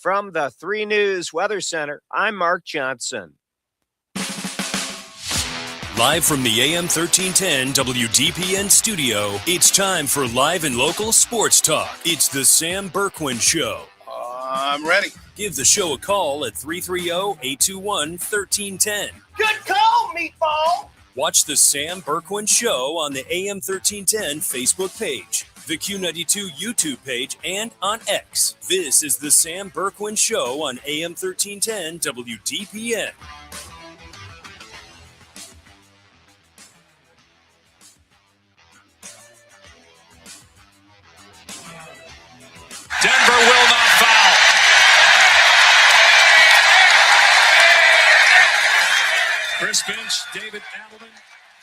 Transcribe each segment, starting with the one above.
From the 3 News Weather Center, I'm Mark Johnson. Live from the AM 1310 WDPN studio, it's time for live and local sports talk. It's the Sam Bourquin Show. I'm ready. Give the show a call at 330-821-1310. Good call, meatball. Watch the Sam Bourquin Show on the AM 1310 Facebook page, the Q92 YouTube page, and on X. This is the Sam Bourquin Show on AM 1310 WDPN. Denver will not foul. Chris Finch, David Adelman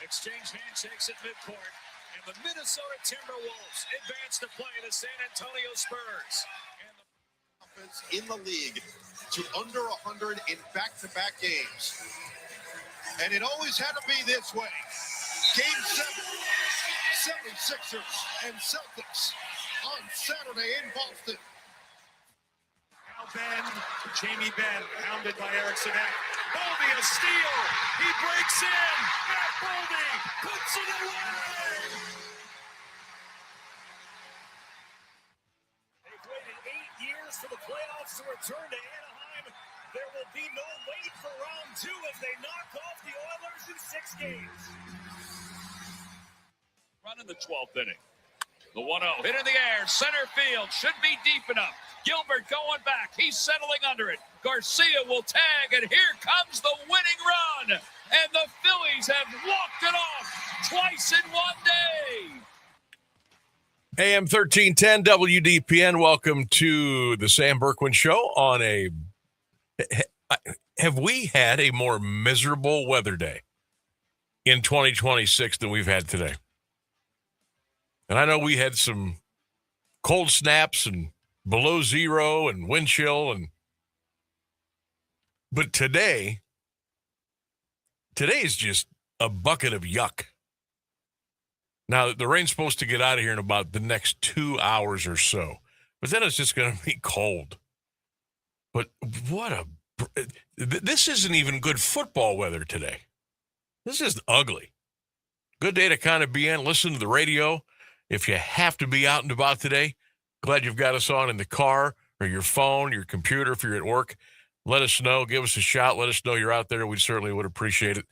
exchange handshakes at midcourt, and the Minnesota Timberwolves advance to play the San Antonio Spurs. And the offense in the league to under 100 in back-to-back games. And it always had to be this way. Game 7, 76ers and Celtics on Saturday in Boston. Now Ben, Jamie Benn, hounded by Eric Sinek. Boldy a steal. He breaks in. Matt Boldy puts it away. They've waited 8 years for the playoffs to return to Anaheim. There will be no wait for round 2 as they knock off the Oilers in 6 games. Run in the 12th inning. The 1-0, hit in the air, center field, should be deep enough. Gilbert going back, he's settling under it. Garcia will tag, and here comes the winning run. And the Phillies have walked it off twice in one day. AM 1310 WDPN, welcome to the Sam Bourquin Show on a... Have we had a more miserable weather day in 2026 than we've had today? And I know we had some cold snaps and below zero and wind chill, but today is just a bucket of yuck. Now, the rain's supposed to get out of here in about the next 2 hours or so, but then it's just going to be cold. But this isn't even good football weather today. This is ugly. Good day to kind of be in, listen to the radio. If you have to be out and about today, glad you've got us on in the car or your phone, your computer if you're at work. Let us know. Give us a shout. Let us know you're out there. We certainly would appreciate it.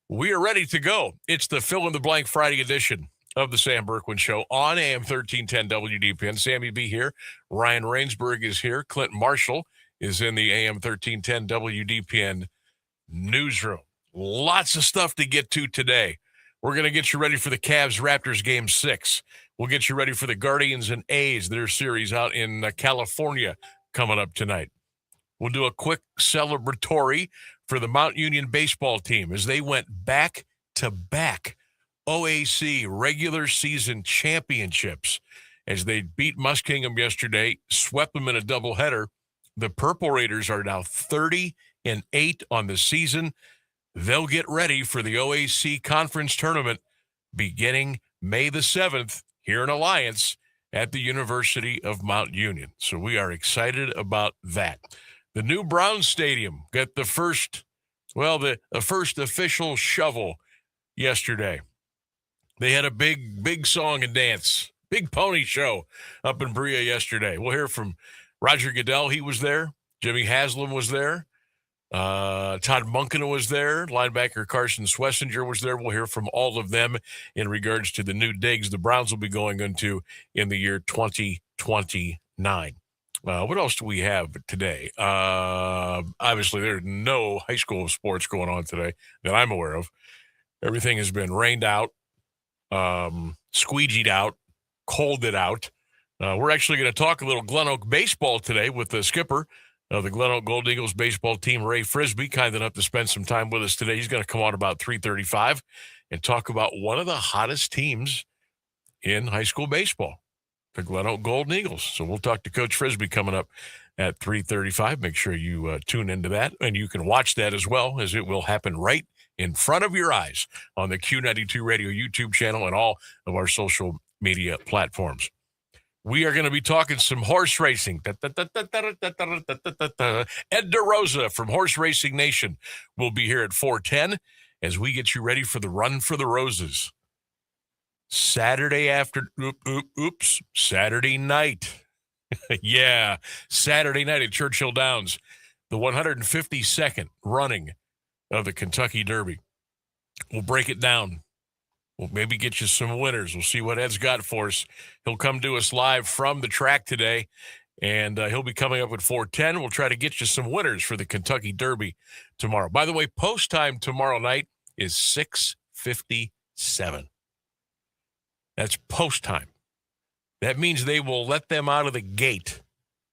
We are ready to go. It's the fill-in-the-blank Friday edition of the Sam Bourquin Show on AM 1310 WDPN. Sammy B here. Ryan Rainsberg is here. Clint Marshall is in the AM 1310 WDPN newsroom. Lots of stuff to get to today. We're going to get you ready for the Cavs-Raptors Game 6. We'll get you ready for the Guardians and A's, their series out in California coming up tonight. We'll do a quick celebratory for the Mount Union baseball team as they went back-to-back OAC regular season championships as they beat Muskingum yesterday, swept them in a doubleheader. The Purple Raiders are now 30-8 on the season. They'll get ready for the OAC Conference Tournament beginning May the 7th here in Alliance at the University of Mount Union. So we are excited about that. The new Brown Stadium got the first official shovel yesterday. They had a big song and dance, big pony show up in Berea yesterday. We'll hear from Roger Goodell. He was there. Jimmy Haslam was there. Todd Munkina was there. Linebacker Carson Swessinger was there. We'll hear from all of them in regards to the new digs the Browns will be going into in the year 2029. What else do we have today? Obviously, there's no high school sports going on today that I'm aware of. Everything has been rained out, squeegeed out, colded out. We're actually going to talk a little Glen Oak baseball today with the skipper of the Glen Oak Gold Eagles baseball team, Ray Frisbee, kind enough to spend some time with us today. He's going to come on about 3:35 and talk about one of the hottest teams in high school baseball, the Glen Oak Golden Eagles. So we'll talk to Coach Frisbee coming up at 3:35. Make sure you tune into that, and you can watch that as well, as it will happen right in front of your eyes on the Q92 Radio YouTube channel and all of our social media platforms. We are going to be talking some horse racing. Ed DeRosa from Horse Racing Nation will be here at 4:10 as we get you ready for the Run for the Roses. Saturday night. Yeah, Saturday night at Churchill Downs, the 152nd running of the Kentucky Derby. We'll break it down. We'll maybe get you some winners. We'll see what Ed's got for us. He'll come to us live from the track today, and he'll be coming up at 4:10. We'll try to get you some winners for the Kentucky Derby tomorrow. By the way, post time tomorrow night is 6:57. That's post time. That means they will let them out of the gate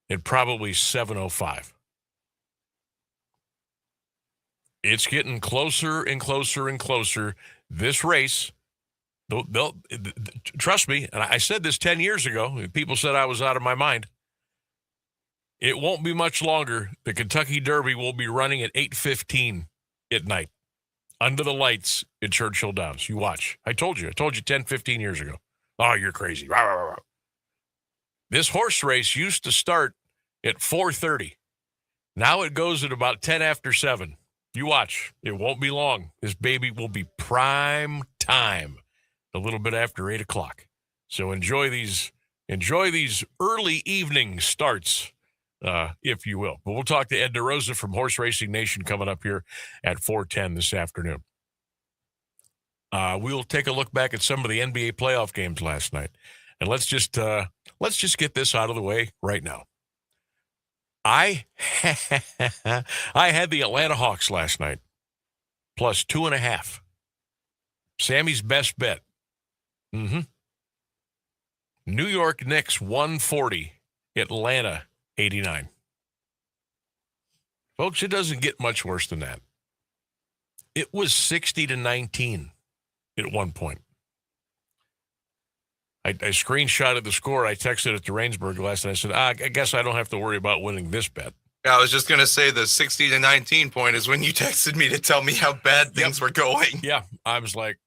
at probably 7:05. It's getting closer and closer and closer. This race, they'll trust me, and I said this 10 years ago. People said I was out of my mind. It won't be much longer. The Kentucky Derby will be running at 8:15 at night under the lights at Churchill Downs. You watch. I told you 10, 15 years ago. Oh, you're crazy. Rah, rah, rah. This horse race used to start at 4:30. Now it goes at about 10 after 7. You watch. It won't be long. This baby will be prime time a little bit after 8 o'clock. So enjoy these early evening starts, if you will. But we'll talk to Ed DeRosa from Horse Racing Nation coming up here at 4:10 this afternoon. We'll take a look back at some of the NBA playoff games last night. And let's just get this out of the way right now. I had the Atlanta Hawks last night, plus 2.5. Sammy's best bet. New York Knicks 140, Atlanta 89. Folks, it doesn't get much worse than that. It was 60-19 at one point. I screenshotted the score. I texted it to Rainsburg last night. I said, I guess I don't have to worry about winning this bet. Yeah, I was just going to say the 60-19 point is when you texted me to tell me how bad things were going. Yeah, I was like,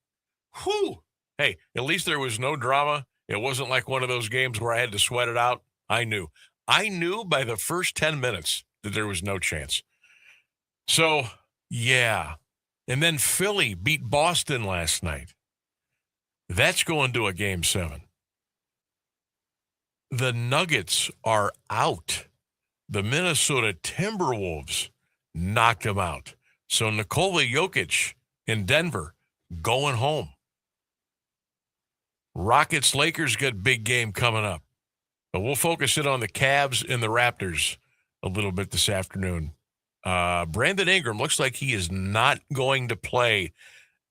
whew. Hey, at least there was no drama. It wasn't like one of those games where I had to sweat it out. I knew by the first 10 minutes that there was no chance. So, yeah. And then Philly beat Boston last night. That's going to a Game 7. The Nuggets are out. The Minnesota Timberwolves knocked them out. So Nikola Jokic in Denver going home. Rockets-Lakers got big game coming up. But we'll focus in on the Cavs and the Raptors a little bit this afternoon. Brandon Ingram looks like he is not going to play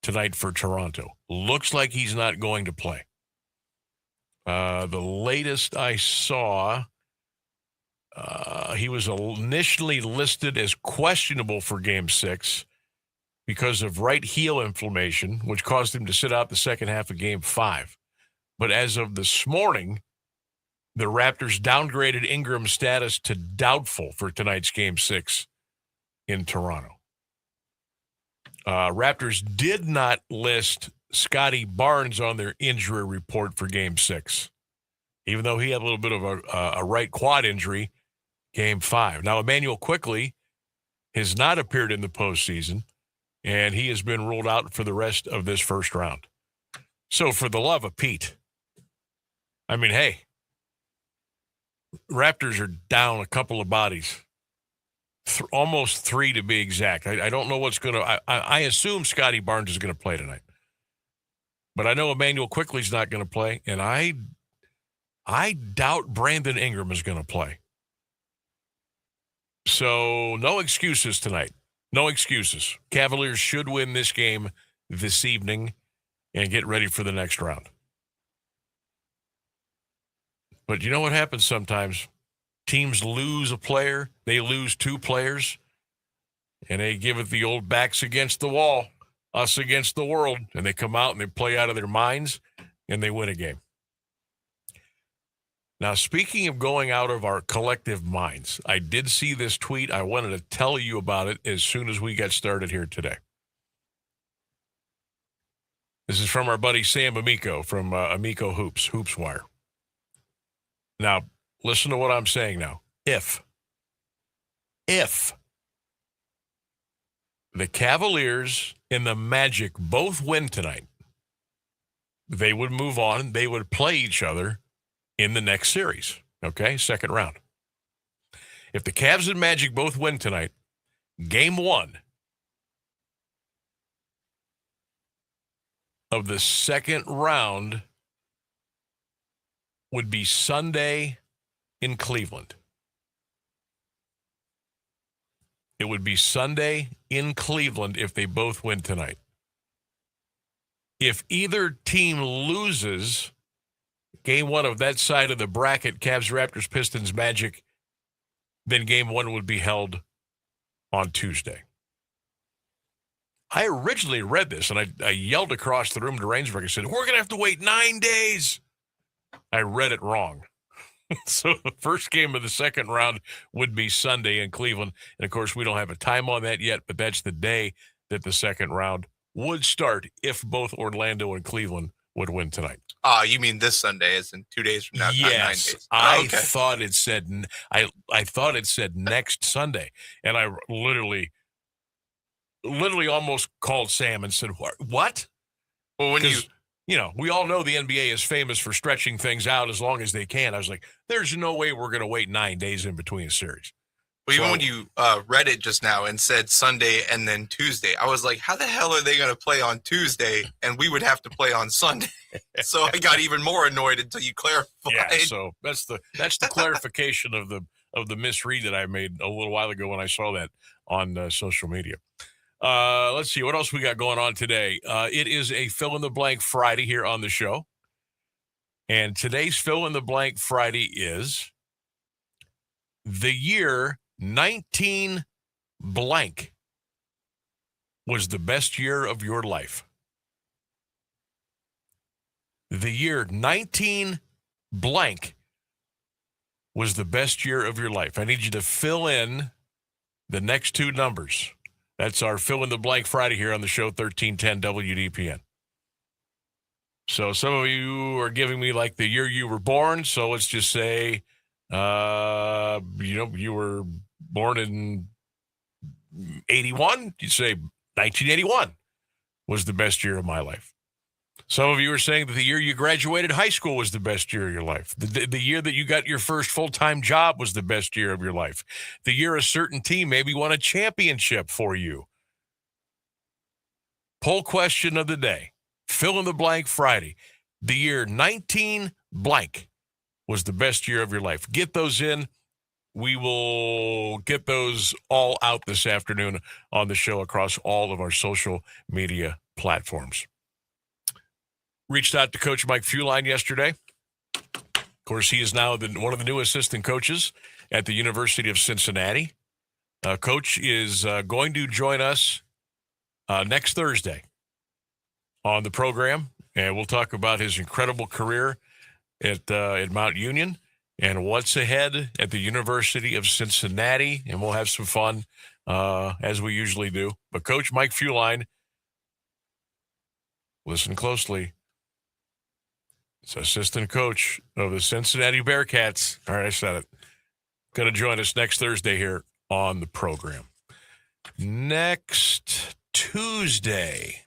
tonight for Toronto. Looks like he's not going to play. The latest I saw, he was initially listed as questionable for Game 6 because of right heel inflammation, which caused him to sit out the second half of Game 5. But as of this morning, the Raptors downgraded Ingram's status to doubtful for tonight's Game 6 in Toronto. Raptors did not list Scotty Barnes on their injury report for Game 6, even though he had a little bit of a right quad injury Game 5. Now, Emmanuel Quickley has not appeared in the postseason, and he has been ruled out for the rest of this first round. So, for the love of Pete, I mean, hey, Raptors are down a couple of bodies. Almost 3 to be exact. I don't know what's going to – I assume Scotty Barnes is going to play tonight. But I know Emmanuel Quickley's not going to play, and I doubt Brandon Ingram is going to play. So no excuses tonight. No excuses. Cavaliers should win this game this evening and get ready for the next round. But you know what happens sometimes? Teams lose a player, they lose 2 players, and they give it the old backs against the wall, us against the world, and they come out and they play out of their minds, and they win a game. Now, speaking of going out of our collective minds, I did see this tweet. I wanted to tell you about it as soon as we got started here today. This is from our buddy Sam Amico from Amico Hoops Wire. Now, listen to what I'm saying now. If the Cavaliers and the Magic both win tonight, they would move on. They would play each other in the next series, okay? Second round. If the Cavs and Magic both win tonight, game 1 of the second round would be Sunday in Cleveland. It would be Sunday in Cleveland if they both win tonight. If either team loses game 1 of that side of the bracket, Cavs, Raptors, Pistons, Magic, then game 1 would be held on Tuesday. I originally read this, and I yelled across the room to Rainsburg. I said, we're going to have to wait 9 days. I read it wrong. So the first game of the second round would be Sunday in Cleveland. And, of course, we don't have a time on that yet, but that's the day that the second round would start if both Orlando and Cleveland would win tonight. You mean this Sunday, as in 2 days from now? Yes, not 9 days. I Okay. thought it said I thought it said next Sunday, and I literally almost called Sam and said, "What?" Well, when we all know the NBA is famous for stretching things out as long as they can. I was like, "There's no way we're going to wait 9 days in between a series." even when you read it just now and said Sunday and then Tuesday, I was like, how the hell are they going to play on Tuesday and we would have to play on Sunday? So I got even more annoyed until you clarified. Yeah, so that's the clarification of the misread that I made a little while ago when I saw that on social media. Let's see what else we got going on today. It is a fill in the blank Friday here on the show. And today's fill in the blank Friday is the year 19 blank was the best year of your life. The year 19 blank was the best year of your life. I need you to fill in the next two numbers. That's our fill in the blank Friday here on the show, 1310 WDPN. So some of you are giving me like the year you were born. So let's just say, you were born in 81. You'd say 1981 was the best year of my life. Some of you are saying that the year you graduated high school was the best year of your life. The year that you got your first full-time job was the best year of your life. The year a certain team maybe won a championship for you. Poll question of the day. Fill in the blank Friday. The year 19 blank was the best year of your life. Get those in. We will get those all out this afternoon on the show across all of our social media platforms. Reached out to Coach Mike Fuline yesterday. Of course, he is now one of the new assistant coaches at the University of Cincinnati. Coach is going to join us next Thursday on the program, and we'll talk about his incredible career at Mount Union and what's ahead at the University of Cincinnati, and we'll have some fun as we usually do. But Coach Mike Fuline, listen closely. It's assistant coach of the Cincinnati Bearcats. All right, I said it. Going to join us next Thursday here on the program. Next Tuesday,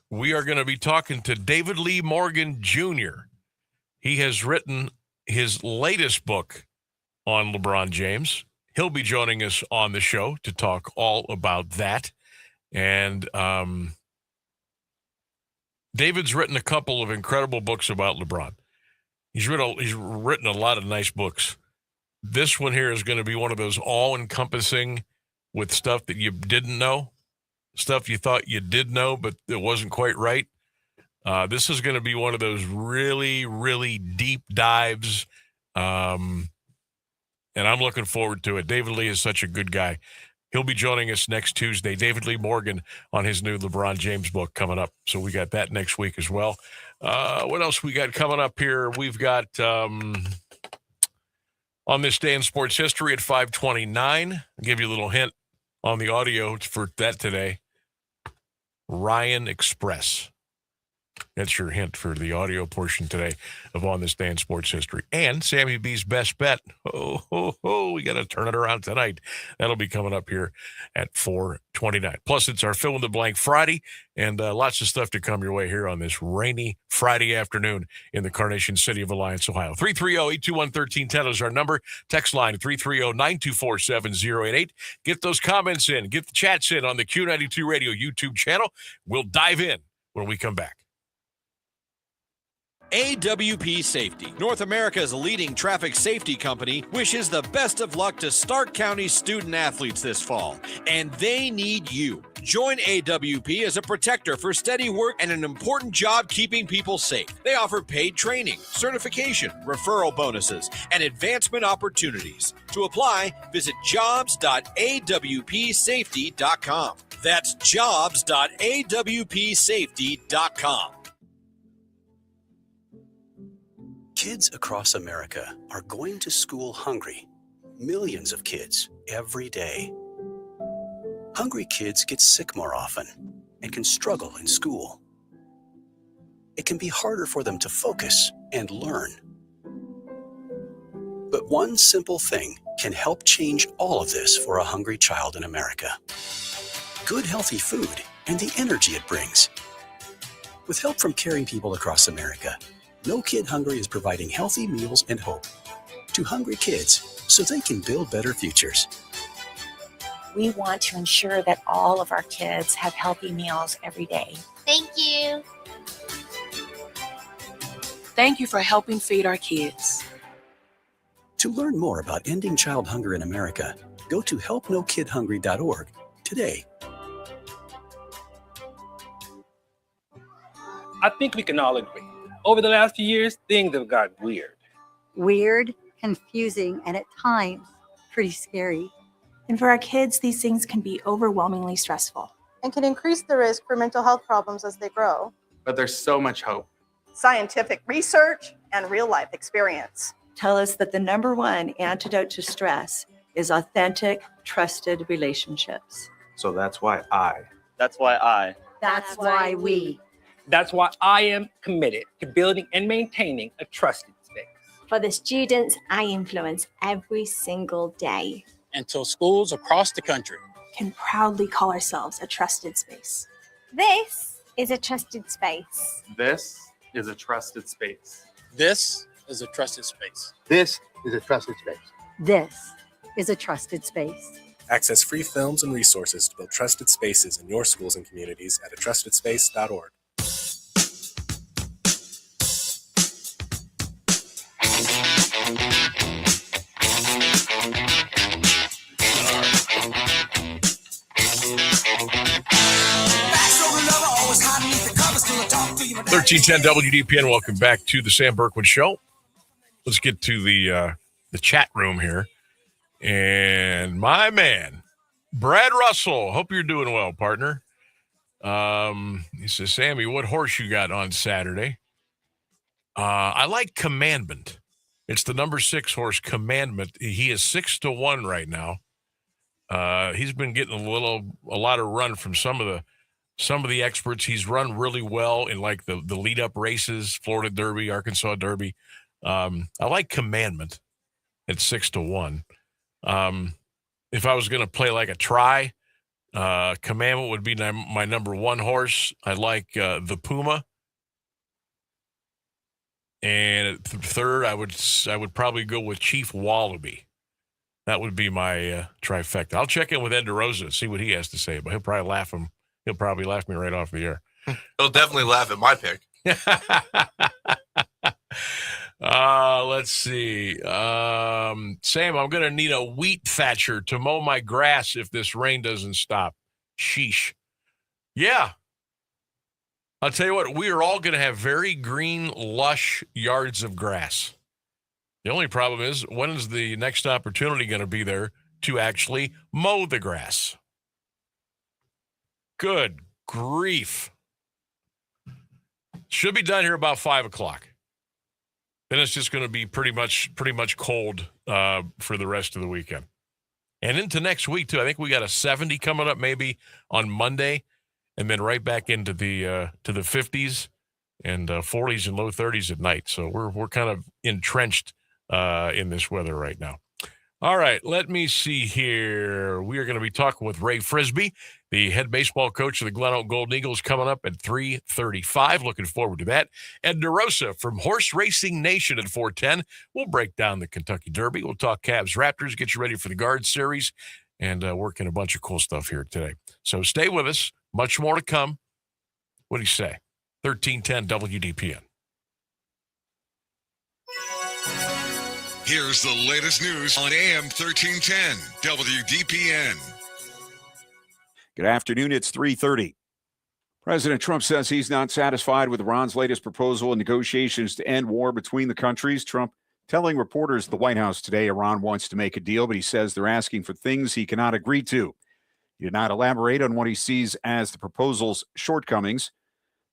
we are going to be talking to David Lee Morgan Jr. He has written his latest book on LeBron James. He'll be joining us on the show to talk all about that. And David's written a couple of incredible books about LeBron. He's written a lot of nice books. This one here is going to be one of those all-encompassing with stuff that you didn't know, stuff you thought you did know, but it wasn't quite right. This is going to be one of those really, really deep dives, and I'm looking forward to it. David Lee is such a good guy. He'll be joining us next Tuesday. David Lee Morgan on his new LeBron James book coming up. So we got that next week as well. What else we got coming up here? We've got on this day in sports history at 5:29. I'll give you a little hint on the audio for that today. Ryan Express. That's your hint for the audio portion today of On This Day in Sports History. And Sammy B's Best Bet. We got to turn it around tonight. That'll be coming up here at 4:29. Plus, it's our Fill in the Blank Friday, and lots of stuff to come your way here on this rainy Friday afternoon in the Carnation City of Alliance, Ohio. 330-821-1310 is our number. Text line 330-924-7088. Get those comments in. Get the chats in on the Q92 Radio YouTube channel. We'll dive in when we come back. AWP Safety, North America's leading traffic safety company, wishes the best of luck to Stark County student athletes this fall, and they need you. Join AWP as a protector for steady work and an important job keeping people safe. They offer paid training, certification, referral bonuses, and advancement opportunities. To apply, visit jobs.awpsafety.com. That's jobs.awpsafety.com. Kids across America are going to school hungry. Millions of kids every day. Hungry kids get sick more often and can struggle in school. It can be harder for them to focus and learn. But one simple thing can help change all of this for a hungry child in America. Good, healthy food and the energy it brings. With help from caring people across America, No Kid Hungry is providing healthy meals and hope to hungry kids so they can build better futures. We want to ensure that all of our kids have healthy meals every day. Thank you. Thank you for helping feed our kids. To learn more about ending child hunger in America, go to helpnokidhungry.org today. I think we can all agree. Over the last few years, things have gotten weird. Weird, confusing, and at times pretty scary. And for our kids, these things can be overwhelmingly stressful. And can increase the risk for mental health problems as they grow. But there's so much hope. Scientific research and real-life experience tell us that the number one antidote to stress is authentic, trusted relationships. So that's why I. That's why I. That's why we. That's why I am committed to building and maintaining a trusted space. For the students I influence every single day. Until schools across the country can proudly call ourselves a trusted space. This is a trusted space. This is a trusted space. This is a trusted space. This is a trusted space. This is a trusted space. Access free films and resources to build trusted spaces in your schools and communities at atrustedspace.org. $13.10 WDPN. Welcome back to the Sam Bourquin Show. Let's get to the chat room here. And my man, Brad Russell. Hope you're doing well, partner. He says, Sammy, what horse you got on Saturday? I like Commandment. It's the number 6 horse, Commandment. He is 6-1 right now. He's been getting a lot of run from some of the experts. He's run really well in like the lead up races, Florida Derby, Arkansas Derby. I like Commandment at 6-1. If I was going to play like a try, Commandment would be my number 1 horse. I like the Puma. And at third, I would probably go with Chief Wallaby. That would be my trifecta. I'll check in with Ed DeRosa, see what he has to say, but he'll probably laugh me right off the air. He'll definitely laugh at my pick. Let's see. Sam, I'm going to need a wheat thatcher to mow my grass if this rain doesn't stop. Sheesh. Yeah. I'll tell you what, we are all going to have very green, lush yards of grass. The only problem is, when is the next opportunity going to be there to actually mow the grass? Good grief. Should be done here about 5 o'clock. Then it's just going to be pretty much cold for the rest of the weekend. And into next week, too. I think we got a 70 coming up maybe on Monday, and then right back into the 50s and 40s and low 30s at night. So we're kind of entrenched in this weather right now. All right, let me see here. We are going to be talking with Ray Frisbee, the head baseball coach of the Glen Oak Golden Eagles, coming up at 3:35. Looking forward to that. Ed DeRosa from Horse Racing Nation at 4:10. We'll break down the Kentucky Derby. We'll talk Cavs Raptors, get you ready for the Guard Series, and working a bunch of cool stuff here today. So stay with us. Much more to come. What do you say? 1310 WDPN. Here's the latest news on AM 1310 WDPN. Good afternoon. It's 3:30. President Trump says he's not satisfied with Iran's latest proposal in negotiations to end war between the countries. Trump telling reporters at the White House today Iran wants to make a deal, but he says they're asking for things he cannot agree to. He did not elaborate on what he sees as the proposal's shortcomings.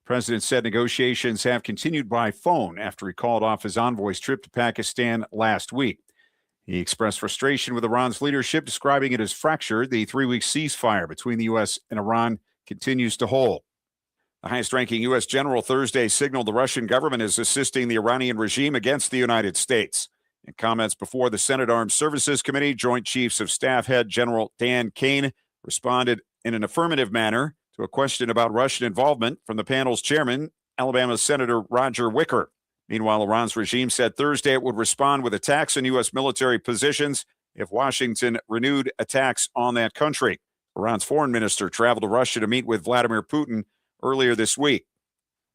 The president said negotiations have continued by phone after he called off his envoy's trip to Pakistan last week. He expressed frustration with Iran's leadership, describing it as fractured. The 3-week ceasefire between the U.S. and Iran continues to hold. The highest-ranking U.S. general Thursday signaled the Russian government is assisting the Iranian regime against the United States. In comments before the Senate Armed Services Committee, Joint Chiefs of Staff head General Dan Kane responded in an affirmative manner to a question about Russian involvement from the panel's chairman, Alabama Senator Roger Wicker. Meanwhile, Iran's regime said Thursday it would respond with attacks on U.S. military positions if Washington renewed attacks on that country. Iran's foreign minister traveled to Russia to meet with Vladimir Putin earlier this week.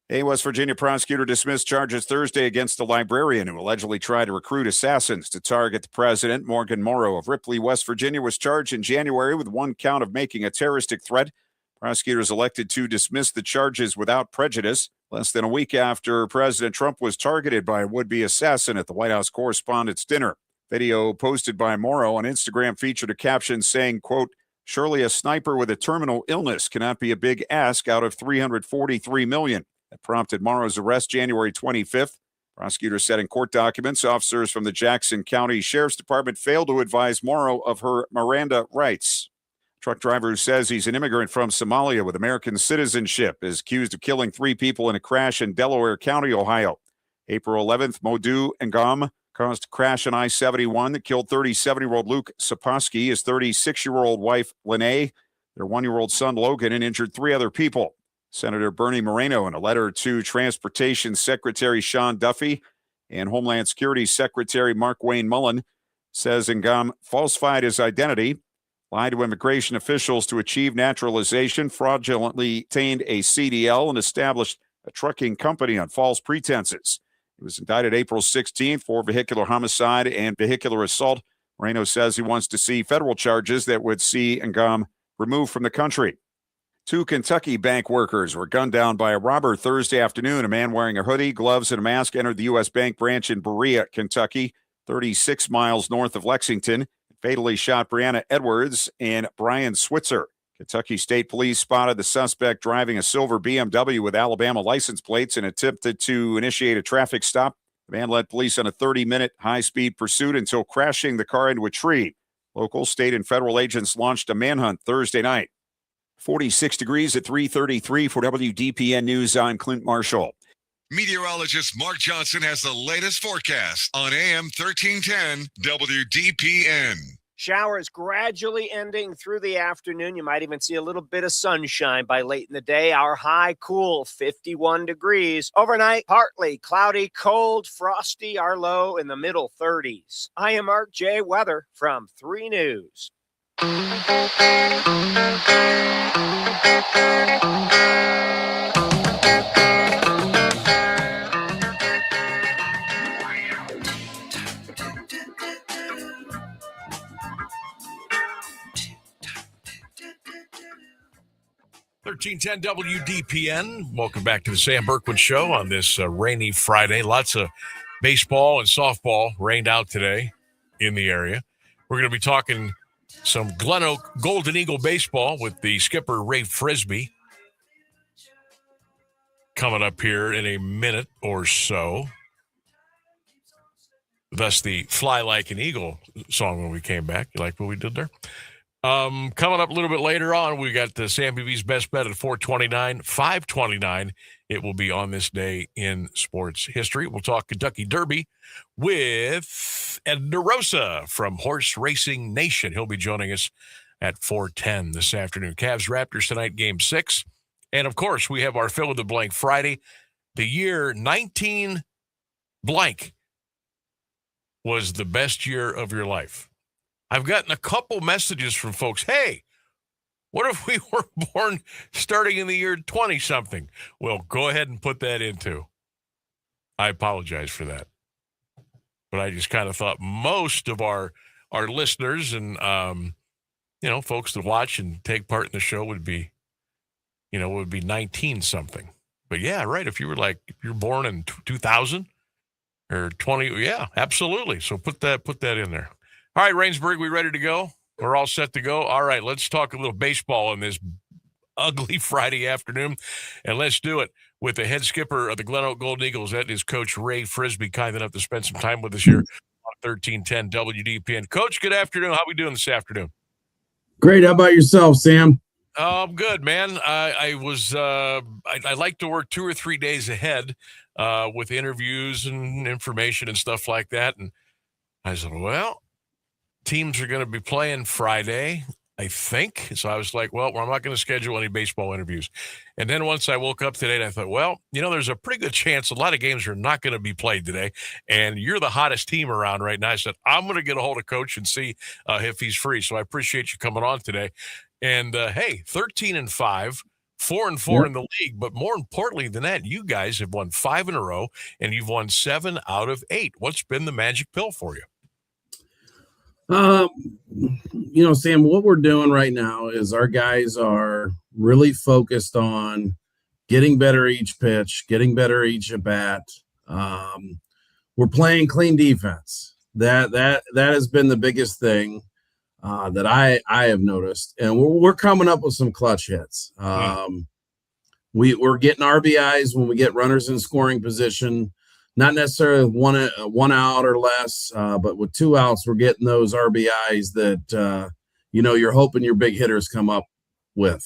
A West Virginia prosecutor dismissed charges Thursday against a librarian who allegedly tried to recruit assassins to target the president. Morgan Morrow of Ripley, West Virginia, was charged in January with one count of making a terroristic threat. Prosecutors elected to dismiss the charges without prejudice less than a week after President Trump was targeted by a would-be assassin at the White House Correspondents' Dinner. Video posted by Morrow on Instagram featured a caption saying, quote, "Surely a sniper with a terminal illness cannot be a big ask out of $343 million. That prompted Morrow's arrest January 25th. Prosecutors said in court documents, officers from the Jackson County Sheriff's Department failed to advise Morrow of her Miranda rights. Truck driver who says he's an immigrant from Somalia with American citizenship is accused of killing 3 people in a crash in Delaware County, Ohio. April 11th, Modu Ngam caused a crash on I-71 that killed 37-year-old Luke Saposky, his 36-year-old wife, Lene, their 1-year-old son, Logan, and injured 3 other people. Senator Bernie Moreno, in a letter to Transportation Secretary Sean Duffy and Homeland Security Secretary Mark Wayne Mullen, says Ngam falsified his identity, lied to immigration officials to achieve naturalization, fraudulently obtained a CDL, and established a trucking company on false pretenses. He was indicted April 16th for vehicular homicide and vehicular assault. Moreno says he wants to see federal charges that would see Ngam removed from the country. 2 Kentucky bank workers were gunned down by a robber Thursday afternoon. A man wearing a hoodie, gloves, and a mask entered the U.S. Bank branch in Berea, Kentucky, 36 miles north of Lexington. Fatally shot Brianna Edwards and Brian Switzer. Kentucky State Police spotted the suspect driving a silver BMW with Alabama license plates and attempted to initiate a traffic stop. The man led police on a 30-minute high-speed pursuit until crashing the car into a tree. Local, state, and federal agents launched a manhunt Thursday night. 46 degrees at 3:33 for WDPN News. I'm Clint Marshall. Meteorologist Mark Johnson has the latest forecast on AM 1310 WDPN. Showers gradually ending through the afternoon. You might even see a little bit of sunshine by late in the day. Our high cool 51 degrees. Overnight, partly cloudy, cold, frosty. Our low in the middle 30s. I am Mark J. Weather from 3 News. $13.10 WDPN. Welcome back to the Sam Bourquin Show on this rainy Friday. Lots of baseball and softball rained out today in the area. We're going to be talking some Glen Oak Golden Eagle baseball with the skipper, Ray Frisbee, coming up here in a minute or so. Thus the Fly Like an Eagle song when we came back. You like what we did there? Coming up a little bit later on, we got the Sam BB's best bet at 429, 529. It will be on this day in sports history. We'll talk Kentucky Derby with Ed DeRosa from Horse Racing Nation. He'll be joining us at 4:10 this afternoon. Cavs Raptors tonight, Game 6. And, of course, we have our Fill in the Blank Friday. The year 19 blank was the best year of your life. I've gotten a couple messages from folks, hey, what if we were born starting in the year 20-something? Well, go ahead and put that in, too. I apologize for that. But I just kind of thought most of our listeners and, folks that watch and take part in the show would be 19-something. But, yeah, right, if you're born in 2000 or 20, yeah, absolutely. So put that in there. All right, Rainsburg, we ready to go? We're all set to go. All right, let's talk a little baseball on this ugly Friday afternoon, and let's do it with the head skipper of the Glen Oak Golden Eagles. That is Coach Ray Frisbee, kind enough to spend some time with us here on 1310 WDPN. Coach, good afternoon. How we doing this afternoon? Great. How about yourself, Sam? I'm good, man. I like to work 2 or 3 days ahead with interviews and information and stuff like that, and I said, well, teams are going to be playing Friday, I think. So I was like, well, I'm not going to schedule any baseball interviews. And then once I woke up today, I thought, well, there's a pretty good chance a lot of games are not going to be played today. And you're the hottest team around right now. I said, I'm going to get a hold of Coach and see if he's free. So I appreciate you coming on today. And, hey, 13-5, 4-4 in the league. But more importantly than that, you guys have won 5 in a row, and you've won 7 out of 8. What's been the magic pill for you? Sam, what we're doing right now is our guys are really focused on getting better each pitch, getting better each at bat. We're playing clean defense. That has been the biggest thing that I have noticed, and we're coming up with some clutch hits. We're getting RBIs when we get runners in scoring position. Not necessarily one out or less, but with 2 outs, we're getting those RBIs that, you're hoping your big hitters come up with.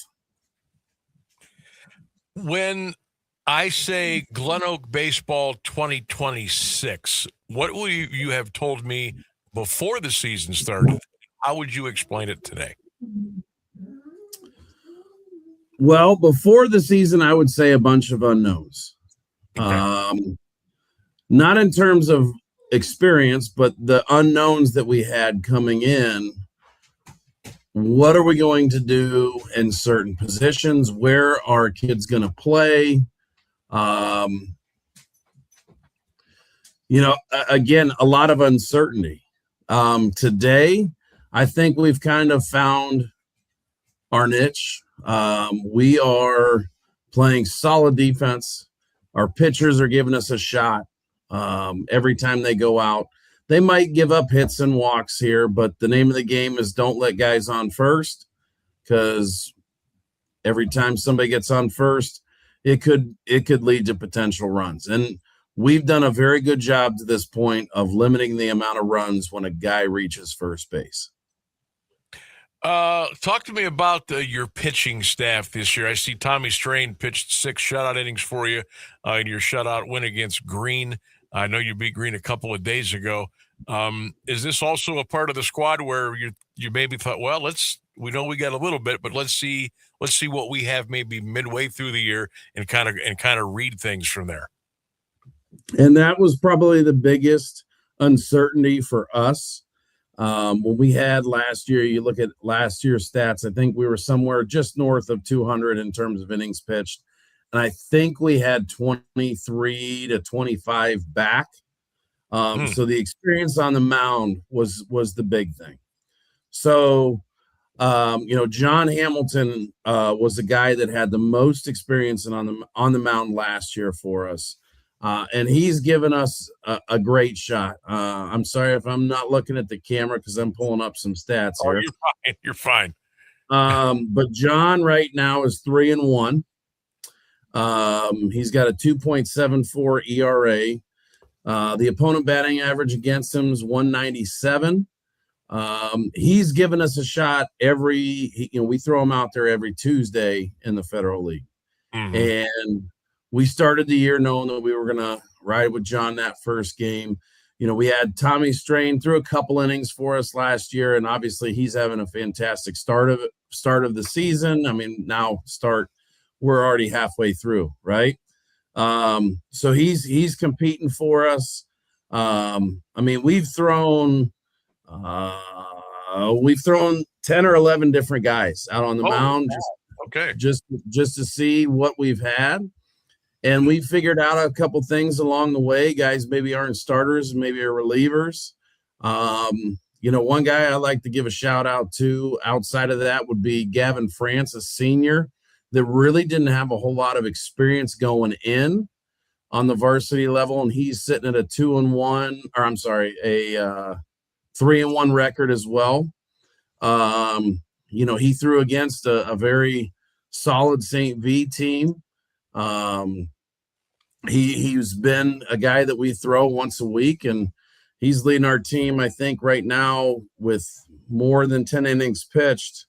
When I say Glen Oak Baseball 2026, what will you have told me before the season started? How would you explain it today? Well, before the season, I would say a bunch of unknowns. Okay. Not in terms of experience, but the unknowns that we had coming in. What are we going to do in certain positions? Where are kids going to play? Again, a lot of uncertainty. Today, I think we've kind of found our niche. We are playing solid defense. Our pitchers are giving us a shot. Every time they go out, they might give up hits and walks here, but the name of the game is don't let guys on first, because every time somebody gets on first, it could lead to potential runs. And we've done a very good job to this point of limiting the amount of runs when a guy reaches first base. Talk to me about your pitching staff this year. I see Tommy Strain pitched 6 shutout innings for you in your shutout win against Green. I know you beat Green a couple of days ago. Is this also a part of the squad where you maybe thought, well, we know we got a little bit, but let's see what we have maybe midway through the year and kind of read things from there? And that was probably the biggest uncertainty for us. When we had last year, you look at last year's stats, I think we were somewhere just north of 200 in terms of innings pitched. And I think we had 23 to 25 back. So the experience on the mound was the big thing. So, John Hamilton was the guy that had the most experience on the mound last year for us. And he's given us a great shot. I'm sorry if I'm not looking at the camera because I'm pulling up some stats here. You're fine. But John right now is 3-1. He's got a 2.74 ERA. The opponent batting average against him is 197. He's given us a shot we throw him out there every Tuesday in the Federal League. And we started the year knowing that we were going to ride with John that first game. We had Tommy Strain through a couple innings for us last year, and obviously he's having a fantastic start of the season. I mean, we're already halfway through, right? So he's competing for us. I mean, we've thrown 10 or 11 different guys out on the mound. Just to see what we've had. And we figured out a couple things along the way. Guys maybe aren't starters, maybe are relievers. One guy I like to give a shout out to outside of that would be Gavin France, a senior that really didn't have a whole lot of experience going in on the varsity level. And he's sitting at a 3-1 record as well. He threw against a very solid St. V team. He's been a guy that we throw once a week, and he's leading our team, I think, right now with more than 10 innings pitched.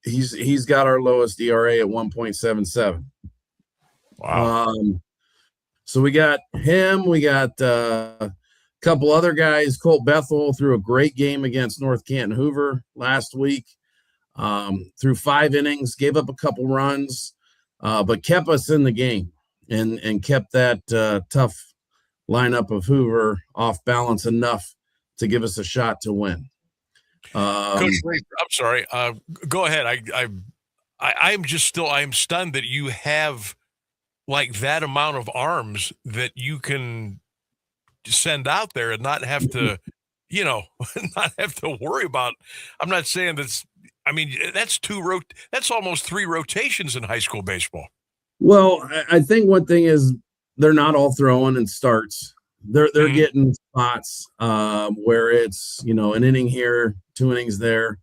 He's got our lowest ERA at 1.77. Wow. So we got him. We got a couple other guys. Colt Bethel threw a great game against North Canton Hoover last week. Threw 5 innings, gave up a couple runs, but kept us in the game and kept that tough lineup of Hoover off balance enough to give us a shot to win. Coach Ray, I'm sorry. Go ahead. I'm stunned that you have like that amount of arms that you can send out there and not have to, not have to worry about. I'm not saying that's. I mean, that's that's almost 3 rotations in high school baseball. Well, I think one thing is they're not all throwing and starts. They're getting spots where it's, an inning here, 2 innings there.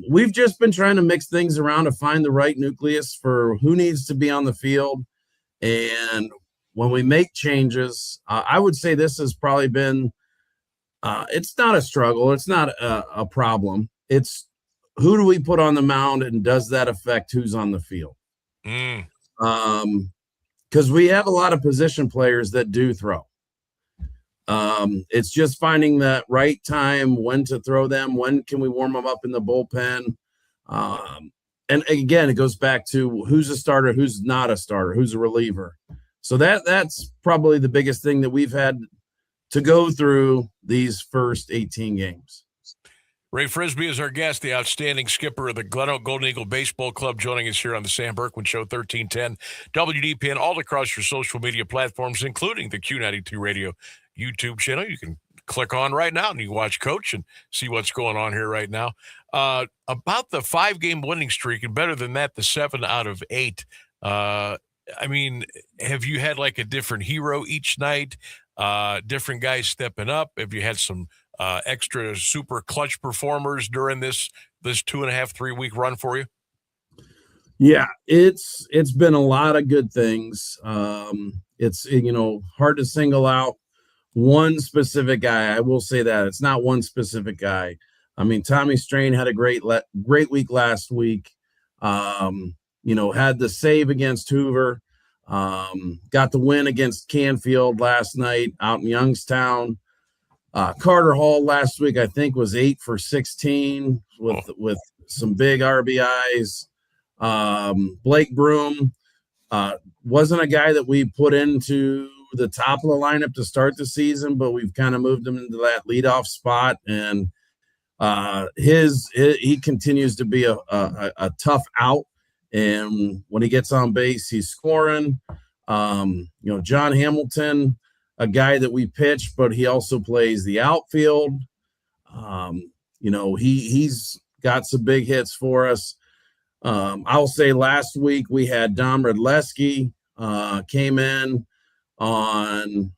We've just been trying to mix things around to find the right nucleus for who needs to be on the field. And when we make changes, I would say this has probably been, it's not a struggle. It's not a problem. It's who do we put on the mound and does that affect who's on the field? Because we have a lot of position players that do throw. It's just finding that right time, when to throw them, when can we warm them up in the bullpen. And again, it goes back to who's a starter, who's not a starter, who's a reliever. So that's probably the biggest thing that we've had to go through these first 18 games. Ray Frisbee is our guest, the outstanding skipper of the Glen Oak Golden Eagle Baseball Club, joining us here on the Sam Bourquin Show, 1310 WDPN, all across your social media platforms, including the Q92 Radio YouTube channel. You can click on right now and you can watch Coach and see what's going on here right now. About the 5-game winning streak, and better than that, the 7 out of 8. I mean, have you had like a different hero each night? Different guys stepping up? Have you had some extra super clutch performers during this 2.5, 3 week run for you? Yeah, it's been a lot of good things. It's hard to single out one specific guy. I will say that it's not one specific guy. I mean, Tommy Strain had a great week last week. Had the save against Hoover. Got the win against Canfield last night out in Youngstown. Carter Hall last week, I think, was 8 for 16 with some big RBIs. Blake Broom wasn't a guy that we put into the top of the lineup to start the season, but we've kind of moved him into that leadoff spot, and he continues to be a tough out. And when he gets on base, he's scoring. John Hamilton, a guy that we pitch, but he also plays the outfield. He's got some big hits for us. I'll say last week we had Dom Radleski came in on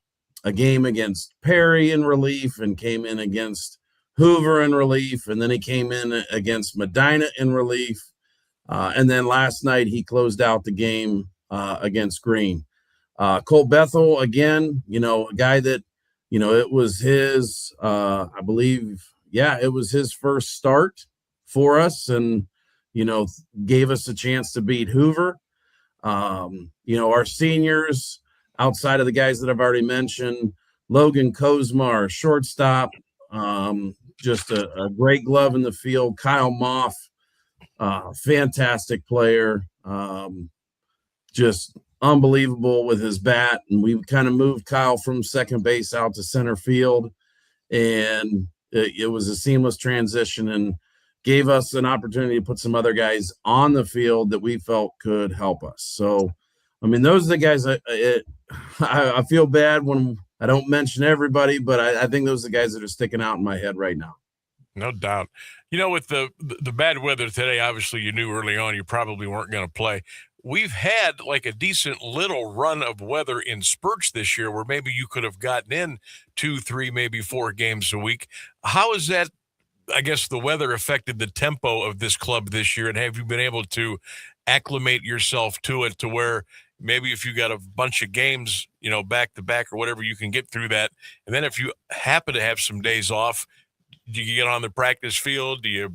a game against Perry in relief and came in against Hoover in relief, and then he came in against Medina in relief. And then last night he closed out the game against Green. Colt Bethel, again, a guy that it was his, I believe, it was his first start for us, and, gave us a chance to beat Hoover. Our seniors, outside of the guys that I've already mentioned, Logan Kozmar, shortstop, just a great glove in the field. Kyle Moff, fantastic player, just unbelievable with his bat. And we kind of moved Kyle from second base out to center field, and it was a seamless transition and gave us an opportunity to put some other guys on the field that we felt could help us. So, I mean, those are the guys I feel bad when I don't mention everybody, but I think those are the guys that are sticking out in my head right now. No doubt. With the bad weather today, obviously you knew early on you probably weren't going to play. We've had like a decent little run of weather in spurts this year where maybe you could have gotten in 2, 3, maybe 4 games a week. How has that, I guess, the weather affected the tempo of this club this year? And have you been able to acclimate yourself to it to where maybe if you got a bunch of games, back to back or whatever, you can get through that? And then if you happen to have some days off, do you get on the practice field? Do you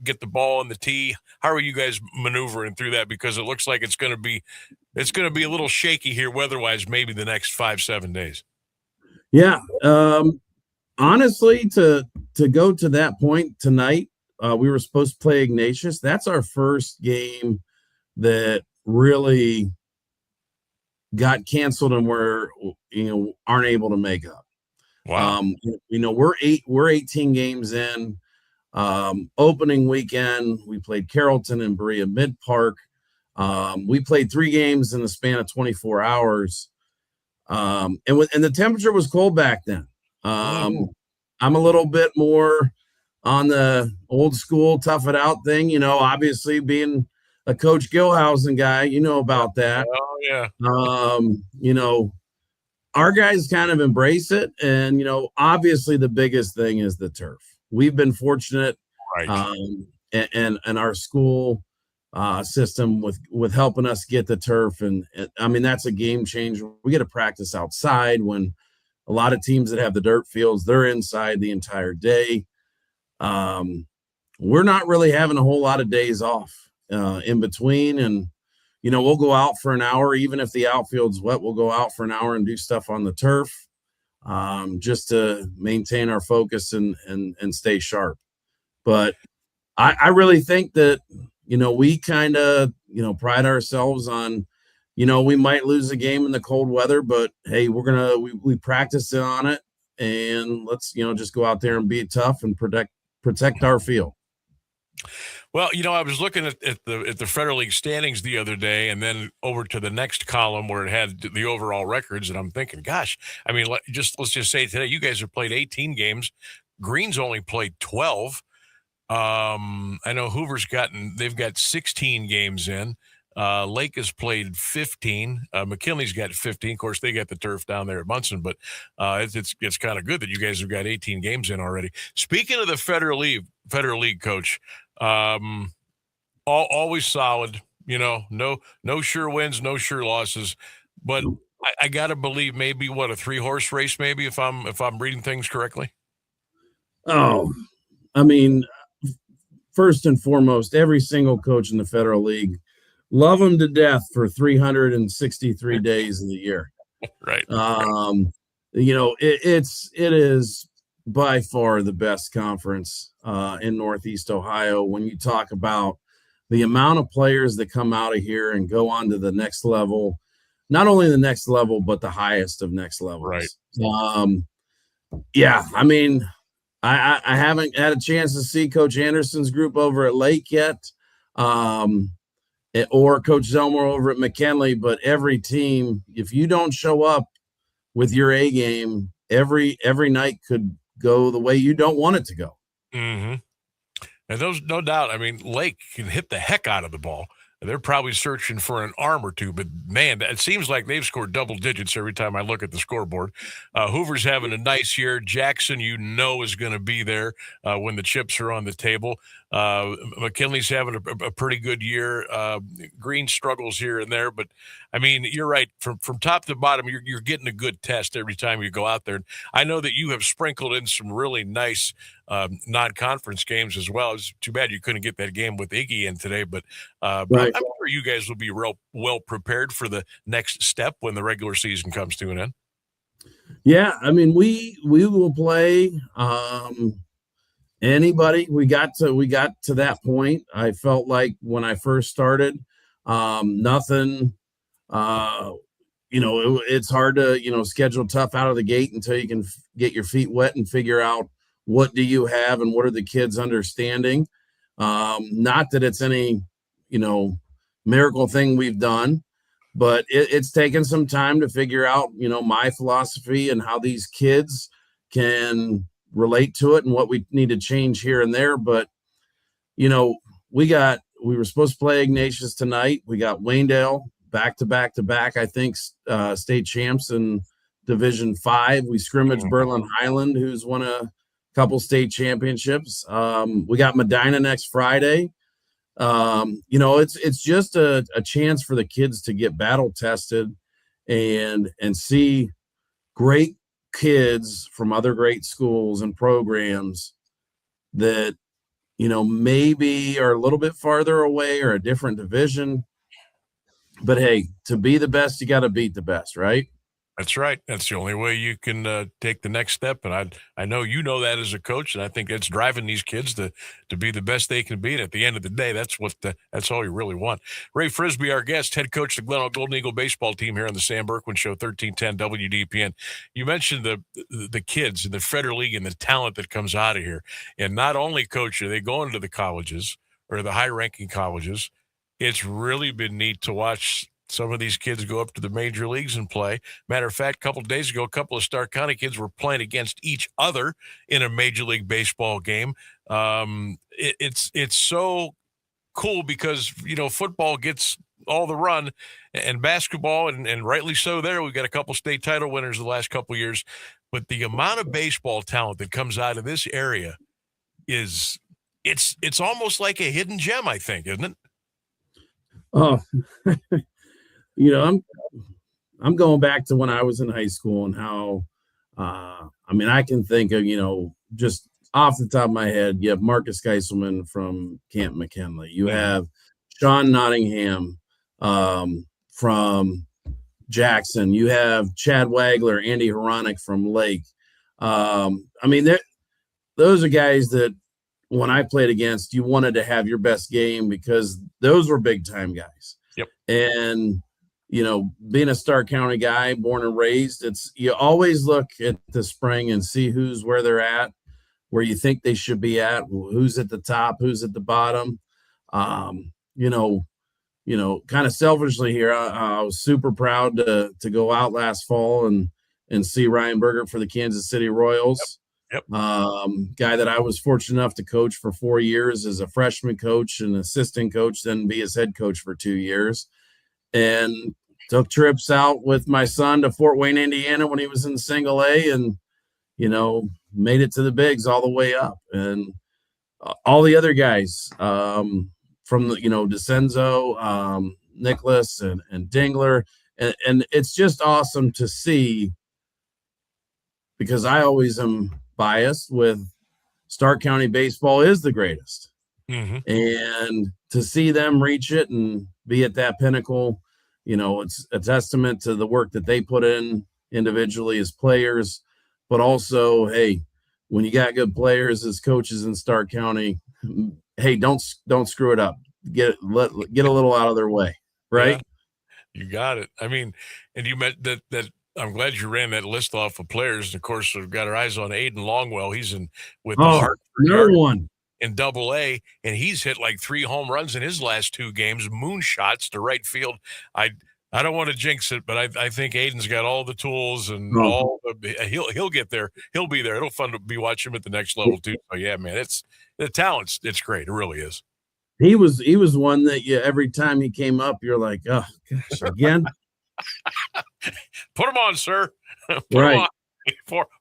get the ball in the tee? How are you guys maneuvering through that? Because it looks like it's going to be a little shaky here weather-wise, maybe the next 5-7 days. Yeah. Honestly, to go to that point tonight, we were supposed to play Ignatius. That's our first game that really got canceled and we're aren't able to make up. Wow. We're 18 games in. Opening weekend, we played Carrollton and Berea Mid Park. We played 3 games in the span of 24 hours. And the temperature was cold back then. I'm a little bit more on the old school tough it out thing, obviously being a Coach Gilhausen guy, about that. Oh yeah. Our guys kind of embrace it. And, obviously the biggest thing is the turf. We've been fortunate, right. And our school system with helping us get the turf. And I mean, that's a game changer. We get to practice outside when a lot of teams that have the dirt fields, they're inside the entire day. We're not really having a whole lot of days off in between. And, we'll go out for an hour, even if the outfield's wet, we'll go out for an hour and do stuff on the turf, just to maintain our focus and stay sharp. But I really think that, we kind of, pride ourselves on, we might lose a game in the cold weather, but hey, we practice on it, and let's, just go out there and be tough and protect our field. Well, I was looking at the Federal League standings the other day, and then over to the next column where it had the overall records, and I'm thinking, gosh, I mean, let's just say today you guys have played 18 games. Green's only played 12. I know Hoover's they've got 16 games in. Lake has played 15. McKinley's got 15. Of course, they got the turf down there at Munson, but it's kind of good that you guys have got 18 games in already. Speaking of the Federal League, Coach, always solid. No sure wins, no sure losses, but I got to believe maybe a 3-horse race, maybe if I'm reading things correctly. Oh, I mean, first and foremost, every single coach in the Federal League, love them to death for 363 days of the year. Right. It is by far the best conference in Northeast Ohio. When you talk about the amount of players that come out of here and go on to the next level, not only the next level, but the highest of next levels. Right. I mean, I haven't had a chance to see Coach Anderson's group over at Lake yet. Or Coach Zelmer over at McKinley, but every team, if you don't show up with your A game, every night could go the way you don't want it to go. Mm-hmm. And those, no doubt, I mean, Lake can hit the heck out of the ball. they're probably searching for an arm or two. But, man, it seems like they've scored double digits every time I look at the scoreboard. Hoover's having a nice year. Jackson, is going to be there when the chips are on the table. McKinley's having a pretty good year. Green struggles here and there. But, I mean, you're right. From top to bottom, you're getting a good test every time you go out there. And I know that you have sprinkled in some really nice non-conference games as well. It's too bad you couldn't get that game with Iggy in today, but Right. I'm sure you guys will be real well prepared for the next step when the regular season comes to an end. Yeah, I mean, we will play anybody. We got to that point. I felt like when I first started, nothing. It's hard to schedule tough out of the gate until you can get your feet wet and figure out what do you have and what are the kids understanding. Not that it's any miracle thing we've done, but it's taken some time to figure out my philosophy and how these kids can relate to it and what we need to change here and there. But we were supposed to play Ignatius tonight. We got Waynedale back to back, I think, state champs in Division 5. We scrimmaged Berlin Highland, who's won a couple state championships. We got Medina next Friday. It's just a chance for the kids to get battle tested and see great kids from other great schools and programs that maybe are a little bit farther away or a different division. But hey, to be the best, you got to beat the best, right? That's right. That's the only way you can take the next step. And I know that as a coach, and I think it's driving these kids to be the best they can be. And at the end of the day, that's all you really want. Ray Frisbee, our guest, head coach of the Glen Elk Golden Eagle baseball team here on the Sam Bourquin Show, 1310 WDPN. You mentioned the kids in the Federal League and the talent that comes out of here. And not only, Coach, are they going to the colleges or the high-ranking colleges, it's really been neat to watch some of these kids go up to the major leagues and play. Matter of fact, a couple of days ago, a couple of Stark County kids were playing against each other in a Major League Baseball game. It's so cool because, football gets all the run and basketball, and rightly so there. We've got a couple state title winners the last couple of years. But the amount of baseball talent that comes out of this area it's almost like a hidden gem, I think, isn't it? Oh, I'm going back to when I was in high school and how, I can think of, just off the top of my head, you have Marcus Geiselman from Camp McKinley. You have Sean Nottingham from Jackson. You have Chad Wagler, Andy Horonic from Lake. Those are guys that when I played against, you wanted to have your best game because those were big time guys. Yep. And, being a Stark County guy, born and raised, you always look at the spring and see where they're at, where you think they should be at, who's at the top, who's at the bottom. Kind of selfishly here, I was super proud to go out last fall and see Ryan Berger for the Kansas City Royals. Yep. Guy that I was fortunate enough to coach for 4 years as a freshman coach and assistant coach, then be his head coach for 2 years, and took trips out with my son to Fort Wayne, Indiana when he was in single A, and, made it to the bigs all the way up. And all the other guys from DeCenzo, Nicholas and Dingler. And it's just awesome to see, because I always am biased with Stark County baseball is the greatest. Mm-hmm. And to see them reach it and be at that pinnacle, it's a testament to the work that they put in individually as players, but also, hey, when you got good players as coaches in Stark County, hey, don't screw it up. Get a little out of their way, right? Yeah, you got it. And you meant that I'm glad you ran that list off of players. Of course, we've got our eyes on Aiden Longwell. He's in with the Hartford one in Double A, and he's hit like 3 home runs in his last 2 games, moonshots to right field. I don't want to jinx it, but I think Aiden's got all the tools and he'll get there. He'll be there. It'll fun to be watching him at the next level too. So yeah, man, it's the talent's it's great. It really is. He was one that every time he came up, you're like, oh gosh, again. Put him on, sir. Put Right. him on.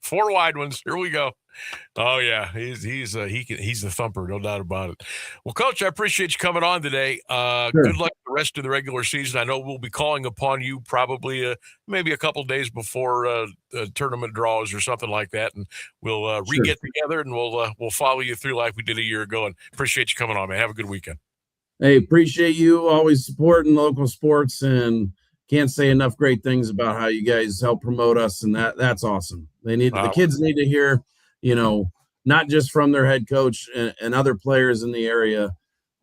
Four wide ones. Here we go. Oh yeah, he's the thumper, no doubt about it. Well, Coach, I appreciate you coming on today. Sure. Good luck the rest of the regular season. I know we'll be calling upon you probably maybe a couple days before tournament draws or something like that, and we'll re-get together and we'll follow you through like we did a year ago. And appreciate you coming on, man. Have a good weekend. Hey, appreciate you always supporting local sports, and can't say enough great things about how you guys help promote us, and that's awesome. The kids need to hear, not just from their head coach and other players in the area,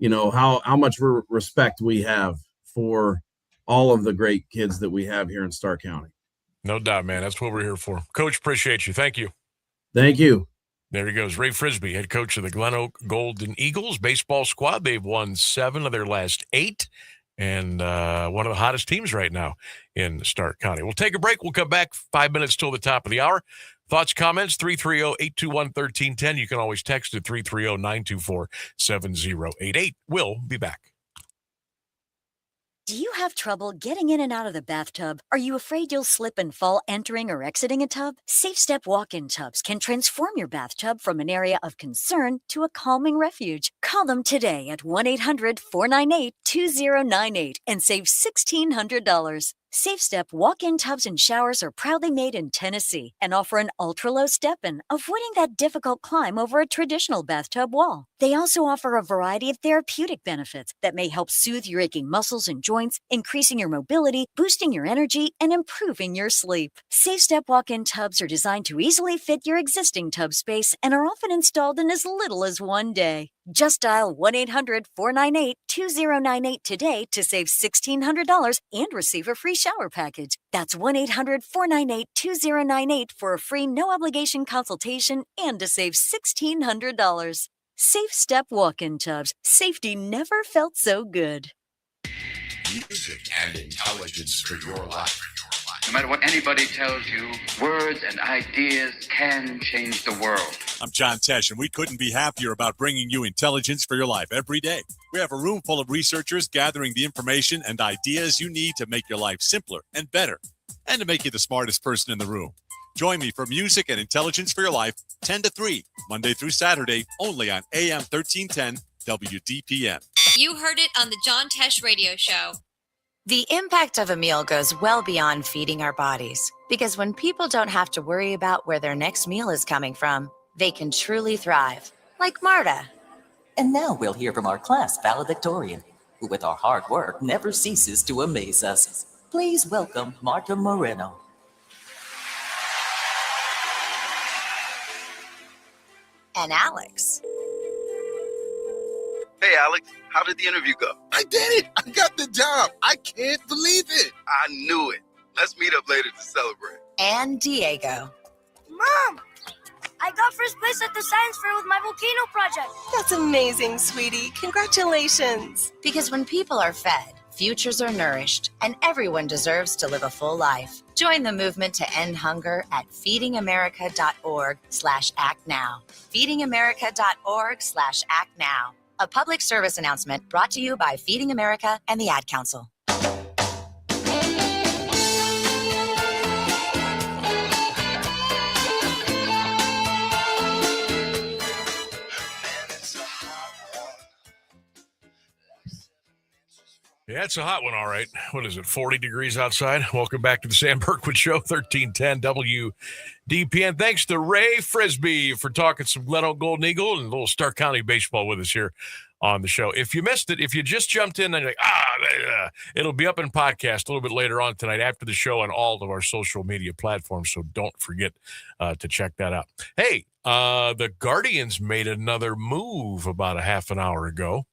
how much respect we have for all of the great kids that we have here in Stark County. No doubt, man. That's what we're here for. Coach, appreciate you. Thank you. Thank you. There he goes. Ray Frisbee, head coach of the Glen Oak Golden Eagles baseball squad. They've won 7 of their last 8 and one of the hottest teams right now in Stark County. We'll take a break. We'll come back 5 minutes till the top of the hour. Thoughts, comments, 330-821-1310. You can always text at 330-924-7088. We'll be back. Do you have trouble getting in and out of the bathtub? Are you afraid you'll slip and fall entering or exiting a tub? Safe Step walk-in tubs can transform your bathtub from an area of concern to a calming refuge. Call them today at 1-800-498-2098 and save $1,600. Safe Step walk-in tubs and showers are proudly made in Tennessee and offer an ultra-low step-in, avoiding that difficult climb over a traditional bathtub wall. They also offer a variety of therapeutic benefits that may help soothe your aching muscles and joints, increasing your mobility, boosting your energy, and improving your sleep. Safe Step walk-in tubs are designed to easily fit your existing tub space and are often installed in as little as 1 day. Just dial 1-800-498-2098 today to save $1,600 and receive a free shower package. That's 1-800-498-2098 for a free no-obligation consultation and to save $1,600. Safe Step walk-in tubs. Safety never felt so good. Music and intelligence for your life. No matter what anybody tells you, words and ideas can change the world. I'm John Tesh, and we couldn't be happier about bringing you intelligence for your life every day. We have a room full of researchers gathering the information and ideas you need to make your life simpler and better, and to make you the smartest person in the room. Join me for Music and Intelligence for Your Life, 10 to 3, Monday through Saturday, only on AM 1310 WDPN. You heard it on the John Tesh Radio Show. The impact of a meal goes well beyond feeding our bodies, because when people don't have to worry about where their next meal is coming from, they can truly thrive, like Marta. And now we'll hear from our class valedictorian, who with our hard work never ceases to amaze us. Please welcome Marta Moreno. And Alex. Hey, Alex, how did the interview go? I did it. I got the job. I can't believe it. I knew it. Let's meet up later to celebrate. And Diego. Mom, I got first place at the science fair with my volcano project. That's amazing, sweetie. Congratulations. Because when people are fed, futures are nourished, and everyone deserves to live a full life. Join the movement to end hunger at feedingamerica.org/actnow. feedingamerica.org/actnow. A public service announcement brought to you by Feeding America and the Ad Council. Yeah, it's a hot one, all right. What is it, 40 degrees outside? Welcome back to the Sam Bourquin Show, 1310 WDPN. Thanks to Ray Frisbee for talking some Glen Oak Golden Eagle and a little Stark County baseball with us here on the show. If you missed it, if you just jumped in and you're like, it'll be up in podcast a little bit later on tonight after the show on all of our social media platforms, so don't forget to check that out. Hey, the Guardians made another move about a half an hour ago.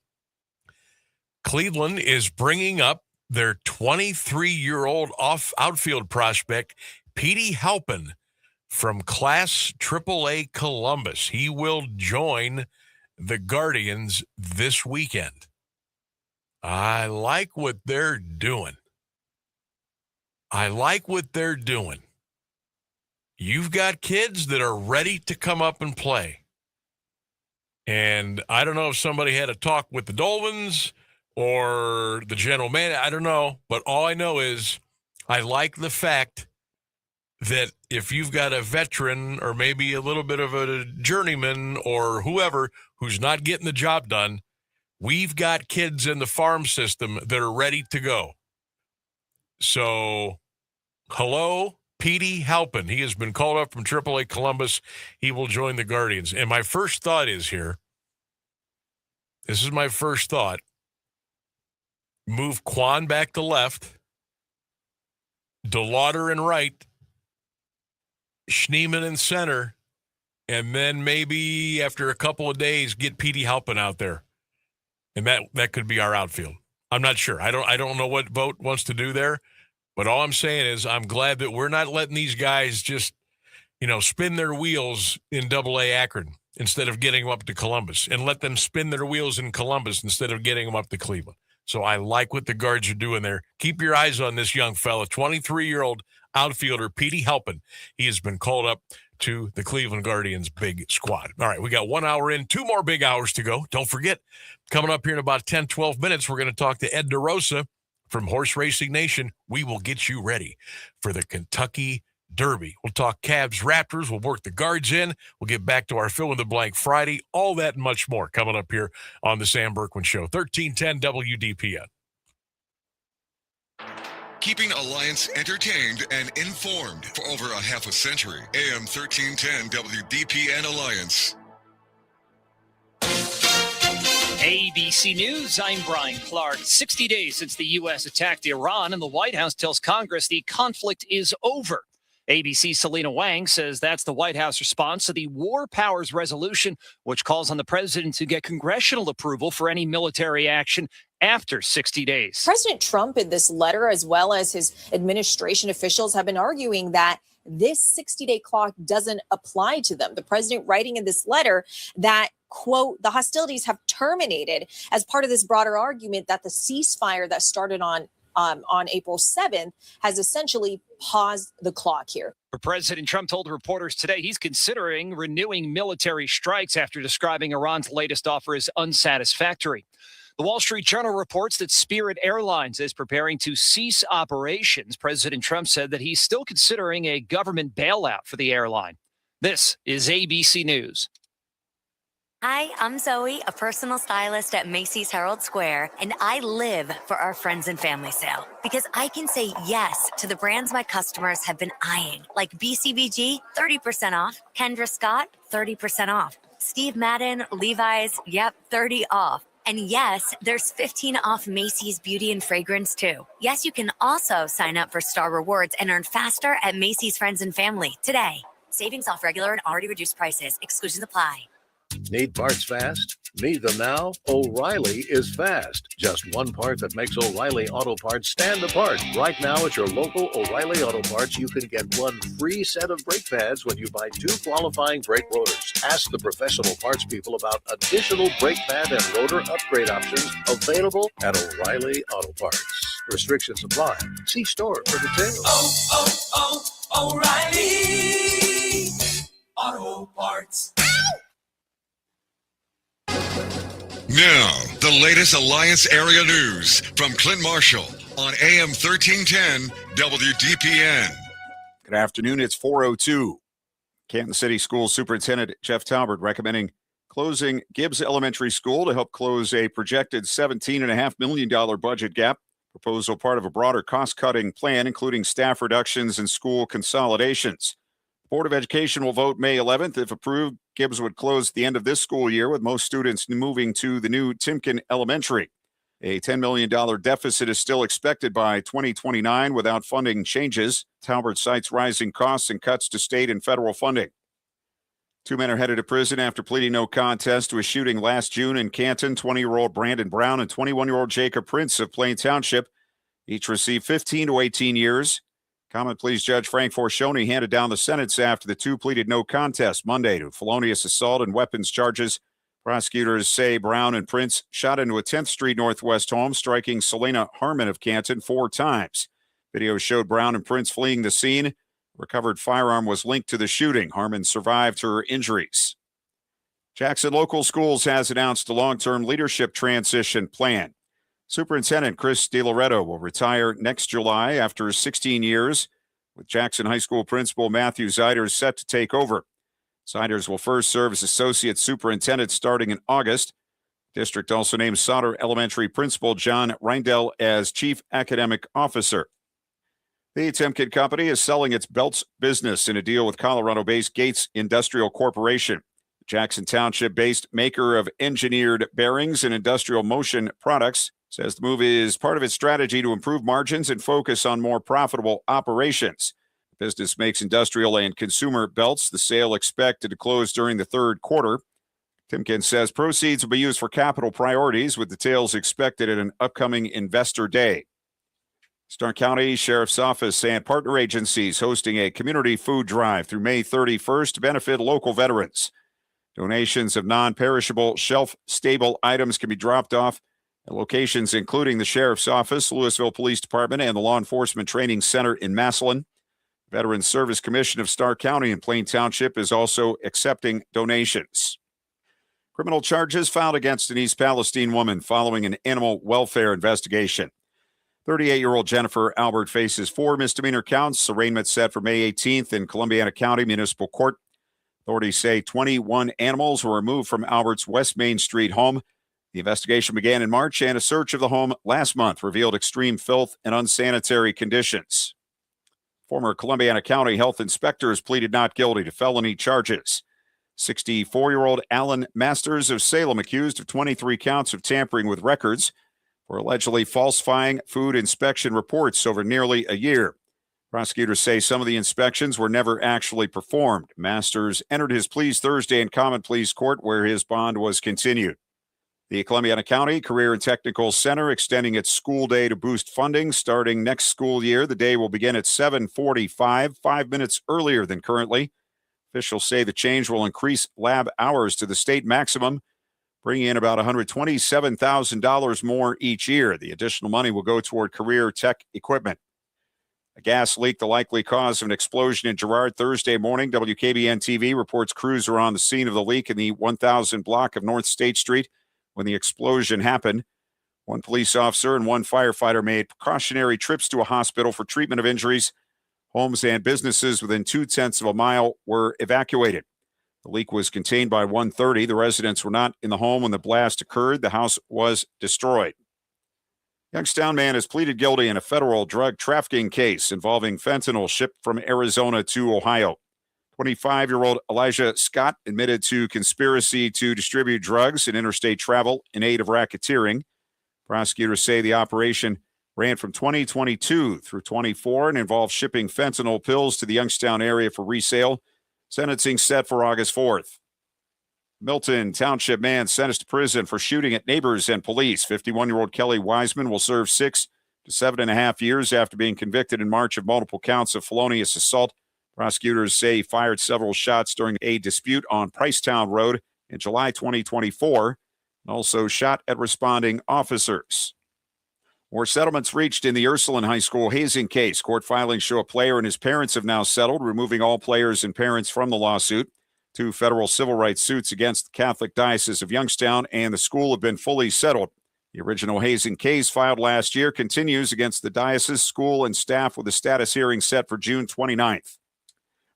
Cleveland is bringing up their 23-year-old outfield prospect, Petey Halpin, from Class AAA Columbus. He will join the Guardians this weekend. I like what they're doing. You've got kids that are ready to come up and play. And I don't know if somebody had a talk with the Dolphins or the general manager. I don't know. But all I know is I like the fact that if you've got a veteran or maybe a little bit of a journeyman or whoever who's not getting the job done, we've got kids in the farm system that are ready to go. So, hello, Petey Halpin. He has been called up from AAA Columbus. He will join the Guardians. And my first thought is here, this is my first thought, move Quan back to left, DeLauder in right, Schneeman in center, and then maybe after a couple of days, get Petey Halpin out there. And that could be our outfield. I'm not sure. I don't know what Vogt wants to do there, but all I'm saying is I'm glad that we're not letting these guys just, spin their wheels in AA Akron instead of getting them up to Columbus, and let them spin their wheels in Columbus instead of getting them up to Cleveland. So I like what the Guards are doing there. Keep your eyes on this young fella, 23-year-old outfielder Petey Halpin. He has been called up to the Cleveland Guardians big squad. All right, we got 1 hour in, 2 more big hours to go. Don't forget, coming up here in about 10, 12 minutes, we're going to talk to Ed DeRosa from Horse Racing Nation. We will get you ready for the Kentucky Derby. We'll talk Cavs, Raptors. We'll work the Guards in. We'll get back to our fill-in-the-blank Friday. All that and much more coming up here on the Sam Bourquin Show, 1310 WDPN. Keeping Alliance entertained and informed for over a half a century. AM 1310 WDPN Alliance. ABC News, I'm Brian Clark. 60 days since the U.S. attacked Iran, and the White House tells Congress the conflict is over. ABC's Selena Wang says that's the White House response to the War Powers Resolution, which calls on the president to get congressional approval for any military action after 60 days. President Trump, in this letter, as well as his administration officials, have been arguing that this 60-day clock doesn't apply to them. The president writing in this letter that, quote, the hostilities have terminated as part of this broader argument that the ceasefire that started on April 7th has essentially paused the clock here. President Trump told reporters today he's considering renewing military strikes after describing Iran's latest offer as unsatisfactory. The Wall Street Journal reports that Spirit Airlines is preparing to cease operations. President Trump said that he's still considering a government bailout for the airline. This is ABC News. Hi, I'm Zoe, a personal stylist at Macy's Herald Square, and I live for our friends and family sale because I can say yes to the brands my customers have been eyeing, like BCBG, 30% off, Kendra Scott, 30% off, Steve Madden, Levi's, yep, 30 off. And yes, there's 15 off Macy's Beauty and Fragrance too. Yes, you can also sign up for Star Rewards and earn faster at Macy's Friends and Family today. Savings off regular and already reduced prices. Exclusions apply. Need parts fast? Need them now? O'Reilly is fast. Just one part that makes O'Reilly Auto Parts stand apart. Right now at your local O'Reilly Auto Parts, you can get one free set of brake pads when you buy 2 qualifying brake rotors. Ask the professional parts people about additional brake pad and rotor upgrade options available at O'Reilly Auto Parts. Restrictions apply. See store for details. O'Reilly Auto Parts. Now, the latest Alliance area news from Clint Marshall on AM 1310 WDPN. Good afternoon. It's 4:02. Canton City School Superintendent Jeff Talbert recommending closing Gibbs Elementary School to help close a projected $17.5 million budget gap. Proposal part of a broader cost-cutting plan, including staff reductions and school consolidations. Board of Education will vote May 11th. If approved, Gibbs would close at the end of this school year, with most students moving to the new Timken Elementary. A $10 million deficit is still expected by 2029 without funding changes. Talbert cites rising costs and cuts to state and federal funding. 2 men are headed to prison after pleading no contest to a shooting last June in Canton. 20-year-old Brandon Brown and 21-year-old Jacob Prince of Plain Township each received 15 to 18 years. Common Pleas Judge Frank Forcioni handed down the sentence after the 2 pleaded no contest Monday to felonious assault and weapons charges. Prosecutors say Brown and Prince shot into a 10th Street Northwest home, striking Selena Harmon of Canton 4 times. Video showed Brown and Prince fleeing the scene. Recovered firearm was linked to the shooting. Harmon survived her injuries. Jackson Local Schools has announced a long-term leadership transition plan. Superintendent Chris DiLoretto will retire next July after 16 years, with Jackson High School Principal Matthew Ziders set to take over. Ziders will first serve as Associate Superintendent starting in August. District also named Sauter Elementary Principal John Reindell as Chief Academic Officer. The Timken Company is selling its belts business in a deal with Colorado-based Gates Industrial Corporation. Jackson Township-based maker of engineered bearings and industrial motion products says the move is part of its strategy to improve margins and focus on more profitable operations. The business makes industrial and consumer belts. The sale expected to close during the third quarter. Timken says proceeds will be used for capital priorities, with details expected at an upcoming investor day. Stark County Sheriff's Office and partner agencies hosting a community food drive through May 31st to benefit local veterans. Donations of non-perishable, shelf-stable items can be dropped off at locations including the Sheriff's Office, Louisville Police Department, and the Law Enforcement Training Center in Massillon. Veterans Service Commission of Stark County and Plain Township is also accepting donations. Criminal charges filed against an East Palestine woman following an animal welfare investigation. 38-year-old Jennifer Albert faces 4 misdemeanor counts. Arraignment set for May 18th in Columbiana County Municipal Court. Authorities say 21 animals were removed from Albert's West Main Street home. The investigation began in March, and a search of the home last month revealed extreme filth and unsanitary conditions. Former Columbiana County health inspectors pleaded not guilty to felony charges. 64-year-old Alan Masters of Salem accused of 23 counts of tampering with records for allegedly falsifying food inspection reports over nearly a year. Prosecutors say some of the inspections were never actually performed. Masters entered his pleas Thursday in Common Pleas Court, where his bond was continued. The Columbiana County Career and Technical Center extending its school day to boost funding starting next school year. The day will begin at 7:45, 5 minutes earlier than currently. Officials say the change will increase lab hours to the state maximum, bringing in about $127,000 more each year. The additional money will go toward career tech equipment. A gas leak, the likely cause of an explosion in Girard Thursday morning. WKBN TV reports crews are on the scene of the leak in the 1000 block of North State Street when the explosion happened. 1 police officer and 1 firefighter made precautionary trips to a hospital for treatment of injuries. Homes and businesses within 0.2 of a mile were evacuated. The leak was contained by 1:30. The residents were not in the home when the blast occurred. The house was destroyed. Youngstown man has pleaded guilty in a federal drug trafficking case involving fentanyl shipped from Arizona to Ohio. 25-year-old Elijah Scott admitted to conspiracy to distribute drugs and interstate travel in aid of racketeering. Prosecutors say the operation ran from 2022 through 24 and involved shipping fentanyl pills to the Youngstown area for resale. Sentencing set for August 4th. Milton Township man sentenced to prison for shooting at neighbors and police. 51-year-old Kelly Wiseman will serve 6 to 7.5 years after being convicted in March of multiple counts of felonious assault. Prosecutors say he fired several shots during a dispute on Pricetown Road in July 2024 and also shot at responding officers. More settlements reached in the Ursuline High School hazing case. Court filings show a player and his parents have now settled, removing all players and parents from the lawsuit. 2 federal civil rights suits against the Catholic Diocese of Youngstown and the school have been fully settled. The original hazing case filed last year continues against the diocese, school, and staff with a status hearing set for June 29th.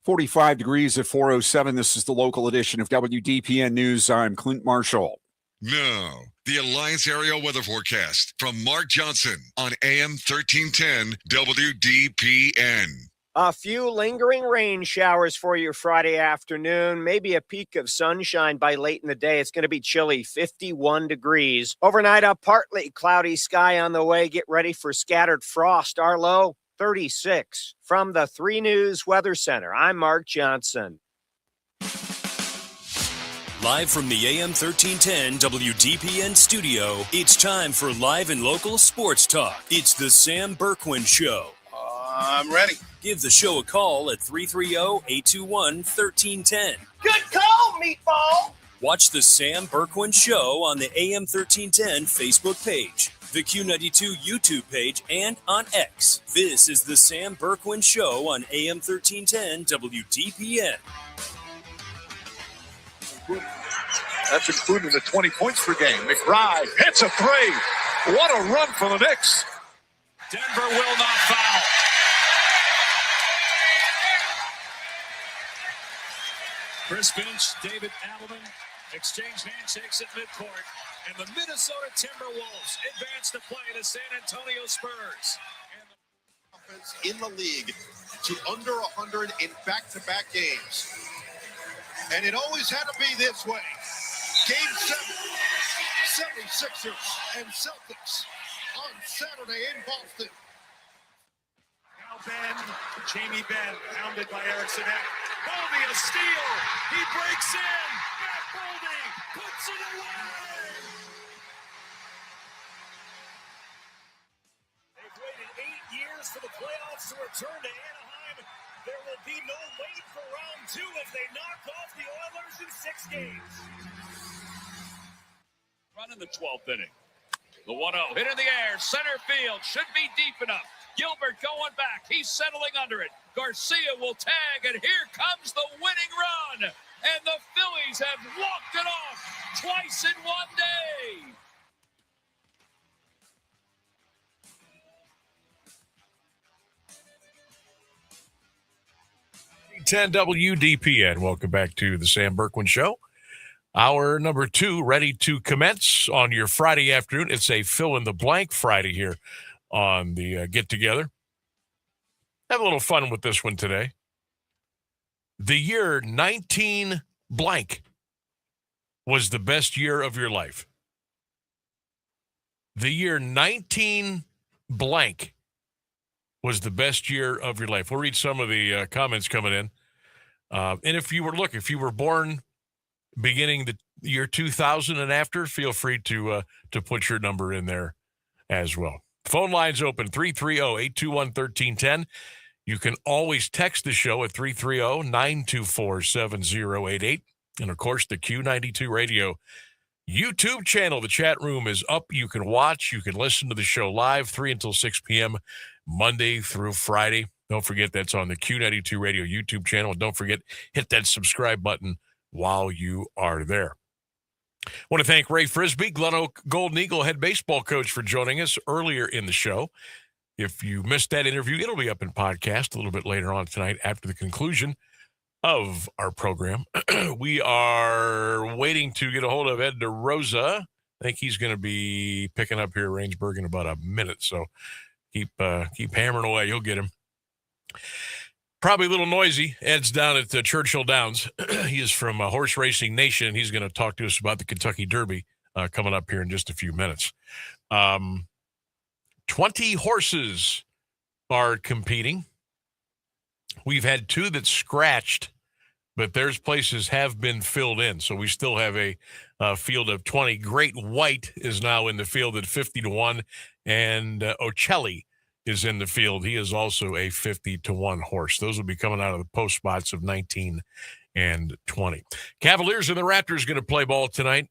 45 degrees at 4:07. This is the local edition of WDPN News. I'm Clint Marshall. Now, the Alliance Area Weather Forecast from Mark Johnson on AM 1310 WDPN. A few lingering rain showers for your Friday afternoon, maybe a peak of sunshine by late in the day. It's going to be chilly, 51 degrees. Overnight, a partly cloudy sky on the way. Get ready for scattered frost. Our low, 36. From the 3 News Weather Center, I'm Mark Johnson. Live from the AM 1310 WDPN studio, it's time for live and local sports talk. It's the Sam Bourquin Show. I'm ready. Give the show a call at 330-821-1310. Good call, meatball. Watch the Sam Bourquin Show on the AM 1310 Facebook page, the Q92 YouTube page, and on X. This is the Sam Bourquin Show on AM 1310 WDPN. That's including the 20 points per game. McBride hits a three. What a run for the Knicks. Denver will not foul. Chris Finch, David Adelman exchange handshakes at midcourt, and the Minnesota Timberwolves advance to play the San Antonio Spurs. In the league to under 100 in back-to-back games. And it always had to be this way. Game 7, 76ers and Celtics on Saturday in Boston. Now Ben, Jamie Benn, pounded by Eric Sinek. Boldy, a steal. He breaks in. Matt Boldy puts it away. They've waited 8 years for the playoffs to return to Anaheim. There will be no wait for round 2 if they knock off the Oilers in 6 games. Run in the 12th inning. The 1-0 hit in the air, center field, should be deep enough. Gilbert going back, he's settling under it. Garcia will tag, and here comes the winning run. And the Phillies have walked it off twice in one day. 10 WDPN. Welcome back to the Sam Bourquin Show. Hour number 2 ready to commence on your Friday afternoon. It's a fill-in-the-blank Friday here on the get-together. Have a little fun with this one today. The year 19 blank was the best year of your life. The year 19 blank was the best year of your life. We'll read some of the comments coming in. And if you were born beginning the year 2000 and after, feel free to put your number in there as well. Phone lines open, 330-821-1310. You can always text the show at 330-924-7088. And, of course, the Q92 Radio YouTube channel. The chat room is up. You can watch. You can listen to the show live 3 until 6 p.m. Monday through Friday. Don't forget that's on the Q92 Radio YouTube channel. And don't forget, hit that subscribe button while you are there. I want to thank Ray Frisbee, Glen Oak Golden Eagle head baseball coach, for joining us earlier in the show. If you missed that interview, it'll be up in podcast a little bit later on tonight after the conclusion of our program. We are waiting to get a hold of Ed DeRosa. I think he's going to be picking up here at Rangeburg in about a minute, so keep hammering away. You'll get him. Probably a little noisy. Ed's down at Churchill Downs. He is from Horse Racing Nation. He's going to talk to us about the Kentucky Derby coming up here in just a few minutes. 20 horses are competing. We've had 2 that scratched, but there's places have been filled in. So we still have a field of 20. Great White is now in the field at 50-1, and Ocelli is in the field. He is also a 50-1 horse. Those will be coming out of the post spots of 19 and 20. Cavaliers and the Raptors going to play ball tonight.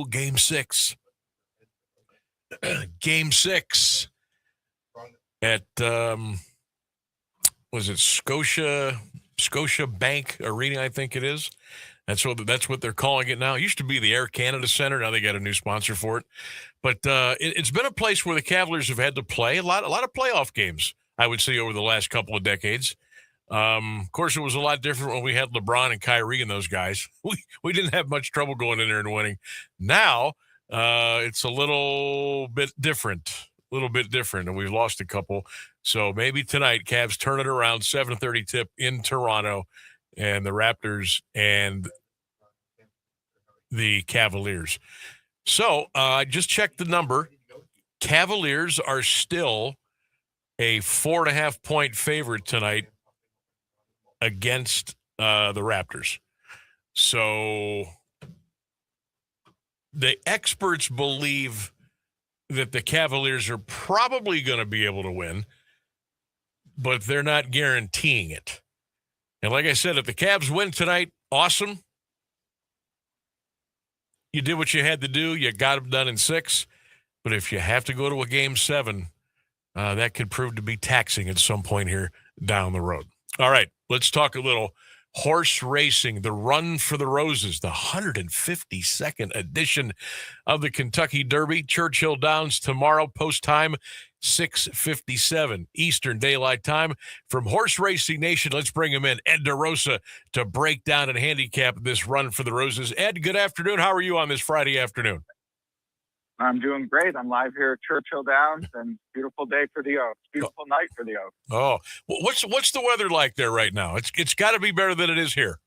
Game 6. Game 6 at was it Scotia Bank Arena, I think it is. That's what they're calling it now. It used to be the Air Canada Center. Now they got a new sponsor for it. But it's been a place where the Cavaliers have had to play a lot of playoff games, I would say, over the last couple of decades. Of course, it was a lot different when we had LeBron and Kyrie and those guys. We didn't have much trouble going in there and winning. Now it's a little bit different, and we've lost a couple. So maybe tonight, Cavs turn it around, 7:30 tip in Toronto, and the Raptors and the Cavaliers. So I just checked the number. Cavaliers are still a 4.5-point favorite tonight against the Raptors. So the experts believe that the Cavaliers are probably going to be able to win, but they're not guaranteeing it. And like I said, if the Cavs win tonight, awesome. You did what you had to do. You got them done in 6. But if you have to go to a Game 7, that could prove to be taxing at some point here down the road. All right, let's talk a little horse racing, the Run for the Roses, the 152nd edition of the Kentucky Derby. Churchill Downs tomorrow, post time 6:57 Eastern Daylight Time. From Horse Racing Nation, let's bring him in, Ed DeRosa, to break down and handicap this Run for the Roses. Ed, good afternoon. How are you on this Friday afternoon? I'm doing great. I'm live here at Churchill Downs, and beautiful day for the Oaks. Beautiful night for the Oaks. Oh, what's the weather like there right now? It's got to be better than it is here.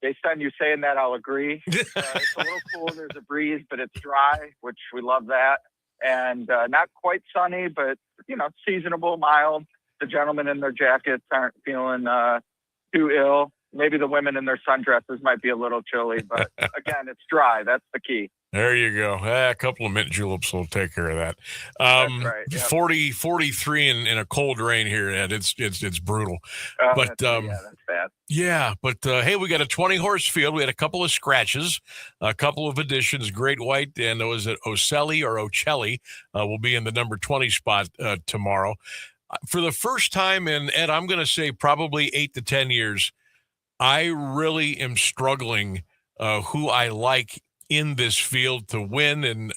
Based on you saying that, I'll agree. It's a little cool. There's a breeze, but it's dry, which we love that. And not quite sunny, but, seasonable, mild. The gentlemen in their jackets aren't feeling too ill. Maybe the women in their sundresses might be a little chilly, but again, it's dry. That's the key. There you go. A couple of mint juleps will take care of that. That's right. Yep. 43 in a cold rain here, Ed. It's brutal. But that's bad. Yeah, but hey, we got a 20-horse field. We had a couple of scratches, a couple of additions. Great White and was it Ocelli will be in the number 20 spot tomorrow. For the first time in, Ed, I'm going to say probably 8 to 10 years, I really am struggling who I like in this field to win, and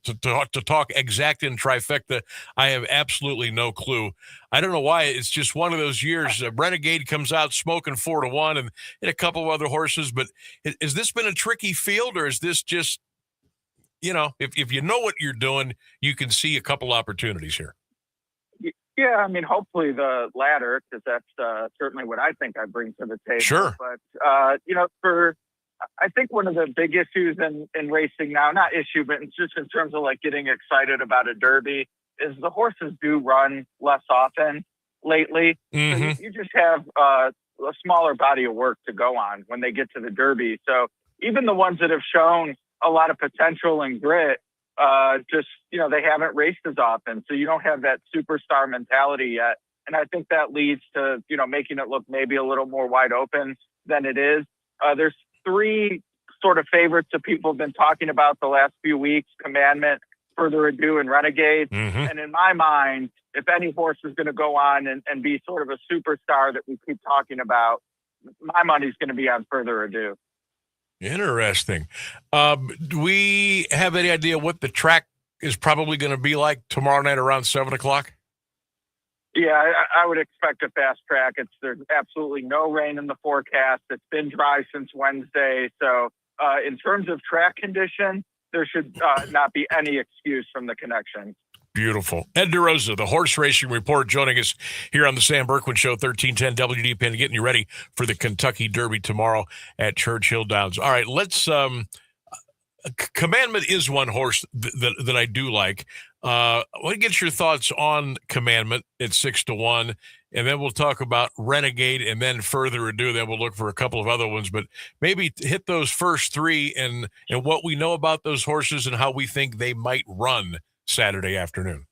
to talk exact and trifecta, I have absolutely no clue. I don't know why. It's just one of those years. Renegade comes out smoking 4-1, and a couple of other horses. But has this been a tricky field, or is this just, if you know what you're doing, you can see a couple opportunities here? Yeah, I mean, hopefully the latter, because that's certainly what I think I bring to the table. Sure. But, I think one of the big issues in racing now, not issue, but it's just in terms of like getting excited about a derby, is the horses do run less often lately. Mm-hmm. So you just have a smaller body of work to go on when they get to the derby. So even the ones that have shown a lot of potential and grit, they haven't raced as often. So you don't have that superstar mentality yet. And I think that leads to, making it look maybe a little more wide open than it is. There's 3 sort of favorites that people have been talking about the last few weeks: Commandment, Further Ado, and Renegade. Mm-hmm. And in my mind, if any horse is going to go on and be sort of a superstar that we keep talking about, my money's going to be on Further Ado. Interesting. Do we have any idea what the track is probably going to be like tomorrow night around 7:00? Yeah, I would expect a fast track. There's absolutely no rain in the forecast. It's been dry since Wednesday. So in terms of track condition, there should not be any excuse from the connection. Beautiful. Ed DeRosa, the Horse Racing Report, joining us here on the Sam Bourquin Show, 1310 WDPN, getting you ready for the Kentucky Derby tomorrow at Churchill Downs. All right, let's Commandment is one horse that I do like. I want to get your thoughts on Commandment at 6-1, and then we'll talk about Renegade, and then Further Ado. Then we'll look for a couple of other ones, but maybe hit those first 3 and what we know about those horses and how we think they might run Saturday afternoon.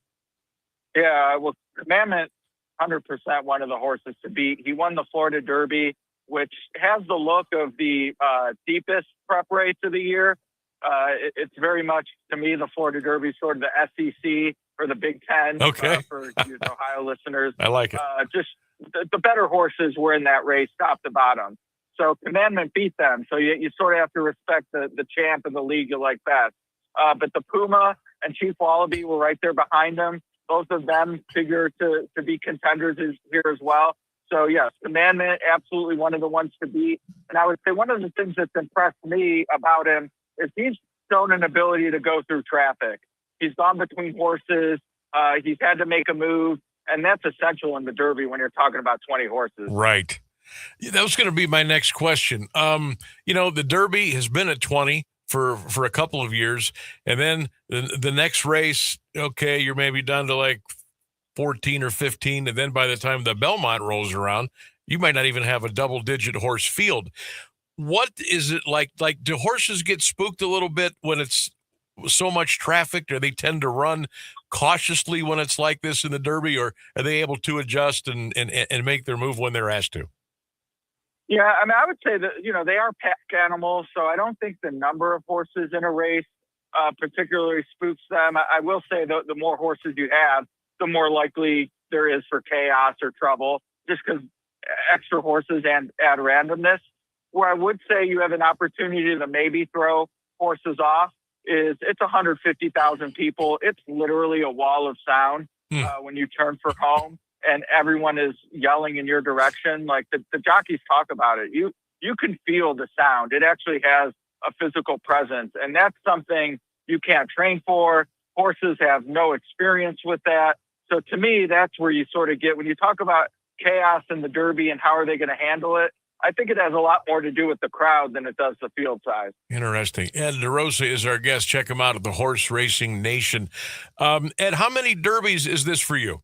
Yeah, well, Commandment, 100% one of the horses to beat. He won the Florida Derby, which has the look of the deepest prep race of the year. It's very much, to me, the Florida Derby, sort of the SEC or the Big Ten. Okay. For you Ohio listeners. I like it. Just the better horses were in that race, top to bottom. So Commandment beat them. So you sort of have to respect the champ of the league you like best. But the Puma and Chief Wallaby were right there behind them. Both of them figure to be contenders here as well. So, yes, Commandment, absolutely one of the ones to beat. And I would say one of the things that's impressed me about him is he's shown an ability to go through traffic. He's gone between horses. He's had to make a move. And that's essential in the Derby when you're talking about 20 horses. Right. That was going to be my next question. The Derby has been at 20 for a couple of years. And then the next race, okay, you're maybe down to like 14 or 15. And then by the time the Belmont rolls around, you might not even have a double-digit horse field. What is it like? Like, do horses get spooked a little bit when it's so much traffic? Do they tend to run cautiously when it's like this in the Derby, or are they able to adjust and make their move when they're asked to? Yeah, I mean, I would say that, they are pack animals, so I don't think the number of horses in a race particularly spooks them. I will say the more horses you have, the more likely there is for chaos or trouble, just because extra horses and add randomness. Where I would say you have an opportunity to maybe throw horses off is it's 150,000 people. It's literally a wall of sound when you turn for home, and everyone is yelling in your direction. Like the jockeys talk about it. You can feel the sound. It actually has a physical presence, and that's something you can't train for. Horses have no experience with that. So to me, that's where you sort of get, when you talk about chaos in the Derby and how are they going to handle it, I think it has a lot more to do with the crowd than it does the field size. Interesting. Ed DeRosa is our guest. Check him out at the Horse Racing Nation. Ed, how many Derbies is this for you?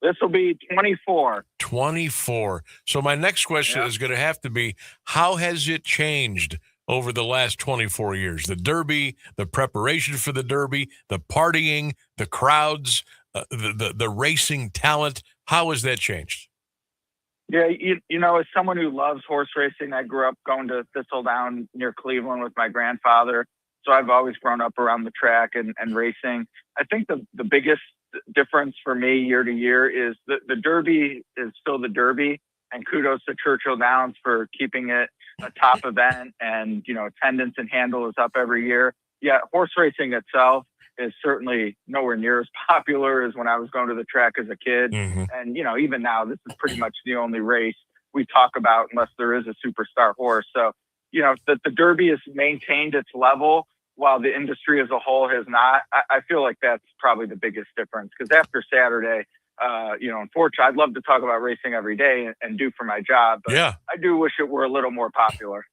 This will be 24. 24. So my next question is going to have to be, how has it changed over the last 24 years? The Derby, the preparation for the Derby, the partying, the crowds, the racing talent. How has that changed? Yeah, you know, as someone who loves horse racing, I grew up going to Thistledown near Cleveland with my grandfather. So I've always grown up around the track and racing. I think the biggest difference for me year to year is the Derby is still the Derby, and kudos to Churchill Downs for keeping it a top event, and, you know, attendance and handle is up every year. Yeah, horse racing itself is certainly nowhere near as popular as when I was going to the track as a kid. Mm-hmm. And, you know, even now, this is pretty much the only race we talk about unless there is a superstar horse. So, you know, the Derby has maintained its level while the industry as a whole has not. I feel like that's probably the biggest difference, because after Saturday, you know, unfortunately, I'd love to talk about racing every day and do for my job, but I do wish it were a little more popular.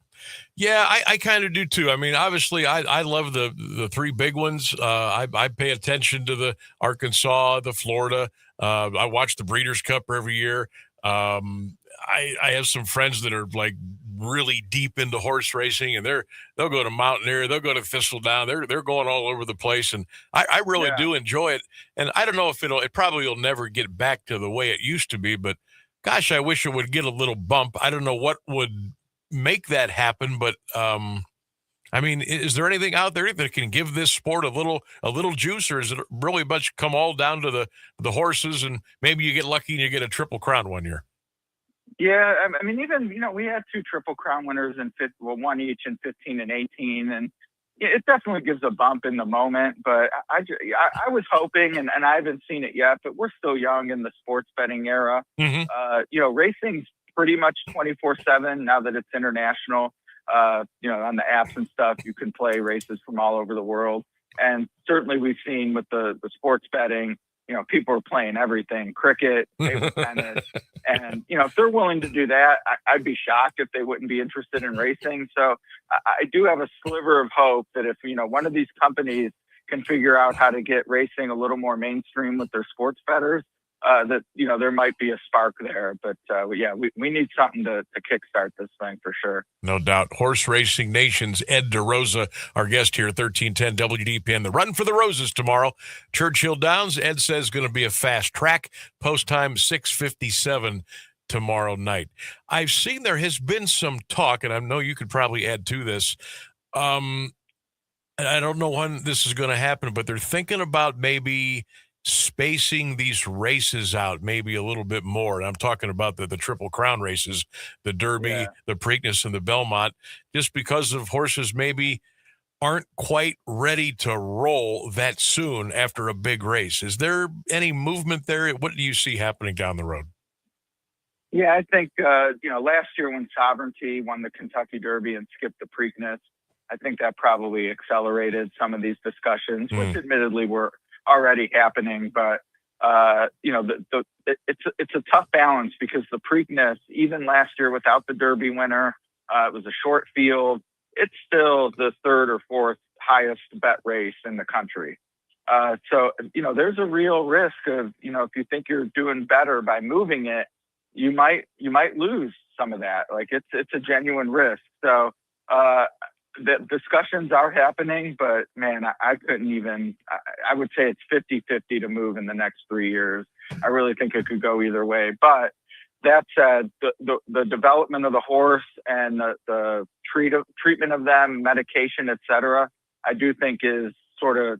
Yeah, I kind of do too. I mean, obviously, I love the three big ones. I pay attention to the Arkansas, the Florida. I watch the Breeders' Cup every year. I have some friends that are like really deep into horse racing, and they'll go to Mountaineer, they'll go to Thistledown. They're going all over the place, and I really do enjoy it. And I don't know if it probably will never get back to the way it used to be, but gosh, I wish it would get a little bump. I don't know what would make that happen, but I mean, is there anything out there that can give this sport a little juice, or is it really much come all down to the horses, and maybe you get lucky and you get a Triple Crown one year? Yeah, I mean, even, you know, we had two Triple Crown winners in one each in 15 and 18, and it definitely gives a bump in the moment. But I was hoping, and I haven't seen it yet, but we're still young in the sports betting era. Mm-hmm. You know, racing's pretty much 24/7 now that it's international. You know, on the apps and stuff, you can play races from all over the world. And certainly we've seen with the sports betting, you know, people are playing everything, cricket, table tennis. And, you know, if they're willing to do that, I'd be shocked if they wouldn't be interested in racing. So I do have a sliver of hope that if, you know, one of these companies can figure out how to get racing a little more mainstream with their sports bettors, that, you know, there might be a spark there. But yeah, we need something to kickstart this thing for sure. No doubt. Horse Racing Nation's Ed DeRosa, our guest here at 1310 WDPN. The Run for the Roses tomorrow. Churchill Downs, Ed says, going to be a fast track. Post time 6:57 tomorrow night. I've seen there has been some talk, and I know you could probably add to this. I don't know when this is going to happen, but they're thinking about maybe spacing these races out maybe a little bit more. And I'm talking about the Triple Crown races, the Derby, the Preakness, and the Belmont, just because of horses maybe aren't quite ready to roll that soon after a big race. Is there any movement there? What do you see happening down the road? Yeah, I think, you know, last year when Sovereignty won the Kentucky Derby and skipped the Preakness, I think that probably accelerated some of these discussions, which admittedly were already happening. But, you know, it's a tough balance, because the Preakness, even last year without the Derby winner, it was a short field. It's still the third or fourth highest bet race in the country. So, you know, there's a real risk of, you know, if you think you're doing better by moving it, you might lose some of that. Like it's a genuine risk. So, the discussions are happening, but man, I couldn't even, I would say it's 50-50 to move in the next 3 years. I really think it could go either way. But that said, the development of the horse and the treatment of them, medication, et cetera, I do think is sort of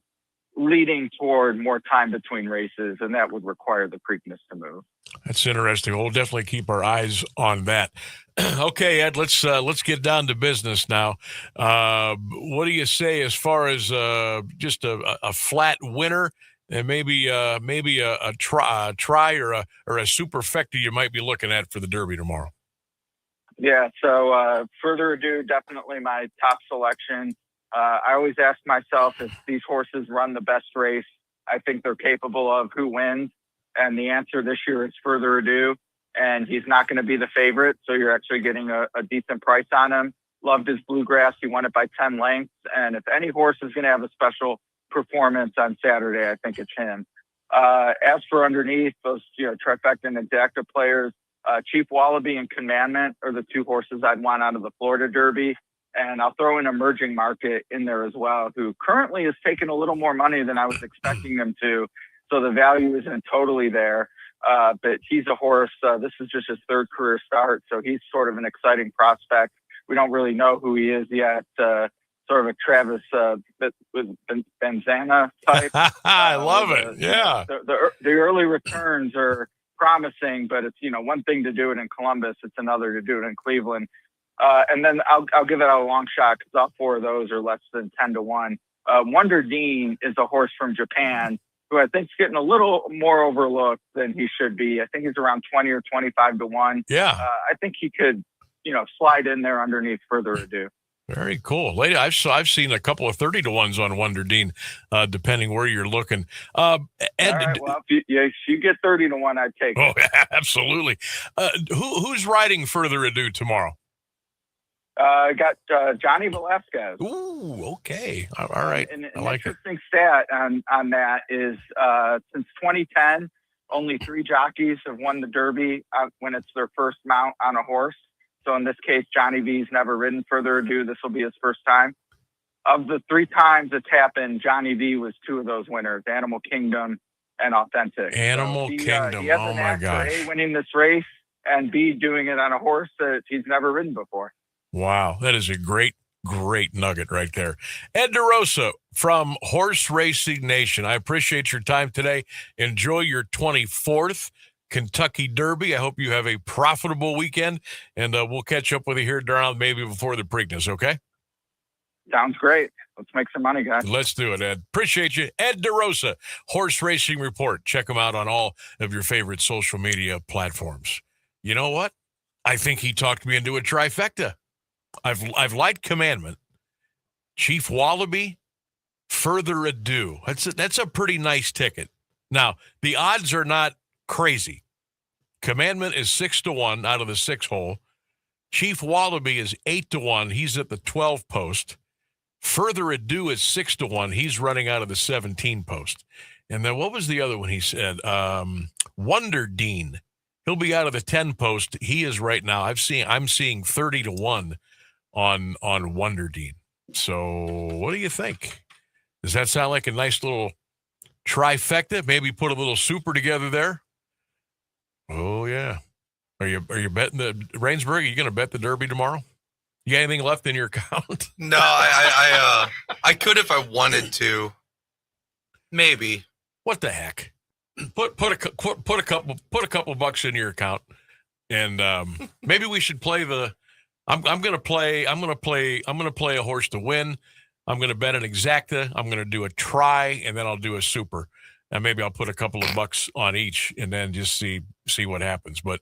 leading toward more time between races, and that would require the Preakness to move. That's interesting. We'll definitely keep our eyes on that. Okay, Ed, let's get down to business now. What do you say as far as just a flat winner and maybe a try or a superfecta you might be looking at for the Derby tomorrow? Yeah, so Further Ado, definitely my top selection. I always ask myself, if these horses run the best race I think they're capable of, who wins? And the answer this year is Further Ado, and he's not going to be the favorite, so you're actually getting a decent price on him. Loved his Bluegrass. He won it by 10 lengths, and if any horse is going to have a special performance on Saturday, I think it's him. As for underneath, those trifecta and exacta players, Chief Wallaby and Commandment are the two horses I'd want out of the Florida Derby. And I'll throw an Emerging Market in there as well, who currently is taking a little more money than I was expecting him to. So the value isn't totally there. But he's a horse. This is just his third career start. So he's sort of an exciting prospect. We don't really know who he is yet. Sort of a Travis Benzana type. I love it. Yeah. The early returns are promising, but it's, one thing to do it in Columbus. It's another to do it in Cleveland. And then I'll give it a long shot because all four of those are less than 10-1. Wonder Dean is a horse from Japan who I think is getting a little more overlooked than he should be. I think he's around 20 or 25-1. Yeah. I think he could, slide in there underneath Further Ado. Very cool. Lady, I've seen a couple of 30-1s on Wonder Dean, depending where you're looking. Ed, all right, well, if you get 30-1, I'd take it. Oh, yeah, absolutely. Who's riding Further Ado tomorrow? I got Johnny Velasquez. Ooh, okay. All right. And I like it. Interesting stat on that is since 2010, only 3 jockeys have won the Derby when it's their first mount on a horse. So in this case, Johnny V's never ridden Further Ado. This will be his first time. Of the 3 times it's happened, Johnny V was 2 of those winners, Animal Kingdom and Authentic. Animal Kingdom. He has Oh, an my knack for gosh. A, winning this race, and B, doing it on a horse that he's never ridden before. Wow, that is a great nugget right there. Ed DeRosa from Horse Racing Nation. I appreciate your time today. Enjoy your 24th Kentucky Derby. I hope you have a profitable weekend, and we'll catch up with you here around maybe before the Preakness, okay? Sounds great. Let's make some money, guys. Let's do it, Ed. Appreciate you. Ed DeRosa, Horse Racing Report. Check him out on all of your favorite social media platforms. You know what? I think he talked me into a trifecta. I've liked Commandment, Chief Wallaby, Further Ado. That's a pretty nice ticket. Now, the odds are not crazy. Commandment is 6-1 out of the 6 hole. Chief Wallaby is 8-1. He's at the 12 post. Further Ado is 6-1. He's running out of the 17 post. And then what was the other one he said? Wonder Dean. He'll be out of the 10 post. He is right now. I'm seeing 30-1 on Wonder Dean. So what do you think? Does that sound like a nice little trifecta? Maybe put a little super together there. Oh yeah. Are you betting the Rainsburg? Are you going to bet the Derby tomorrow? You got anything left in your account? No, I could if I wanted to. Maybe. What the heck? Put a couple bucks in your account, and maybe we should play the. I'm gonna play a horse to win. I'm gonna bet an exacta. I'm gonna do a try, and then I'll do a super, and maybe I'll put a couple of bucks on each, and then just see what happens. But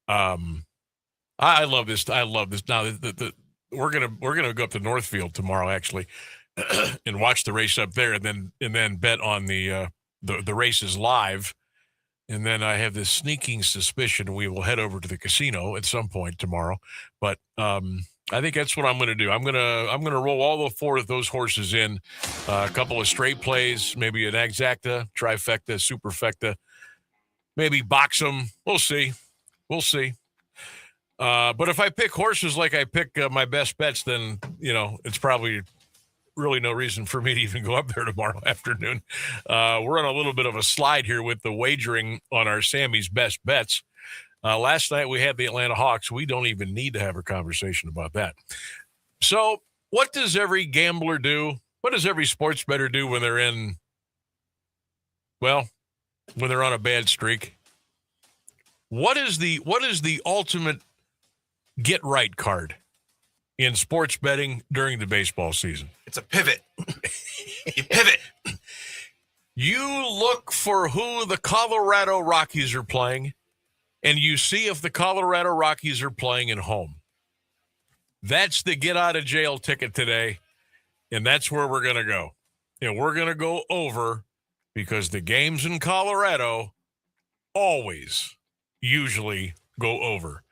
I love this. I love this. Now we're gonna go up to Northfield tomorrow actually, and watch the race up there, and then bet on the races live. And then I have this sneaking suspicion we will head over to the casino at some point tomorrow. But I think that's what I'm going to do. I'm going to roll all the 4 of those horses in, a couple of straight plays, maybe an exacta, trifecta, superfecta, maybe box them. We'll see. But if I pick horses like I pick my best bets, then it's probably really no reason for me to even go up there tomorrow afternoon. We're on a little bit of a slide here with the wagering on our Sammy's best bets. Last night we had the Atlanta Hawks. We don't even need to have a conversation about that. So what does every gambler do? What does every sports bettor do when they're in Well, when they're on a bad streak. What is the ultimate get right card in sports betting during the baseball season? It's a pivot. You pivot. You look for who the Colorado Rockies are playing, and you see if the Colorado Rockies are playing at home. That's the get out of jail ticket today, and that's where we're going to go. And we're going to go over because the games in Colorado always usually go over.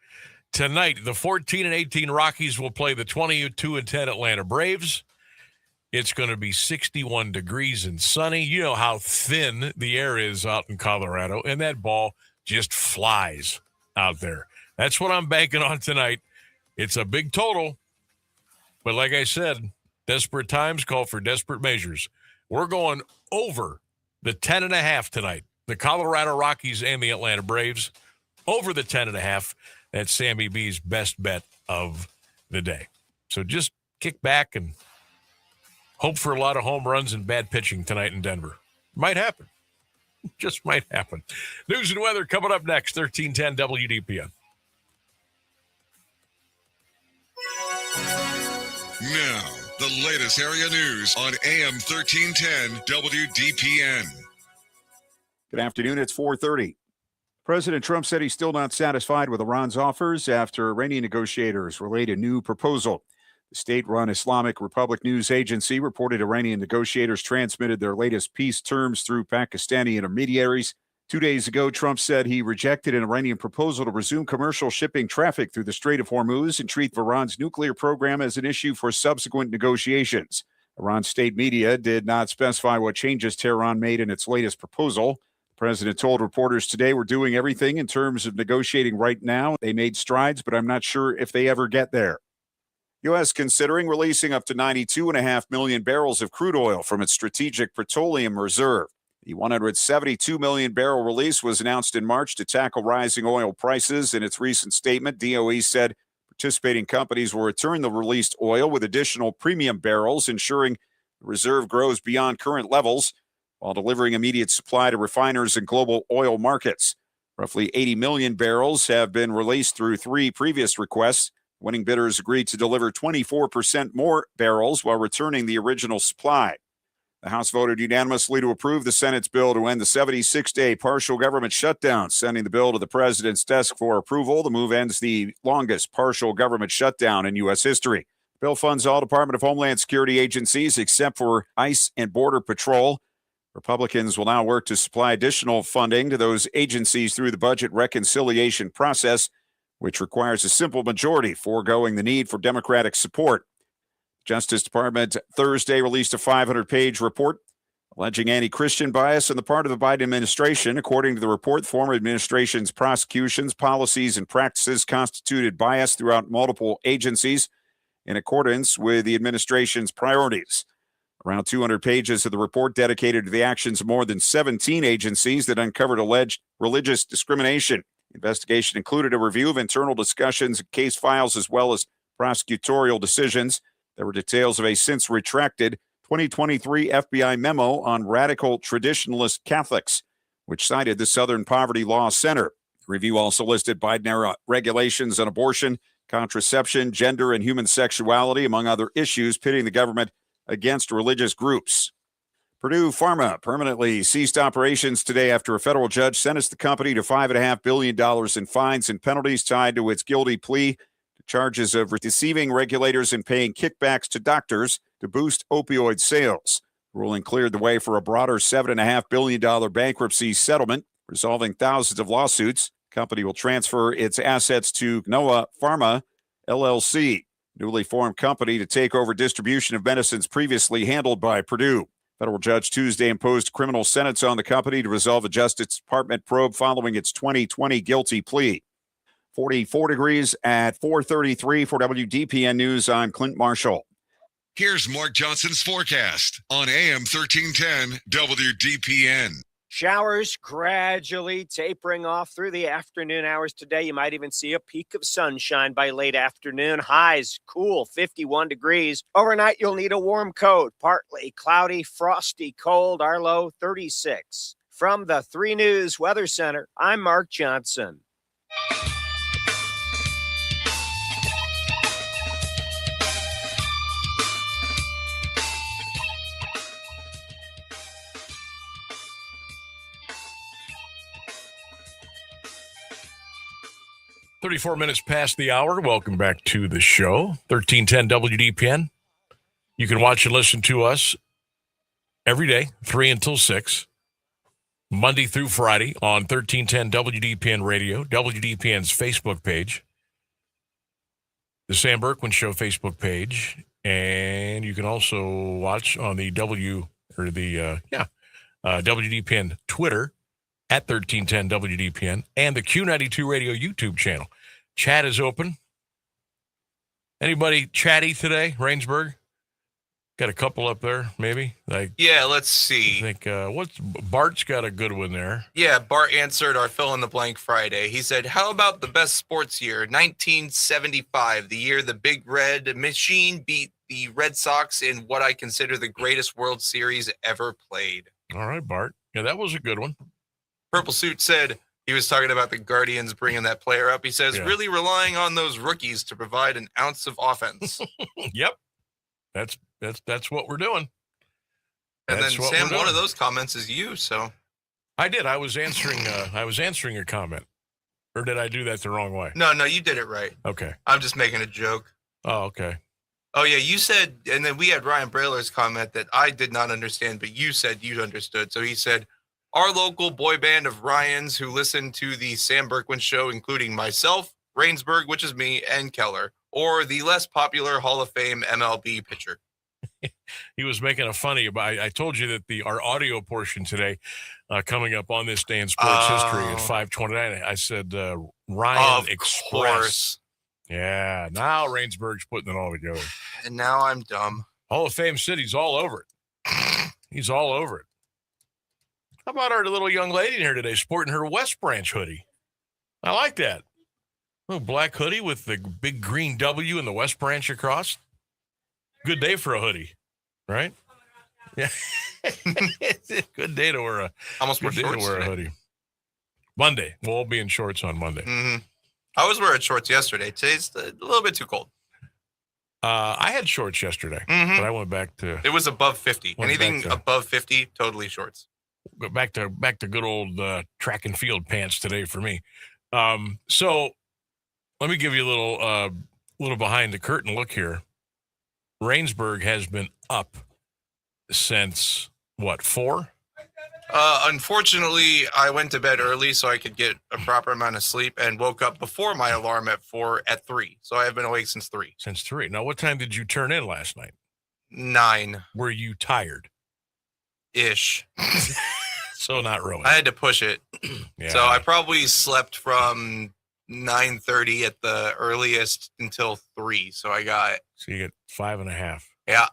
Tonight, the 14-18 Rockies will play the 22-10 Atlanta Braves. It's going to be 61 degrees and sunny. You know how thin the air is out in Colorado, and that ball just flies out there. That's what I'm banking on tonight. It's a big total, but like I said, desperate times call for desperate measures. We're going over the 10.5 tonight. The Colorado Rockies and the Atlanta Braves over the 10.5. That's Sammy B's best bet of the day. So just kick back and hope for a lot of home runs and bad pitching tonight in Denver. Might happen. Just might happen. News and weather coming up next, 1310 WDPN. Now, the latest area news on AM 1310 WDPN. Good afternoon. It's 4:30. President Trump said he's still not satisfied with Iran's offers after Iranian negotiators relayed a new proposal. The state-run Islamic Republic News Agency reported Iranian negotiators transmitted their latest peace terms through Pakistani intermediaries. 2 days ago, Trump said he rejected an Iranian proposal to resume commercial shipping traffic through the Strait of Hormuz and treat Iran's nuclear program as an issue for subsequent negotiations. Iran's state media did not specify what changes Tehran made in its latest proposal. The president told reporters today, "We're doing everything in terms of negotiating right now. They made strides, but I'm not sure if they ever get there." U.S. considering releasing up to 92.5 million barrels of crude oil from its strategic petroleum reserve. The 172 million barrel release was announced in March to tackle rising oil prices. In its recent statement, DOE said participating companies will return the released oil with additional premium barrels, ensuring the reserve grows beyond current levels while delivering immediate supply to refiners and global oil markets. Roughly 80 million barrels have been released through 3 previous requests. Winning bidders agreed to deliver 24% more barrels while returning the original supply. The House voted unanimously to approve the Senate's bill to end the 76-day partial government shutdown, sending the bill to the president's desk for approval. The move ends the longest partial government shutdown in U.S. history. The bill funds all Department of Homeland Security agencies except for ICE and Border Patrol. Republicans will now work to supply additional funding to those agencies through the budget reconciliation process, which requires a simple majority, foregoing the need for Democratic support. Justice Department Thursday released a 500-page report alleging anti-Christian bias on the part of the Biden administration. According to the report, the former administration's prosecutions, policies, and practices constituted bias throughout multiple agencies in accordance with the administration's priorities. Around 200 pages of the report dedicated to the actions of more than 17 agencies that uncovered alleged religious discrimination. The investigation included a review of internal discussions and case files as well as prosecutorial decisions. There were details of a since retracted 2023 FBI memo on radical traditionalist Catholics, which cited the Southern Poverty Law Center. The review also listed Biden-era regulations on abortion, contraception, gender, and human sexuality, among other issues, pitting the government against religious groups. Purdue Pharma permanently ceased operations today after a federal judge sentenced the company to $5.5 billion in fines and penalties tied to its guilty plea to charges of deceiving regulators and paying kickbacks to doctors to boost opioid sales. The ruling cleared the way for a broader $7.5 billion bankruptcy settlement, resolving thousands of lawsuits. The company will transfer its assets to Noah Pharma, LLC, newly formed company to take over distribution of medicines previously handled by Purdue. Federal judge Tuesday imposed criminal sentence on the company to resolve a Justice Department probe following its 2020 guilty plea. 44 degrees at 4:33 for WDPN News. I'm Clint Marshall. Here's Mark Johnson's forecast on AM 1310 WDPN. Showers gradually tapering off through the afternoon hours today. You might even see a peak of sunshine by late afternoon. Highs cool, 51 degrees. Overnight, you'll need a warm coat. Partly cloudy, frosty, cold. Our low, 36. From the 3 News Weather Center, I'm Mark Johnson. $34 past the hour. Welcome back to the show. 1310 WDPN. You can watch and listen to us every day, 3 until 6, Monday through Friday on 1310 WDPN Radio, WDPN's Facebook page, the Sam Bourquin Show Facebook page, and you can also watch on the WDPN Twitter at 1310 WDPN and the Q92 Radio YouTube channel. Chat is open. Anybody chatty today, Rainsburg? Got a couple up there, maybe? Yeah, let's see. I think Bart's got a good one there. Yeah, Bart answered our fill-in-the-blank Friday. He said, how about the best sports year, 1975, the year the Big Red Machine beat the Red Sox in what I consider the greatest World Series ever played. All right, Bart. Yeah, that was a good one. Purple Suit said he was talking about the Guardians bringing that player up. He says, really relying on those rookies to provide an ounce of offense. Yep. That's what we're doing. And then Sam, one of those comments is you. So I did. I was answering your comment, or did I do that the wrong way? No, you did it right. Okay. I'm just making a joke. Oh, okay. Oh yeah, you said, and then we had Ryan Brailer's comment that I did not understand, but you said you understood. So he said, our local boy band of Ryans who listen to the Sam Bourquin Show, including myself, Rainsburg, which is me, and Keller, or the less popular Hall of Fame MLB pitcher. He was making a funny about. I told you that our audio portion today, coming up on this day in sports history at 5:29. I said Ryan Express. Course. Yeah. Now Rainsburg's putting it all together. And now I'm dumb. Hall of Fame City's all over it. He's all over it. How about our little young lady in here today sporting her West Branch hoodie? I like that. Little black hoodie with the big green W and the West Branch across. Good day for a hoodie, right? Yeah. Good day to wear a hoodie. Monday. We'll all be in shorts on Monday. Mm-hmm. I was wearing shorts yesterday. Today's a little bit too cold. I had shorts yesterday, but I went back to... It was above 50. Anything above 50, totally shorts. Go back to good old track and field pants today for me. So let me give you a little behind the curtain look here. Rainsburg has been up since what, 4? Unfortunately, I went to bed early so I could get a proper amount of sleep and woke up before my alarm at 4 at 3. So I have been awake since 3. Since 3. Now, what time did you turn in last night? 9. Were you tired? Ish. So not really. I had to push it. Yeah. So I probably slept from 9:30 at the earliest until 3. So you get 5.5. Yeah.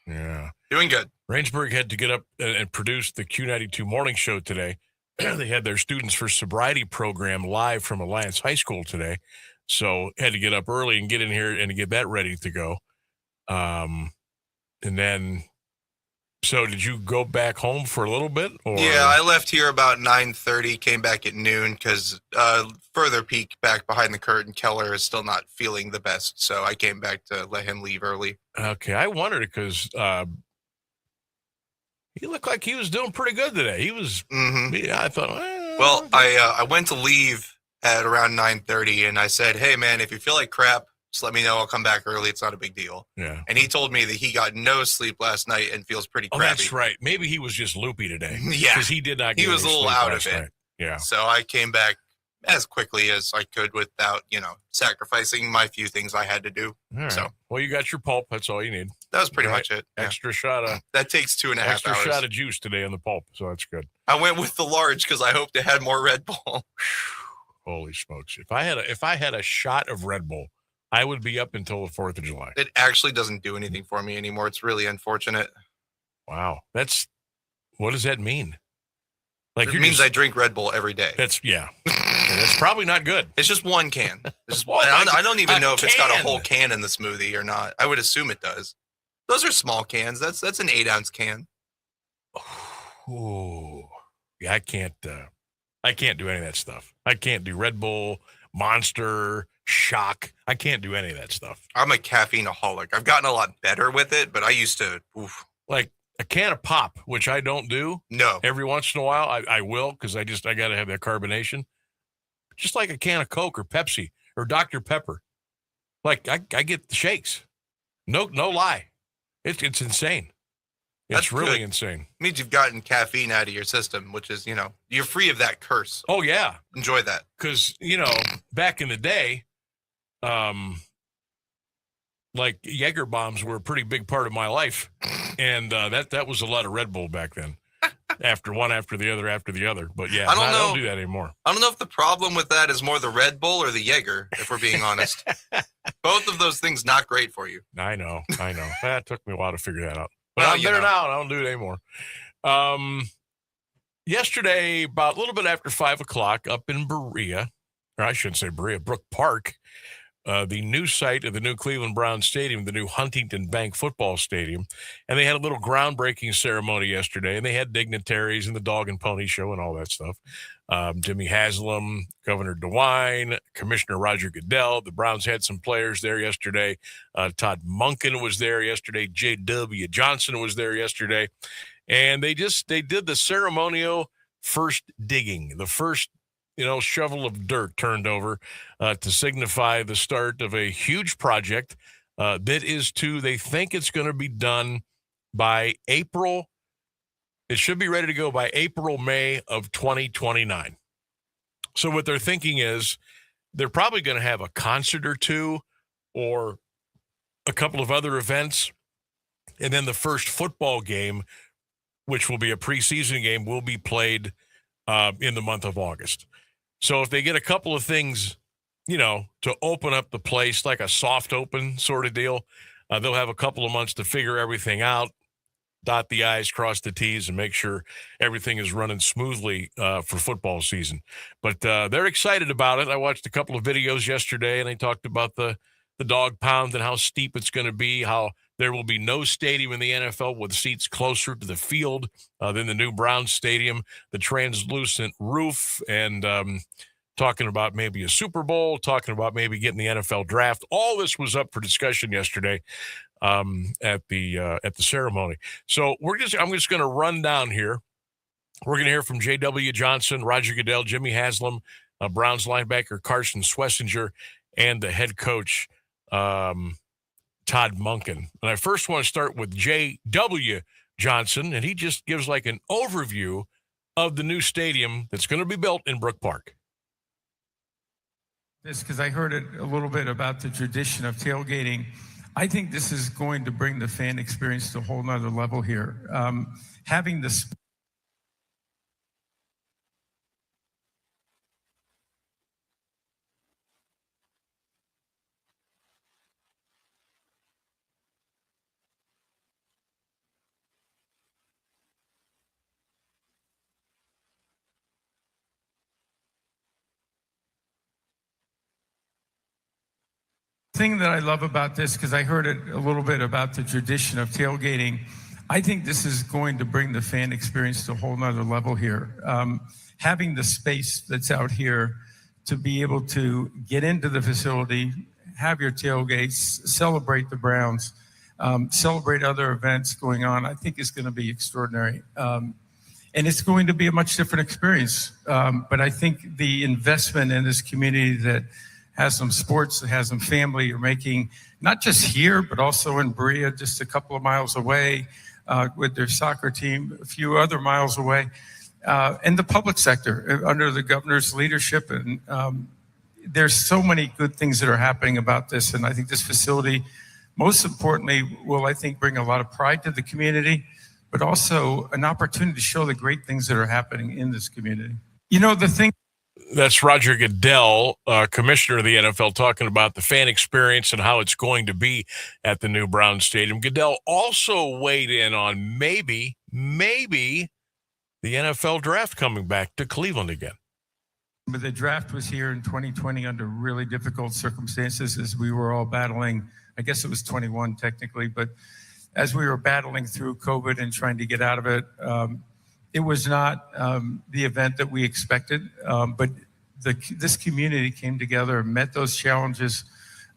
Yeah. Doing good. Rainsburg had to get up and produce the Q92 morning show today. They had their Students for Sobriety program live from Alliance High School today. So had to get up early and get in here and get that ready to go. And then, so did you go back home for a little bit? Or? Yeah, I left here about 9:30, came back at noon because further peek back behind the curtain, Keller is still not feeling the best. So I came back to let him leave early. Okay, I wondered because he looked like he was doing pretty good today. He was, yeah, I thought, well, I went to leave at around 9:30 and I said, hey, man, if you feel like crap, just let me know. I'll come back early. It's not a big deal. Yeah. And he told me that he got no sleep last night and feels pretty crappy. Oh, that's right. Maybe he was just loopy today. Yeah. Because he did not get He was a little out of it. Night. Yeah. So I came back as quickly as I could without, sacrificing my few things I had to do. All right. So, well, you got your pulp. That's all you need. That was pretty much it. Yeah. Extra shot of... That takes 2.5 hours. Extra shot of juice today on the pulp, so that's good. I went with the large because I hoped it had more Red Bull. Holy smokes. If I had a shot of Red Bull, I would be up until the 4th of July. It actually doesn't do anything for me anymore. It's really unfortunate. Wow. What does that mean? Like it means I drink Red Bull every day. That's probably not good. It's just one can. I don't even know if it's got a whole can in the smoothie or not. I would assume it does. Those are small cans. That's an 8-ounce can. Ooh. I can't do any of that stuff. I can't do Red Bull, Monster, Shock. I can't do any of that stuff. I'm a caffeineaholic. I've gotten a lot better with it, but I used to, Like a can of pop, which I don't do. No. Every once in a while, I will, because I got to have that carbonation. Just like a can of Coke or Pepsi or Dr. Pepper. Like I get the shakes. No lie. It's insane. It's really insane. It means you've gotten caffeine out of your system, which is, you're free of that curse. Oh, yeah. Enjoy that. Because, back in the day, like Jaeger bombs were a pretty big part of my life. And that was a lot of Red Bull back then. After the other. But yeah, I don't do that anymore. I don't know if the problem with that is more the Red Bull or the Jaeger, if we're being honest. Both of those things not great for you. I know. That took me a while to figure that out. But I'm there now, and I don't do it anymore. Yesterday, about a little bit after 5 o'clock, up in Berea, or I shouldn't say Berea, Brook Park, the new site of the new Cleveland Browns Stadium, the new Huntington Bank Football Stadium, and they had a little groundbreaking ceremony yesterday, and they had dignitaries and the dog and pony show and all that stuff. Jimmy Haslam, Governor DeWine, Commissioner Roger Goodell. The Browns had some players there yesterday. Todd Monken was there yesterday. J.W. Johnson was there yesterday. And they did the ceremonial first digging, the first shovel of dirt turned over to signify the start of a huge project they think it's going to be done by April. It should be ready to go by April, May of 2029. So what they're thinking is they're probably going to have a concert or two or a couple of other events. And then the first football game, which will be a preseason game, will be played in the month of August. So if they get a couple of things, to open up the place, like a soft open sort of deal, they'll have a couple of months to figure everything out, dot the I's, cross the T's, and make sure everything is running smoothly for football season. But they're excited about it. I watched a couple of videos yesterday, and they talked about the dog pound and how steep it's going to be, how there will be no stadium in the NFL with seats closer to the field than the new Browns Stadium, the translucent roof, and talking about maybe a Super Bowl, talking about maybe getting the NFL draft. All this was up for discussion yesterday at the ceremony. So I'm just going to run down here. We're going to hear from J.W. Johnson, Roger Goodell, Jimmy Haslam, Browns linebacker Carson Schlesinger, and the head coach Todd Monken. And I first want to start with J.W. Johnson, and he just gives like an overview of the new stadium that's going to be built in Brook Park. Because I heard it a little bit about the tradition of tailgating. I think this is going to bring the fan experience to a whole nother level here. Having this. Thing that I love about this, because I heard it a little bit about the tradition of tailgating, I think this is going to bring the fan experience to a whole nother level here. Having the space that's out here to be able to get into the facility, have your tailgates, celebrate the Browns, celebrate other events going on, I think is going to be extraordinary. And it's going to be a much different experience. But I think the investment in this community that has some sports, that has some family, you're making not just here, but also in Berea, just a couple of miles away with their soccer team, a few other miles away, and the public sector under the governor's leadership. And there's so many good things that are happening about this. And I think this facility, most importantly, will, I think, bring a lot of pride to the community, but also an opportunity to show the great things that are happening in this community. The thing. That's Roger Goodell, commissioner of the NFL, talking about the fan experience and how it's going to be at the new Browns Stadium. Goodell also weighed in on maybe the NFL draft coming back to Cleveland again. But the draft was here in 2020 under really difficult circumstances as we were all battling. I guess it was 21 technically, but as we were battling through COVID and trying to get out of it, it was not the event that we expected, but this community came together and met those challenges,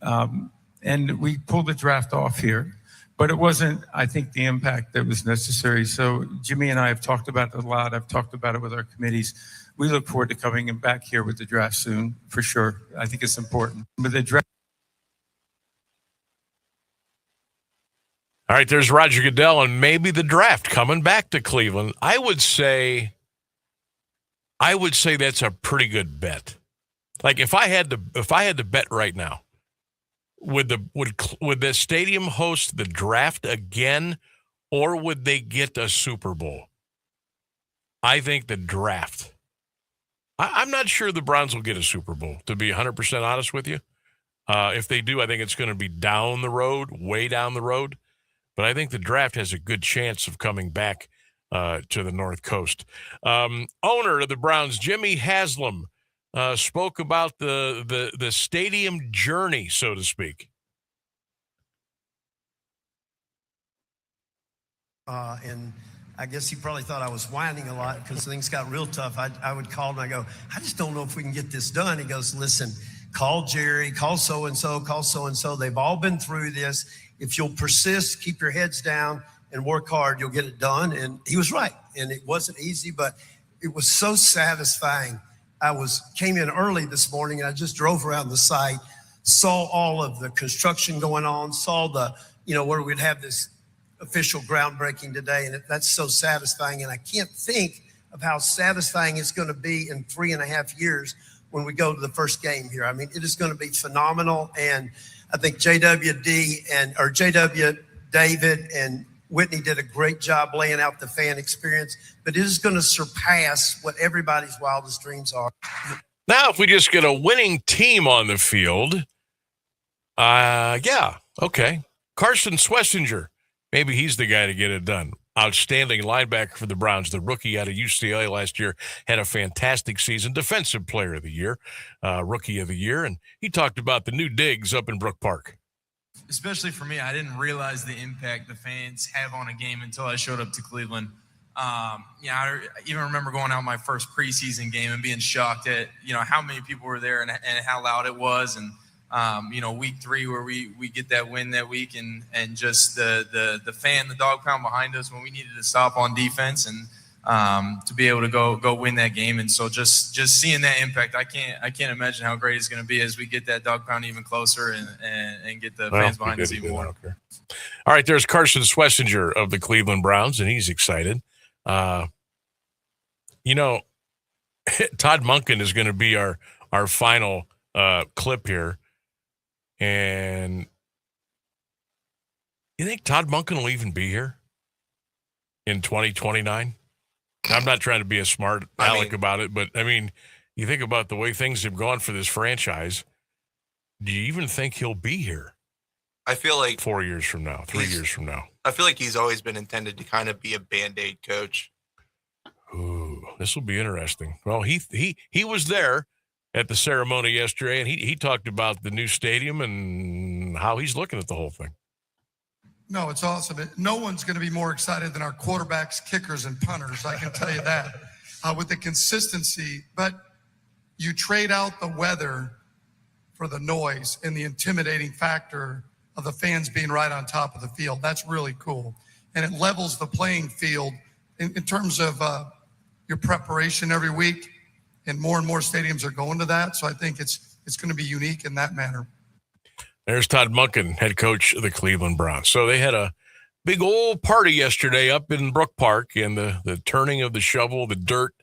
and we pulled the draft off here. But it wasn't, I think, the impact that was necessary. So Jimmy and I have talked about it a lot. I've talked about it with our committees. We look forward to coming back here with the draft soon, for sure. I think it's important. But the draft. All right, there's Roger Goodell and maybe the draft coming back to Cleveland. I would say that's a pretty good bet. Like if I had to bet right now, would the stadium host the draft again, or would they get a Super Bowl? I think the draft. I'm not sure the Browns will get a Super Bowl, to be 100% honest with you. If they do, I think it's going to be down the road, way down the road. But I think the draft has a good chance of coming back to the North Coast. Owner of the Browns, Jimmy Haslam, spoke about the stadium journey, so to speak. And I guess he probably thought I was whining a lot because things got real tough. I would call him and I go, I just don't know if we can get this done. He goes, listen, call Jerry, call so-and-so, call so-and-so. They've all been through this. If you'll persist, keep your heads down and work hard, you'll get it done. And he was right. And it wasn't easy, but it was so satisfying. Came in early this morning and I just drove around the site, saw all of the construction going on, saw where we'd have this official groundbreaking today. And that's so satisfying. And I can't think of how satisfying it's going to be in 3.5 years when we go to the first game here. I mean, it is going to be phenomenal. And I think JW David and Whitney did a great job laying out the fan experience, but it is going to surpass what everybody's wildest dreams are. Now, if we just get a winning team on the field, yeah, okay. Carson Swessinger, maybe he's the guy to get it done. Outstanding linebacker for the Browns. The rookie out of UCLA last year had a fantastic season. Defensive player of the year, rookie of the year. And he talked about the new digs up in Brook Park. Especially for me, I didn't realize the impact the fans have on a game until I showed up to Cleveland. I even remember going out my first preseason game and being shocked at, how many people were there and how loud it was. And, week 3 where we get that win that week and just the dog pound behind us when we needed to stop on defense and to be able to go win that game. And so just seeing that impact, I can't imagine how great it's going to be as we get that dog pound even closer and get the fans behind us even more. All right, there's Carson Swessinger of the Cleveland Browns, and he's excited. Todd Monken is going to be our final clip here. And you think Todd Monken will even be here in 2029? I'm not trying to be a smart aleck about it, but, you think about the way things have gone for this franchise. Do you even think he'll be here? I feel like 4 years from now, 3 years from now. I feel like he's always been intended to kind of be a Band-Aid coach. Ooh, this will be interesting. Well, he was there at the ceremony yesterday, and he talked about the new stadium and how he's looking at the whole thing. No, it's awesome. No one's going to be more excited than our quarterbacks, kickers, and punters. I can tell you that with the consistency. But you trade out the weather for the noise and the intimidating factor of the fans being right on top of the field. That's really cool. And it levels the playing field in terms of your preparation every week. And more stadiums are going to that. So I think it's going to be unique in that manner. There's Todd Monken, head coach of the Cleveland Browns. So they had a big old party yesterday up in Brook Park and the turning of the shovel, the dirt,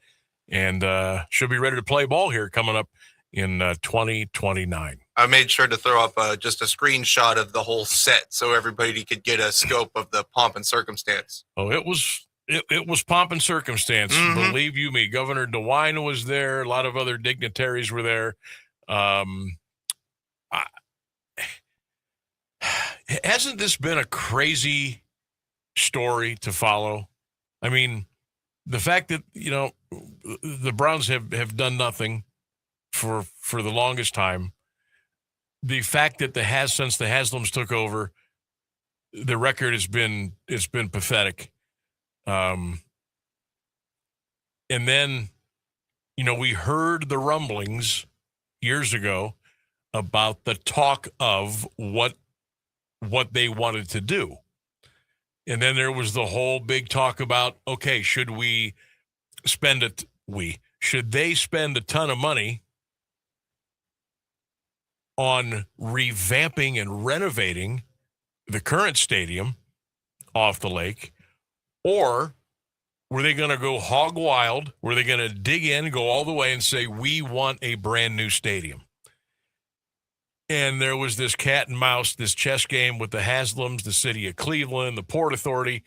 and should be ready to play ball here coming up in 2029. I made sure to throw up just a screenshot of the whole set so everybody could get a scope of the pomp and circumstance. Oh, it was pomp and circumstance. Mm-hmm. Believe you me, Governor DeWine was there. A lot of other dignitaries were there. Hasn't this been a crazy story to follow? I mean, the fact that, the Browns have done nothing for the longest time. The fact that since the Haslams took over, the record it's been pathetic. And then, we heard the rumblings years ago about the talk of what they wanted to do. And then there was the whole big talk about, okay, should we spend it? Should they spend a ton of money on revamping and renovating the current stadium off the lake? Or were they going to go hog wild? Were they going to dig in, go all the way and say, we want a brand new stadium? And there was this cat and mouse, this chess game with the Haslams, the city of Cleveland, the Port Authority,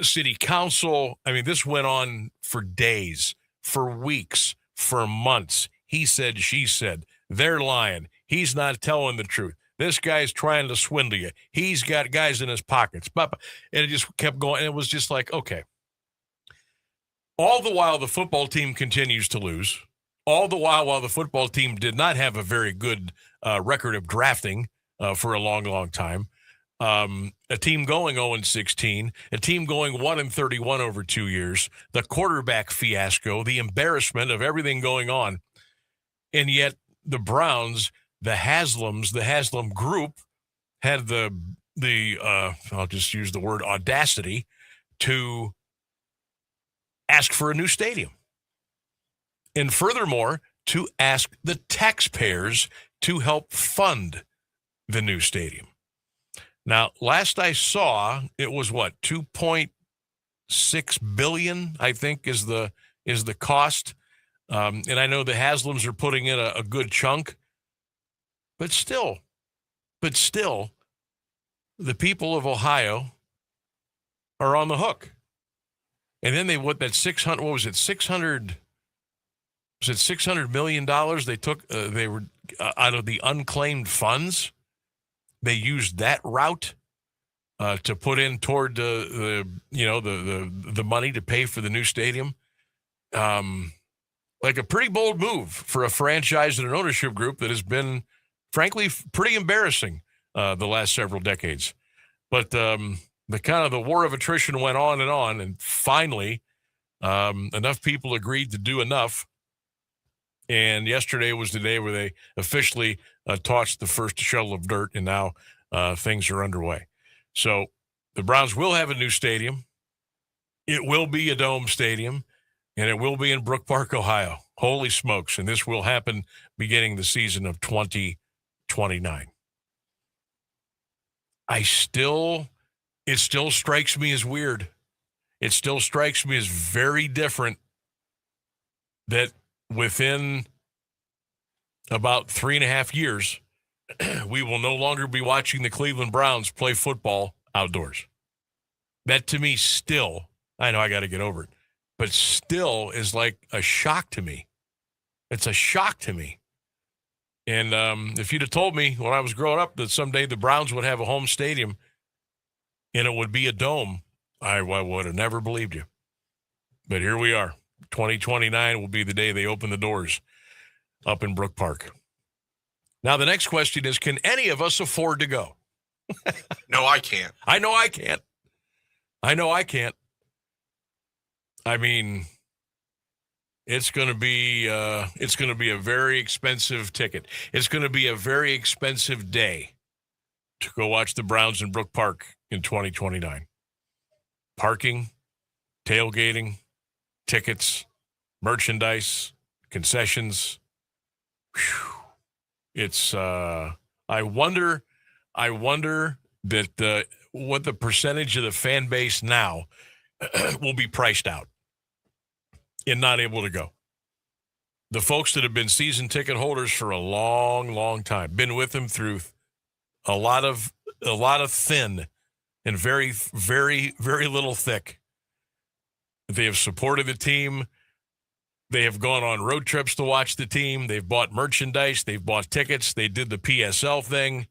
city council. I mean, this went on for days, for weeks, for months. He said, she said, they're lying. He's not telling the truth. This guy's trying to swindle you. He's got guys in his pockets. And it just kept going. And it was just like, okay. All the while, the football team continues to lose. All the while the football team did not have a very good record of drafting for a long, long time. A team going 0-16, a team going 1-31 over 2 years, the quarterback fiasco, the embarrassment of everything going on. And yet the Browns, the Haslam group had the I'll just use the word audacity to ask for a new stadium. And furthermore, to ask the taxpayers to help fund the new stadium. Now, last I saw, it was what, $2.6 billion, I think, is the cost. And I know the Haslams are putting in a good chunk, but still, the people of Ohio are on the hook. And then $600 million they took, they were out of the unclaimed funds. They used that route to put in toward the money to pay for the new stadium. Like a pretty bold move for a franchise and an ownership group that has been, frankly, pretty embarrassing the last several decades. But the war of attrition went on, and finally, enough people agreed to do enough. And yesterday was the day where they officially tossed the first shovel of dirt, and now things are underway. So the Browns will have a new stadium. It will be a dome stadium, and it will be in Brook Park, Ohio. Holy smokes. And this will happen beginning the season of 2029. It still strikes me as weird. It still strikes me as very different that within about 3.5 years, we will no longer be watching the Cleveland Browns play football outdoors. That to me still, I know I got to get over it, but still is like a shock to me. It's a shock to me. And if you'd have told me when I was growing up that someday the Browns would have a home stadium and it would be a dome, I would have never believed you. But here we are. 2029 will be the day they open the doors up in Brook Park. Now, the next question is, can any of us afford to go? No, I can't. I know I can't. I mean, it's going to be a very expensive ticket. It's going to be a very expensive day to go watch the Browns in Brook Park in 2029. Parking, tailgating, tickets, merchandise, concessions. Whew. It's I wonder that what the percentage of the fan base now will be priced out and not able to go. The folks that have been season ticket holders for a long, long time, been with them through a lot of thin and very, very, very little thick. They have supported the team. They have gone on road trips to watch the team. They've bought merchandise. They've bought tickets. They did the PSL thing.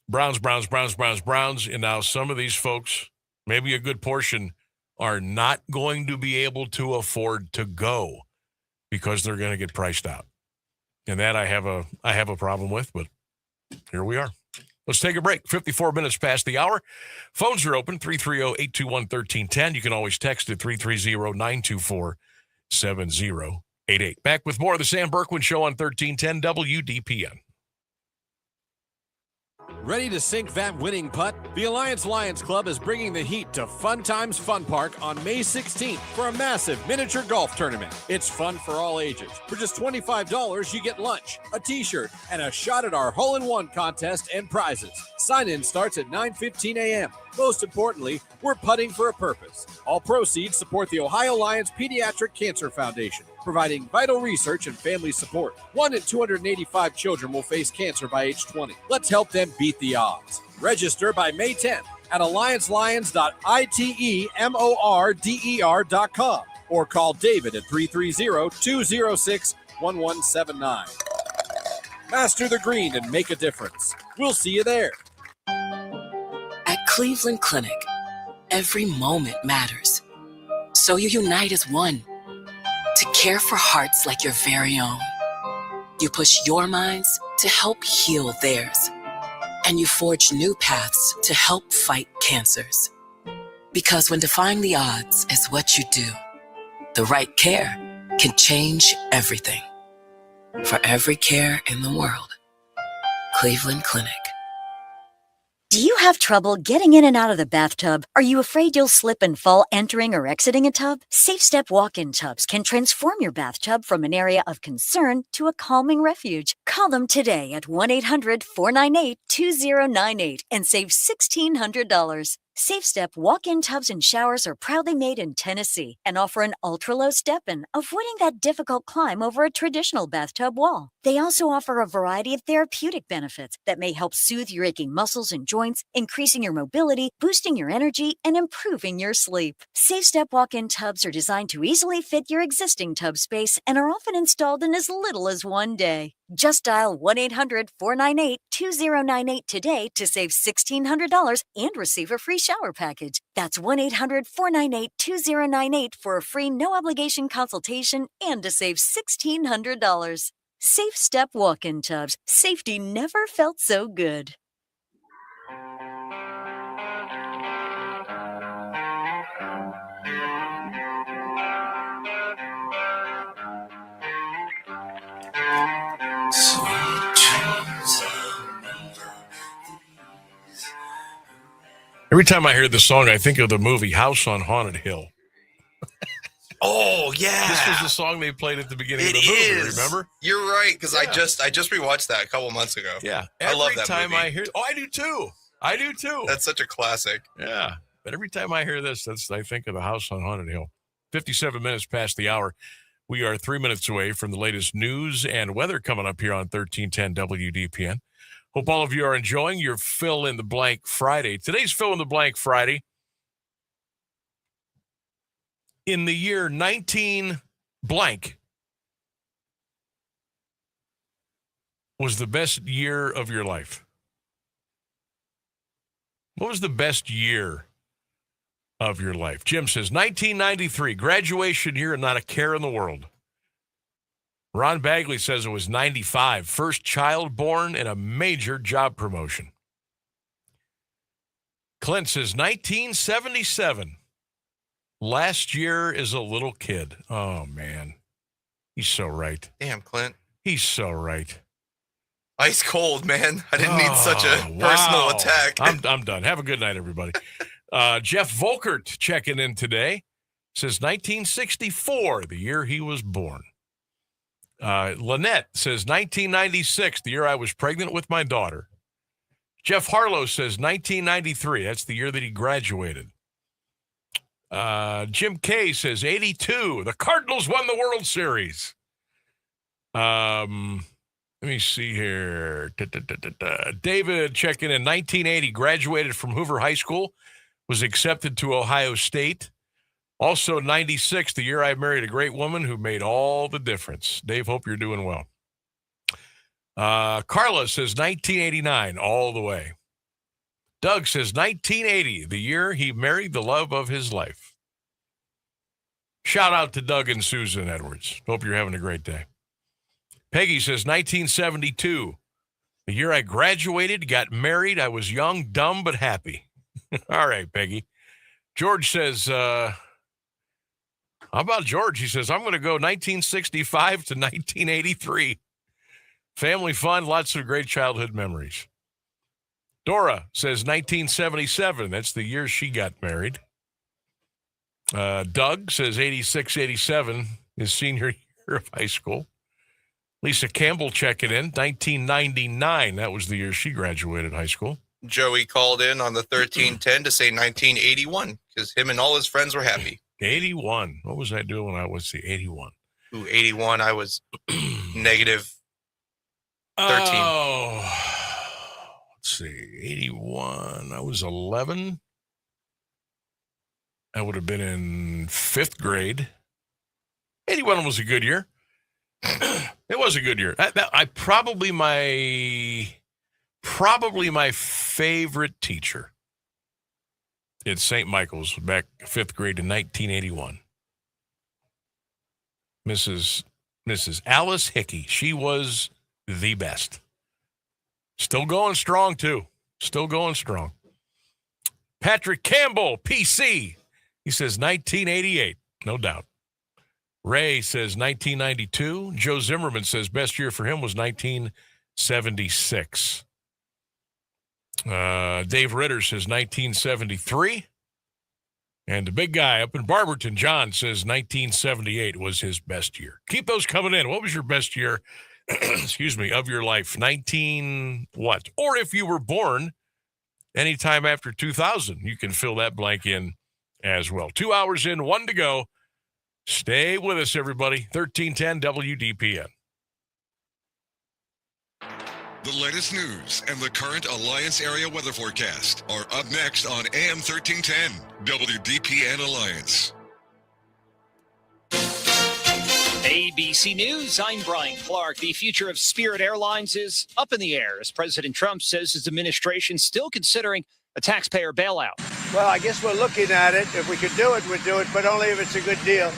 Browns. And now some of these folks, maybe a good portion, are not going to be able to afford to go because they're going to get priced out. And that I have a problem with, but here we are. Let's take a break. 54 minutes past the hour. Phones are open, 330-821-1310. You can always text at 330-924-7088. Back with more of the Sam Bourquin Show on 1310 WDPN. Ready to sink that winning putt? The Alliance Lions Club is bringing the heat to Fun Times Fun Park on May 16th for a massive miniature golf tournament. It's fun for all ages. For just $25, you get lunch, a t-shirt, and a shot at our hole-in-one contest and prizes. Sign-in starts at 9:15 a.m. Most importantly, we're putting for a purpose. All proceeds support the Ohio Lions Pediatric Cancer Foundation, providing vital research and family support. 1 in 285 children will face cancer by age 20. Let's help them beat the odds. Register by May 10th at alliancelions.itemorder.com or call David at 330-206-1179. Master the green and make a difference. We'll see you there. At Cleveland Clinic, every moment matters. So you unite as one to care for hearts like your very own. You push your minds to help heal theirs. And you forge new paths to help fight cancers. Because when defying the odds is what you do, the right care can change everything. For every care in the world, Cleveland Clinic. Do you have trouble getting in and out of the bathtub? Are you afraid you'll slip and fall entering or exiting a tub? SafeStep walk-in tubs can transform your bathtub from an area of concern to a calming refuge. Call them today at 1-800-498-2098 and save $1,600. SafeStep walk-in tubs and showers are proudly made in Tennessee and offer an ultra-low step-in, avoiding that difficult climb over a traditional bathtub wall. They also offer a variety of therapeutic benefits that may help soothe your aching muscles and joints, increasing your mobility, boosting your energy, and improving your sleep. SafeStep walk-in tubs are designed to easily fit your existing tub space and are often installed in as little as one day. Just dial 1-800-498-2098 today to save $1,600 and receive a free shower package. That's 1-800-498-2098 for a free no-obligation consultation and to save $1,600. Safe Step walk-in tubs. Safety never felt so good. Every time I hear this song, I think of the movie House on Haunted Hill. Oh, yeah. This was the song they played at the beginning of the movie, remember? You're right, because Yeah. I just rewatched that a couple months ago. Yeah. I love that Every time movie. I hear, I do too. I do too. That's such a classic. Yeah. But every time I hear this, I think of the House on Haunted Hill. 57 minutes past the hour. We are 3 minutes away from the latest news and weather coming up here on 1310 WDPN. Hope all of you are enjoying your Fill in the Blank Friday. Today's Fill in the Blank Friday. In the year 19 blank was the best year of your life. What was the best year of your life? Jim says 1993, graduation year and not a care in the world. Ron Bagley says it was 95, first child born and a major job promotion. Clint says 1977. Last year as a little kid. Oh, man. He's so right. Damn, Clint. He's so right. Ice cold, man. I didn't need such a personal attack. I'm done. Have a good night, everybody. Jeff Volkert checking in today. Says 1964, the year he was born. Lynette says 1996, the year I was pregnant with my daughter. Jeff Harlow says 1993. That's the year that he graduated. Jim K says 82. The Cardinals won the World Series. Let me see here. David checking in 1980, graduated from Hoover High School, was accepted to Ohio State. Also 96, the year I married a great woman who made all the difference. Dave, hope you're doing well. Carla says 1989, all the way. Doug says 1980, the year he married the love of his life. Shout out to Doug and Susan Edwards. Hope you're having a great day. Peggy says 1972. The year I graduated, got married, I was young, dumb, but happy. All right, Peggy. George says, how about George? He says, I'm going to go 1965 to 1983. Family fun, lots of great childhood memories. Dora says 1977. That's the year she got married. Doug says 86, 87, his senior year of high school. Lisa Campbell checking in, 1999. That was the year she graduated high school. Joey called in on the 1310 to say 1981 because him and all his friends were happy. 81. What was I doing when I was 81? Ooh, 81, I was negative 13. Oh, let's see. 81. I was 11. I would have been in 5th grade. 81 was a good year. It was a good year. I probably my favorite teacher at St. Michael's back 5th grade in 1981. Mrs. Alice Hickey. She was the best. Still going strong, too. Still going strong. Patrick Campbell, PC. He says 1988. No doubt. Ray says 1992. Joe Zimmerman says best year for him was 1976. Dave Ritter says 1973. And the big guy up in Barberton, John, says 1978 was his best year. Keep those coming in. What was your best year, excuse me, of your life? 19 what? Or if you were born anytime after 2000, you can fill that blank in as well. 2 hours in, 1 to go. Stay with us, everybody. 1310 WDPN. The latest news and the current Alliance area weather forecast are up next on AM 1310 WDPN Alliance. ABC News, I'm Brian Clark. The future of Spirit Airlines is up in the air as President Trump says his administration is still considering a taxpayer bailout. Well, I guess we're looking at it. If we could do it, we'd do it, but only if it's a good deal.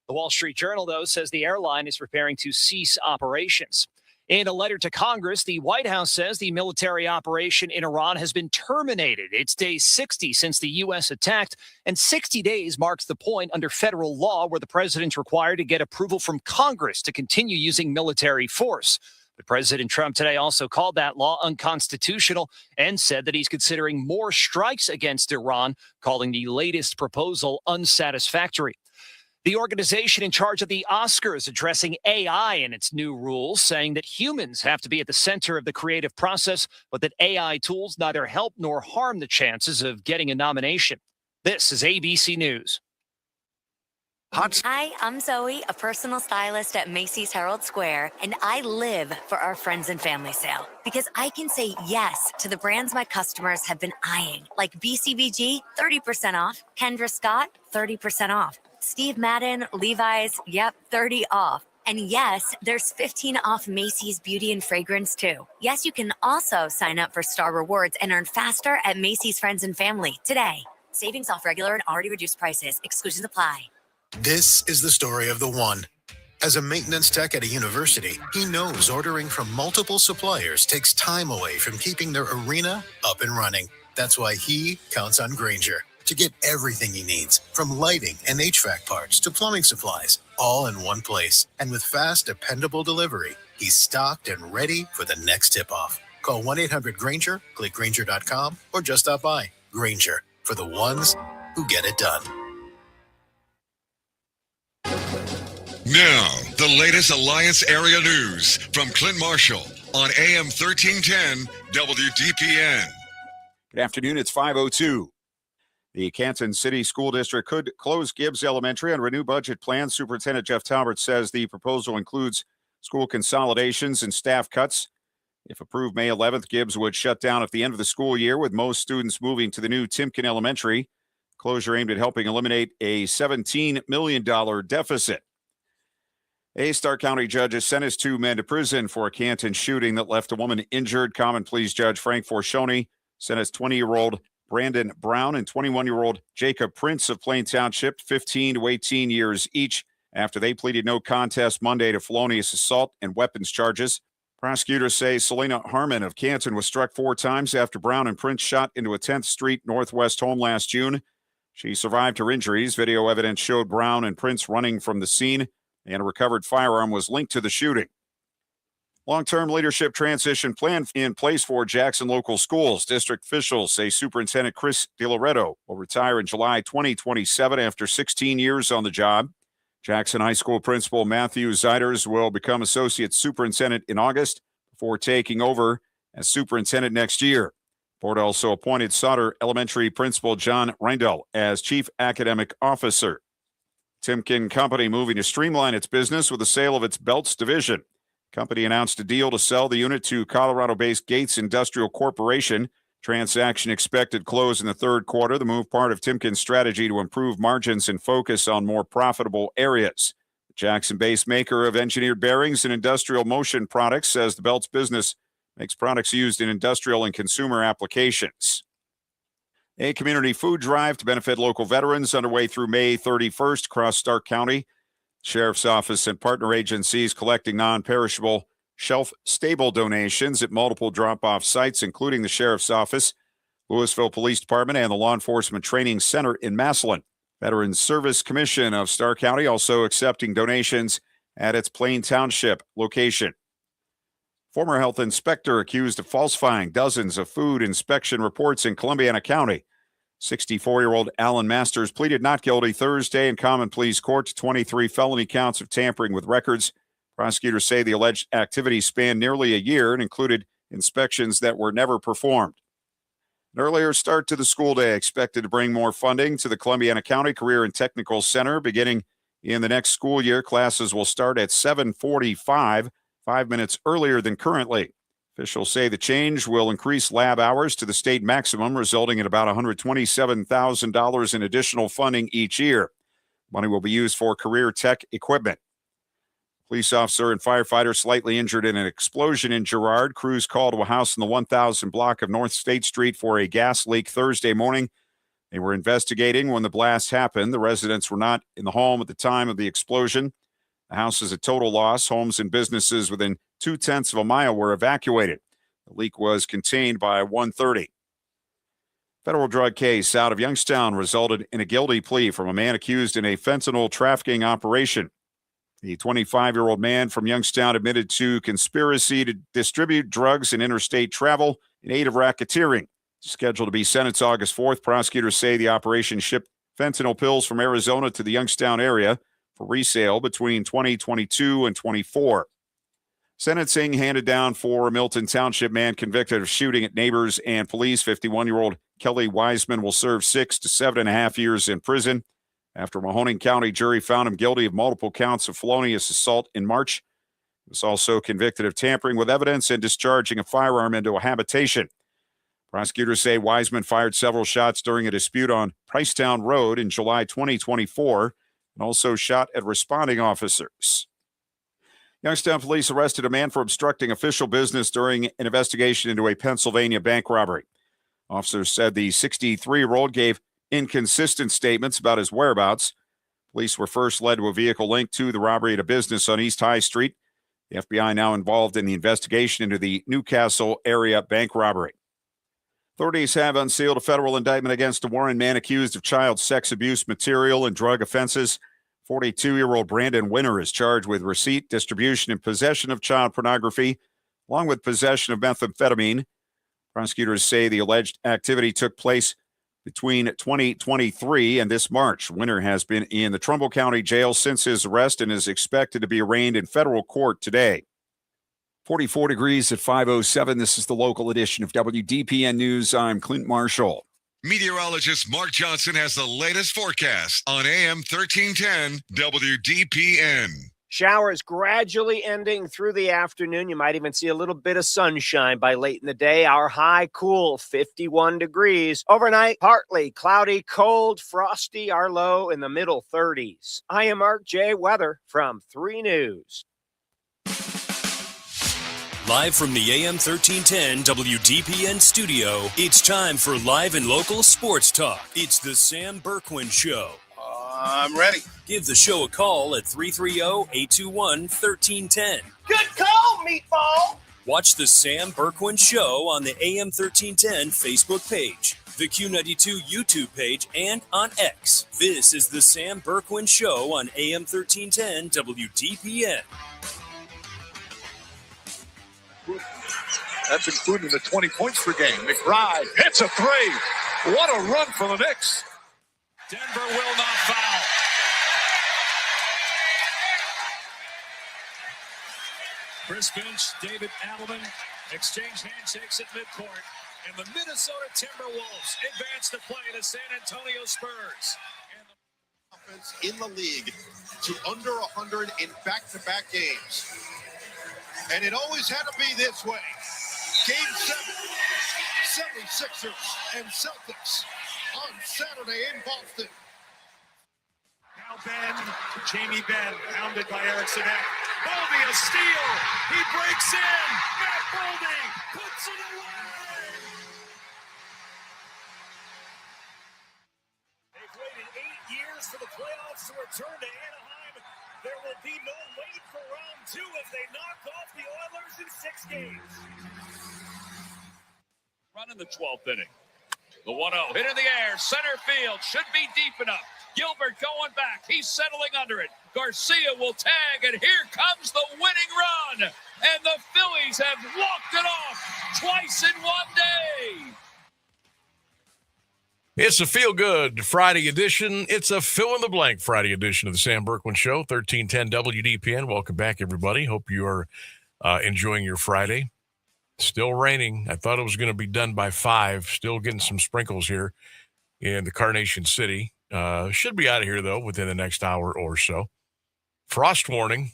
The Wall Street Journal, though, says the airline is preparing to cease operations. In a letter to Congress, the White House says the military operation in Iran has been terminated. It's day 60 since the U.S. attacked, and 60 days marks the point under federal law where the president's required to get approval from Congress to continue using military force. But President Trump today also called that law unconstitutional and said that he's considering more strikes against Iran, calling the latest proposal unsatisfactory. The organization in charge of the Oscars addressing AI in its new rules, saying that humans have to be at the center of the creative process, but that AI tools neither help nor harm the chances of getting a nomination. This is ABC News. Hi, I'm Zoe, a personal stylist at Macy's Herald Square, and I live for our friends and family sale because I can say yes to the brands my customers have been eyeing, like BCBG, 30% off, Kendra Scott, 30% off, Steve Madden, Levi's, yep, 30 off. And yes, there's 15 off Macy's Beauty and Fragrance too. Yes, you can also sign up for Star Rewards and earn faster at Macy's Friends and Family today. Savings off regular and already reduced prices. Exclusions apply. This is the story of the one. As a maintenance tech at a university, he knows ordering from multiple suppliers takes time away from keeping their arena up and running. That's why he counts on Grainger to get everything he needs, from lighting and HVAC parts to plumbing supplies, all in one place. And with fast, dependable delivery, he's stocked and ready for the next tip-off. Call 1-800-GRAINGER, click Grainger.com, or just stop by. Grainger, for the ones who get it done. Now, the latest Alliance area news from Clint Marshall on AM 1310 WDPN. Good afternoon. It's 5:02. The Canton City School District could close Gibbs Elementary on renew budget plans. Superintendent Jeff Talbert says the proposal includes school consolidations and staff cuts. If approved May 11th, Gibbs would shut down at the end of the school year, with most students moving to the new Timken Elementary. Closure aimed at helping eliminate a $17 million deficit. A Stark County judge has sentenced 2 men to prison for a Canton shooting that left a woman injured. Common Pleas Judge Frank Forshoni sentenced 20-year-old Brandon Brown and 21-year-old Jacob Prince of Plain Township 15 to 18 years each after they pleaded no contest Monday to felonious assault and weapons charges. Prosecutors say Selena Harmon of Canton was struck 4 times after Brown and Prince shot into a 10th Street Northwest home last June. She survived her injuries. Video evidence showed Brown and Prince running from the scene, and a recovered firearm was linked to the shooting. Long-term leadership transition plan in place for Jackson local schools. District officials say Superintendent Chris DiLoretto will retire in July 2027 after 16 years on the job. Jackson High School Principal Matthew Zeiders will become Associate Superintendent in August before taking over as Superintendent next year. The board also appointed Sauter Elementary Principal John Reindel as Chief Academic Officer. Timken Company moving to streamline its business with the sale of its belts division. Company announced a deal to sell the unit to Colorado-based Gates Industrial Corporation. Transaction expected close in the third quarter. The move part of Timken's strategy to improve margins and focus on more profitable areas. The Jackson-based maker of engineered bearings and industrial motion products says the belts business makes products used in industrial and consumer applications. A community food drive to benefit local veterans underway through May 31st across Stark County. Sheriff's Office and partner agencies collecting non-perishable shelf-stable donations at multiple drop-off sites, including the Sheriff's Office, Louisville Police Department, and the Law Enforcement Training Center in Massillon. Veterans Service Commission of Stark County also accepting donations at its Plain Township location. Former health inspector accused of falsifying dozens of food inspection reports in Columbiana County. 64-year-old Alan Masters pleaded not guilty Thursday in common pleas court to 23 felony counts of tampering with records. Prosecutors say the alleged activity spanned nearly a year and included inspections that were never performed. An earlier start to the school day expected to bring more funding to the Columbiana County Career and Technical Center. Beginning in the next school year, classes will start at 7:45, 5 minutes earlier than currently. Officials say the change will increase lab hours to the state maximum, resulting in about $127,000 in additional funding each year. Money will be used for career tech equipment. Police officer and firefighter slightly injured in an explosion in Girard. Crews called to a house in the 1000 block of North State Street for a gas leak Thursday morning. They were investigating when the blast happened. The residents were not in the home at the time of the explosion. The house is a total loss. Homes and businesses within 0.2 of a mile were evacuated. The leak was contained by 1:30. Federal drug case out of Youngstown resulted in a guilty plea from a man accused in a fentanyl trafficking operation. The 25-year-old man from Youngstown admitted to conspiracy to distribute drugs in interstate travel in aid of racketeering. Scheduled to be sentenced August 4th, prosecutors say the operation shipped fentanyl pills from Arizona to the Youngstown area for resale between 2022 and 24. Sentencing handed down for a Milton Township man convicted of shooting at neighbors and police. 51-year-old Kelly Wiseman will serve 6 to 7.5 years in prison after a Mahoning County jury found him guilty of multiple counts of felonious assault in March. He was also convicted of tampering with evidence and discharging a firearm into a habitation. Prosecutors say Wiseman fired several shots during a dispute on Pricetown Road in July 2024 and also shot at responding officers. Youngstown police arrested a man for obstructing official business during an investigation into a Pennsylvania bank robbery. Officers said the 63-year-old gave inconsistent statements about his whereabouts. Police were first led to a vehicle linked to the robbery at a business on East High Street. The FBI now involved in the investigation into the Newcastle area bank robbery. Authorities have unsealed a federal indictment against a Warren man accused of child sex abuse material and drug offenses. 42-year-old Brandon Winter is charged with receipt, distribution, and possession of child pornography, along with possession of methamphetamine. Prosecutors say the alleged activity took place between 2023 and this March. Winter has been in the Trumbull County Jail since his arrest and is expected to be arraigned in federal court today. 44 degrees at 5:07. This is the local edition of WDPN News. I'm Clint Marshall. Meteorologist Mark Johnson has the latest forecast on AM 1310 WDPN. Showers gradually ending through the afternoon. You might even see a little bit of sunshine by late in the day. Our high cool, 51 degrees. Overnight, partly cloudy, cold, frosty. Our low in the middle 30s. I am Mark J. Weather from 3 News. Live from the AM 1310 WDPN studio, it's time for live and local sports talk. It's the Sam Bourquin Show. I'm ready. Give the show a call at 330-821-1310. Good call, Meatball. Watch the Sam Bourquin Show on the AM 1310 Facebook page, the Q92 YouTube page, and on X. This is the Sam Bourquin Show on AM 1310 WDPN. That's including the 20 points per game. McBride hits a three. What a run for the Knicks. Denver will not foul. Chris Finch, David Adelman exchange handshakes at midcourt, and the Minnesota Timberwolves advance to play the San Antonio Spurs. Offense in the league to under 100 in back-to-back games. And it always had to be this way. Game 7, 76ers and Celtics on Saturday in Boston. Now Ben, Jamie Benn, pounded by Eric Sinek. Boldy a steal. He breaks in. Matt Boldy puts it away. They've waited 8 years for the playoffs to return to Anaheim. There will be no wait for round 2 as they knock off the Oilers in 6 games. Run in the 12th inning. The 1-0 hit in the air, center field, should be deep enough. Gilbert going back, he's settling under it. Garcia will tag, and here comes the winning run. And the Phillies have walked it off twice in one day. It's a feel-good Friday edition. It's a fill-in-the-blank Friday edition of the Sam Bourquin Show, 1310 WDPN. Welcome back, everybody. Hope you are enjoying your Friday. Still raining. I thought it was going to be done by 5. Still getting some sprinkles here in the Carnation City. Should be out of here, though, within the next hour or so. Frost warning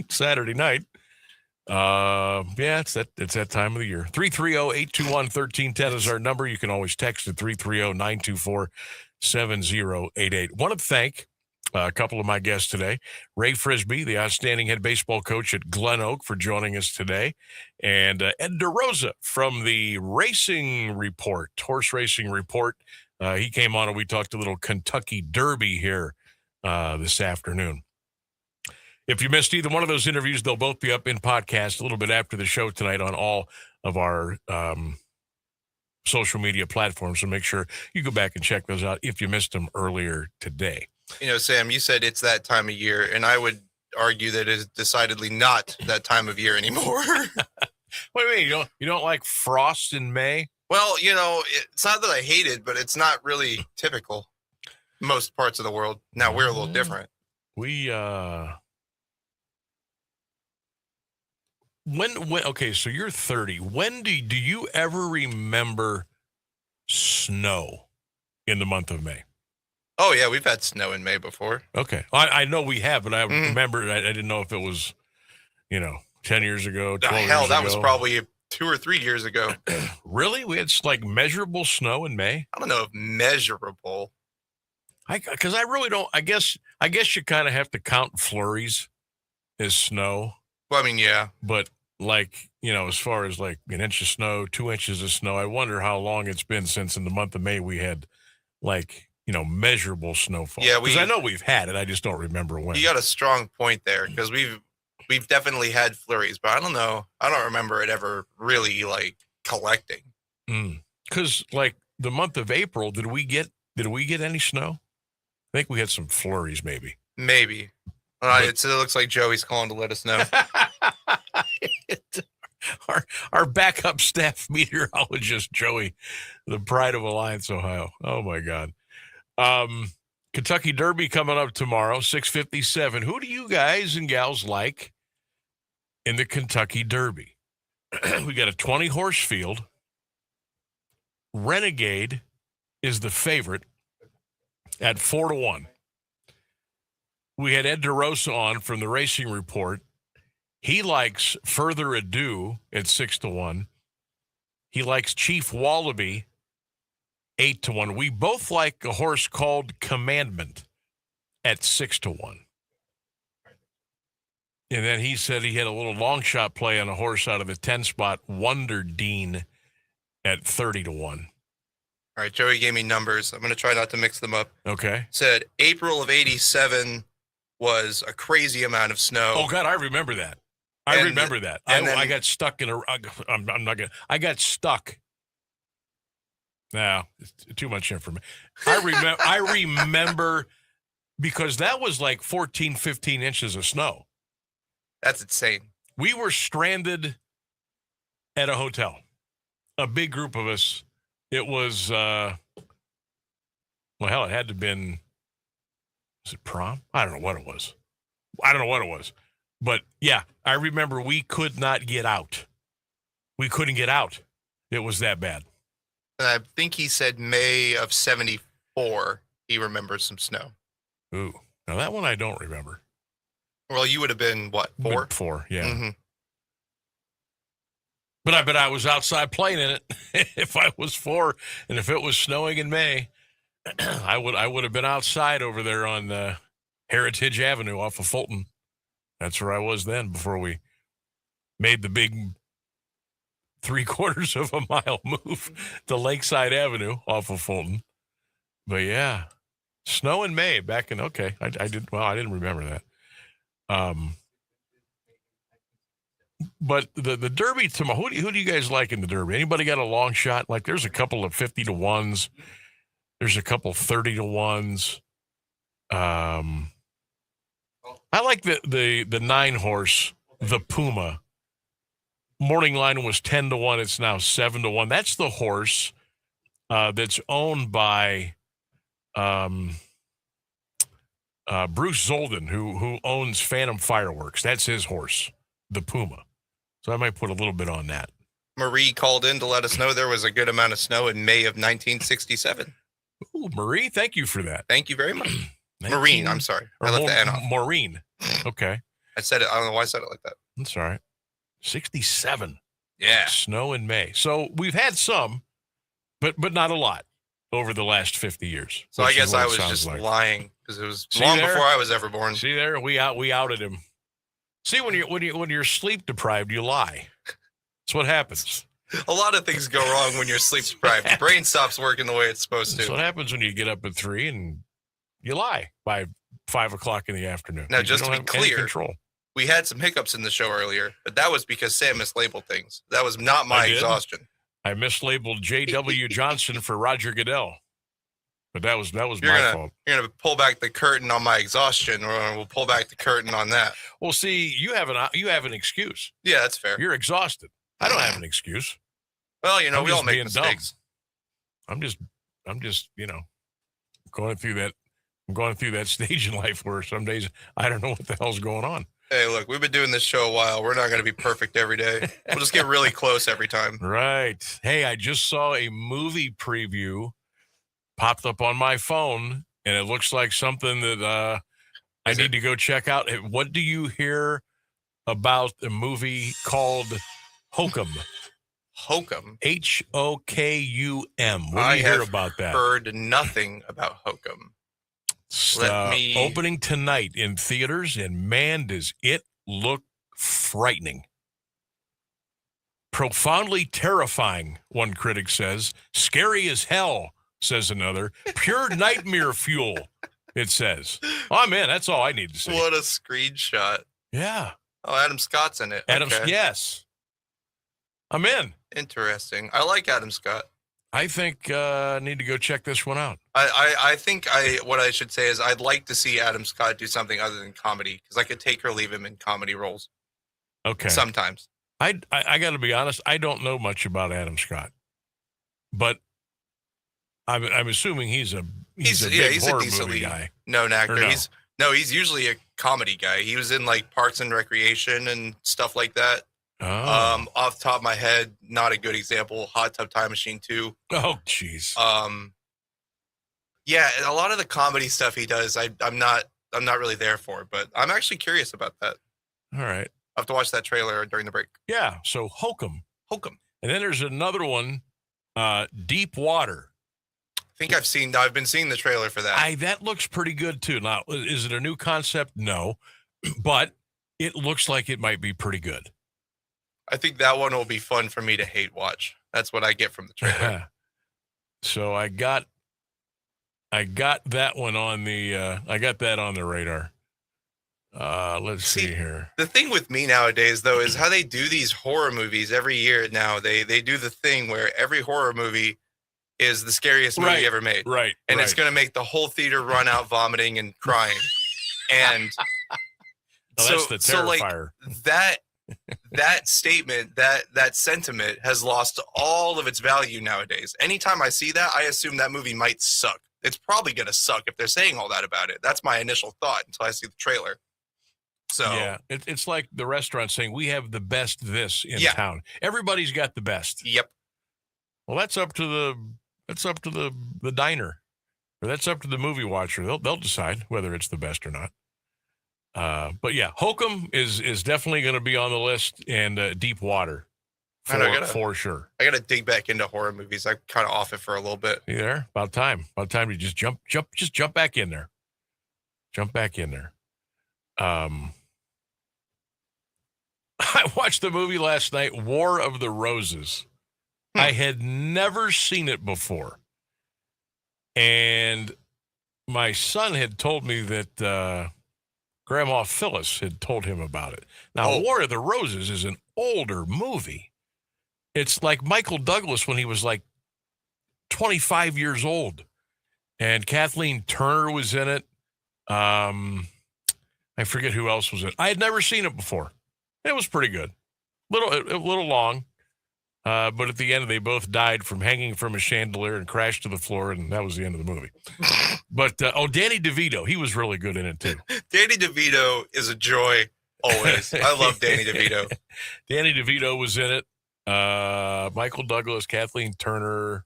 Saturday night. Yeah, it's that time of the year. 330-821-1310 is our number. You can always text at 330-924-7088. Want to thank a couple of my guests today. Ray Frisbee, the outstanding head baseball coach at Glen Oak, for joining us today. And Ed DeRosa from the Racing Report, Horse Racing Report. He came on and we talked a little Kentucky Derby here this afternoon. If you missed either one of those interviews, they'll both be up in podcast a little bit after the show tonight on all of our social media platforms. So make sure you go back and check those out if you missed them earlier today. You know, Sam, you said it's that time of year, and I would argue that it's decidedly not that time of year anymore. What do you mean? You don't like frost in May? Well, you know, it's not that I hate it, but it's not really typical. Most parts of the world. Now we're a little different. Okay, so you're 30. When do you ever remember snow in the month of May? Oh, yeah, we've had snow in May before. Okay. I know we have, but I remember, I didn't know if it was, 10 years ago, 12 years ago. That was probably 2 or 3 years ago. Really? We had measurable snow in May? I don't know if measurable. Because I really don't, I guess you kind of have to count flurries as snow. Well, I mean, yeah. But as far as an inch of snow, 2 inches of snow, I wonder how long it's been since in the month of May we had measurable snowfall. Yeah, because I know we've had it. I just don't remember when. You got a strong point there because we've definitely had flurries, but I don't know. I don't remember it ever really collecting. Because the month of April, did we get any snow? I think we had some flurries, maybe. Maybe. It looks like Joey's calling to let us know. Our backup staff meteorologist, Joey, the pride of Alliance, Ohio. Oh, my God. Kentucky Derby coming up tomorrow, 6:57. Who do you guys and gals like in the Kentucky Derby? We got a 20-horse field. Renegade is the favorite at 4-1. We had Ed DeRosa on from the Racing Report. He likes Further Ado at 6-1. He likes Chief Wallaby 8-1. We both like a horse called Commandment at 6-1. And then he said he had a little long shot play on a horse out of the 10 spot, Wonder Dean, at 30-1. All right, Joey gave me numbers. I'm going to try not to mix them up. Okay. Said April of 87 was a crazy amount of snow. Oh, God, I remember that. I remember that. I got stuck in I got stuck. No, it's too much information. I remember because that was like 14, 15 inches of snow. That's insane. We were stranded at a hotel. A big group of us. It was, it had to have been, was it prom? I don't know what it was. But, yeah, I remember we could not get out. We couldn't get out. It was that bad. I think he said May of 74, he remembers some snow. Ooh. Now, that one I don't remember. Well, you would have been, what, 4? 4, yeah. Mm-hmm. But I bet I was outside playing in it if I was 4. And if it was snowing in May, I would have been outside over there on Heritage Avenue off of Fulton. That's where I was then before we made the big 3/4 of a mile move to Lakeside Avenue off of Fulton. But yeah, snow in May back in, okay. I didn't remember that. But the Derby tomorrow, who do you guys like in the Derby? Anybody got a long shot? Like there's a couple of 50-1s. There's a couple 30-1s. I like the 9-horse, the Puma. Morning line was 10-1. It's now 7-1. That's the horse that's owned by Bruce Zolden, who owns Phantom Fireworks. That's his horse, the Puma. So I might put a little bit on that. Marie called in to let us know there was a good amount of snow in May of 1967. Ooh, Marie, thank you for that. Thank you very much. Maureen, I'm sorry. I left the N off. Maureen. Okay. I said it. I don't know why I said it like that. That's all right. 67. Yeah. Snow in May. So we've had some, but not a lot over the last 50 years. So I guess I was just lying because it was long before I was ever born. See there, we outed him. See, when you're sleep deprived, you lie. That's what happens. A lot of things go wrong when you're sleep deprived. Your brain stops working the way it's supposed to. That's what happens when you get up at 3 and you lie by 5 o'clock in the afternoon. Now, just to be clear, we had some hiccups in the show earlier, but that was because Sam mislabeled things. That was not my exhaustion. I mislabeled J.W. Johnson for Roger Goodell, but that was my fault. You're gonna pull back the curtain on my exhaustion, or we'll pull back the curtain on that. Well, see, you have an excuse. Yeah, that's fair. You're exhausted. I don't have an excuse. Well, we all make mistakes. Dumb. I'm just going through that. I'm going through that stage in life where some days I don't know what the hell's going on. Hey, look, we've been doing this show a while. We're not going to be perfect every day. We'll just get really close every time. Right. Hey, I just saw a movie preview popped up on my phone, and it looks like something that I need to go check out. What do you hear about a movie called Hokum? Hokum? Hokum. What do you hear about that? I have heard nothing about Hokum. Opening tonight in theaters, and man, does it look frightening. Profoundly terrifying, one critic says. Scary as hell, says another. Pure nightmare fuel, it says. Oh, man, that's all I need to say. What a screenshot. Yeah. Oh, Adam Scott's in it. Yes. I'm in. Interesting. I like Adam Scott. I think I need to go check this one out. I think what I should say is I'd like to see Adam Scott do something other than comedy, because I could take or leave him in comedy roles. Okay. Sometimes. I got to be honest. I don't know much about Adam Scott, but I'm assuming he's a big horror movie guy. Known actor. No? He's usually a comedy guy. He was in like Parks and Recreation and stuff like that. Oh. Off the top of my head, not a good example. Hot Tub Time Machine 2. Oh, jeez. Yeah, a lot of the comedy stuff he does, I'm not really there for, but I'm actually curious about that. All right. I'll have to watch that trailer during the break. Yeah. So Hokum. Hokum. And then there's another one, Deep Water. I think I've been seeing the trailer for that. That looks pretty good too. Now, is it a new concept? No, but it looks like it might be pretty good. I think that one will be fun for me to hate watch. That's what I get from the trailer. So I got that one on the I got that on the radar. Let's see here. The thing with me nowadays, though, is how they do these horror movies every year now. They do the thing where every horror movie is the scariest movie ever made. Right. And it's going to make the whole theater run out vomiting and crying. And that's the Terrifier. that statement, that sentiment has lost all of its value nowadays. Anytime I see that, I assume that movie might suck. It's probably going to suck if they're saying all that about it. That's my initial thought until I see the trailer. So yeah, it's like the restaurant saying we have the best this in town. Everybody's got the best. Yep. Well, that's up to the diner, or that's up to the movie watcher. They'll decide whether it's the best or not. But yeah, Hokum is definitely going to be on the list, and Deep Water for sure. I got to dig back into horror movies. I'm kind of off it for a little bit. You there? About time to just jump back in there. Jump back in there. I watched the movie last night, War of the Roses. I had never seen it before. And my son had told me that Grandma Phyllis had told him about it. Now, War of the Roses is an older movie. It's like Michael Douglas when he was like 25 years old. And Kathleen Turner was in it. I forget who else was in it. I had never seen it before. It was pretty good. A little long. But at the end, they both died from hanging from a chandelier and crashed to the floor, and that was the end of the movie. But, Danny DeVito, he was really good in it, too. Danny DeVito is a joy, always. I love Danny DeVito. Danny DeVito was in it. Michael Douglas, Kathleen Turner,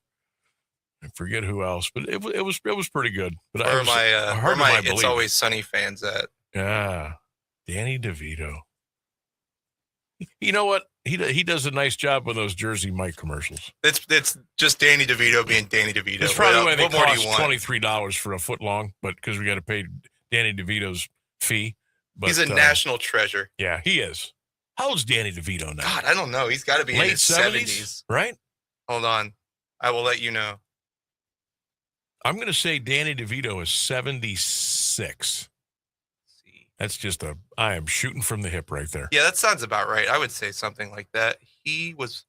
I forget who else, but it was pretty good. But where my It's Always Sunny fans at? Yeah, Danny DeVito. You know what? He does a nice job with those Jersey Mike commercials. It's just Danny DeVito being Danny DeVito. That's probably why they cost $23 for a foot long, but because we got to pay Danny DeVito's fee. But, he's a national treasure. Yeah, he is. How old's Danny DeVito now? God, I don't know. He's got to be late in his 70s, right? Hold on, I will let you know. I'm going to say Danny DeVito is 76. That's just I am shooting from the hip right there. Yeah, that sounds about right. I would say something like that. He's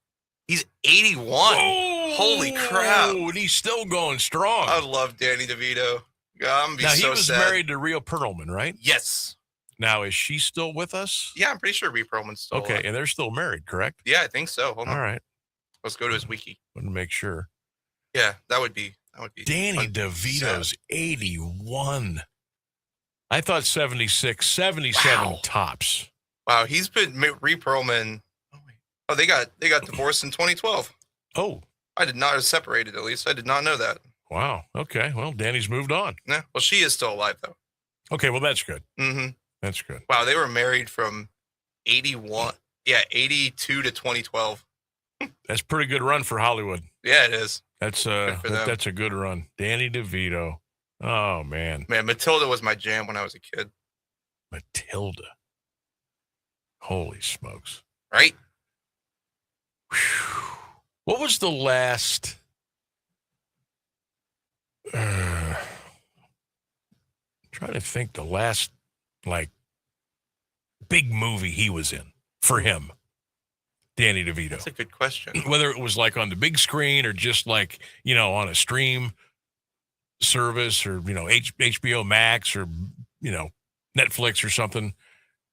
81. Oh, holy crap. And he's still going strong. I love Danny DeVito. God, now, he was married to Rhea Perlman, right? Yes. Now, is she still with us? Yeah, I'm pretty sure Rhea Perlman's still alive. And they're still married, correct? Yeah, I think so. Hold on. All right. Let's go to his wiki. Want to make sure. Yeah, that would be Danny DeVito's 81. I thought 76, 77 tops. Wow, he's been Rhea Perlman. Oh, they got divorced in 2012. Oh, I did not separated at least. I did not know that. Wow. Okay. Well, Danny's moved on. Yeah. Well, she is still alive though. Okay. Well, that's good. Mm-hmm. That's good. Wow, they were married from 82 to 2012. That's a pretty good run for Hollywood. Yeah, it is. That's a good run. Danny DeVito. Oh, man. Man, Matilda was my jam when I was a kid. Matilda. Holy smokes. Right? Whew. What was the last... trying to think the last, big movie he was in for him. Danny DeVito. That's a good question. Whether it was on the big screen or just on a stream service or HBO Max or Netflix or something.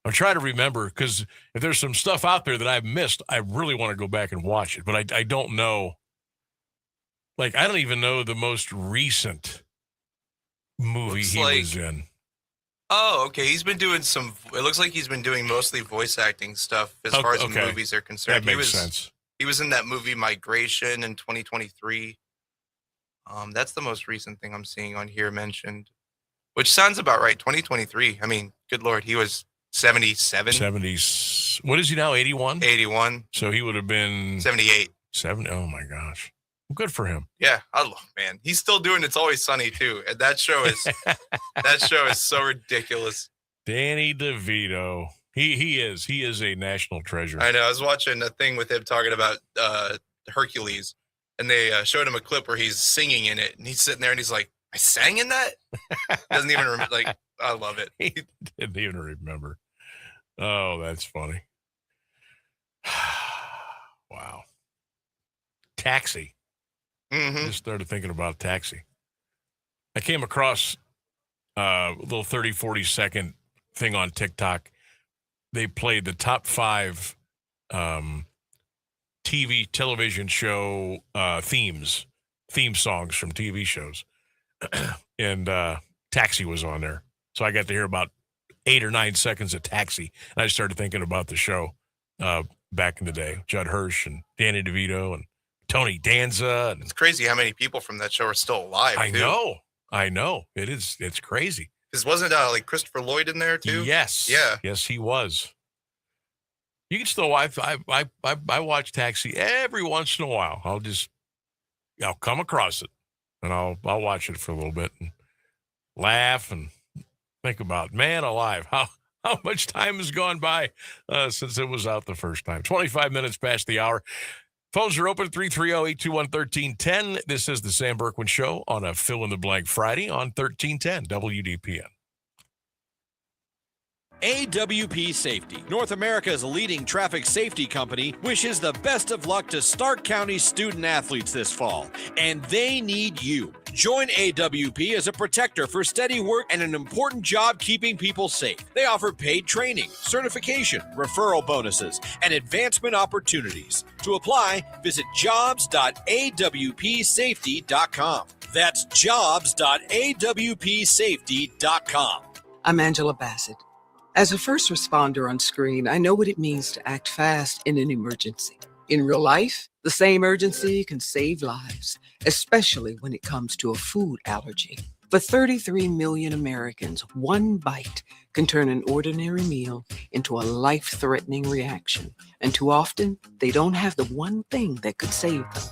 I'm trying to remember because if there's some stuff out there that I've missed, I really want to go back and watch it, but I don't know. I don't even know the most recent movie he was in. Oh, okay. He's been doing it looks like he's been doing mostly voice acting stuff as far as the movies are concerned. That makes sense. He was in that movie Migration in 2023. That's the most recent thing I'm seeing on here mentioned, which sounds about right. 2023. I mean, good Lord, he was 77. 70s. What is he now? 81? 81. So he would have been 78. 70. Oh my gosh. Good for him. Yeah, man. He's still doing It's Always Sunny too. And that show is so ridiculous. Danny DeVito. He is a national treasure. I know. I was watching a thing with him talking about Hercules, and they showed him a clip where he's singing in it, and he's sitting there and he's like, I sang in that? Doesn't even remember. Like, I love it. He didn't even remember. Oh, that's funny. Wow. Taxi. Just started thinking about Taxi. I came across a little 30, 40-second thing on TikTok. They played the top 5 television show theme songs from TV shows. And Taxi was on there. So I got to hear about 8 or 9 seconds of Taxi. And I started thinking about the show back in the day. Judd Hirsch and Danny DeVito and Tony Danza. And it's crazy how many people from that show are still alive. I know. It's crazy. Because wasn't like Christopher Lloyd in there too? Yes. Yeah. Yes, he was. You can still I watch Taxi every once in a while. I'll come across it and I'll watch it for a little bit and laugh and think about, man alive, how much time has gone by since it was out the first time. 25 minutes past the hour. Phones are open, 330-821-1310. This is the Sam Bourquin Show on a fill-in-the-blank Friday on 1310 WDPN. AWP Safety, North America's leading traffic safety company, wishes the best of luck to Stark County student athletes this fall, and they need you. Join AWP as a protector for steady work and an important job keeping people safe. They offer paid training, certification, referral bonuses, and advancement opportunities. To apply, visit jobs.awpsafety.com. That's jobs.awpsafety.com. I'm Angela Bassett. As a first responder on screen, I know what it means to act fast in an emergency. In real life, the same urgency can save lives, especially when it comes to a food allergy. For 33 million Americans, one bite can turn an ordinary meal into a life-threatening reaction. And too often, they don't have the one thing that could save them,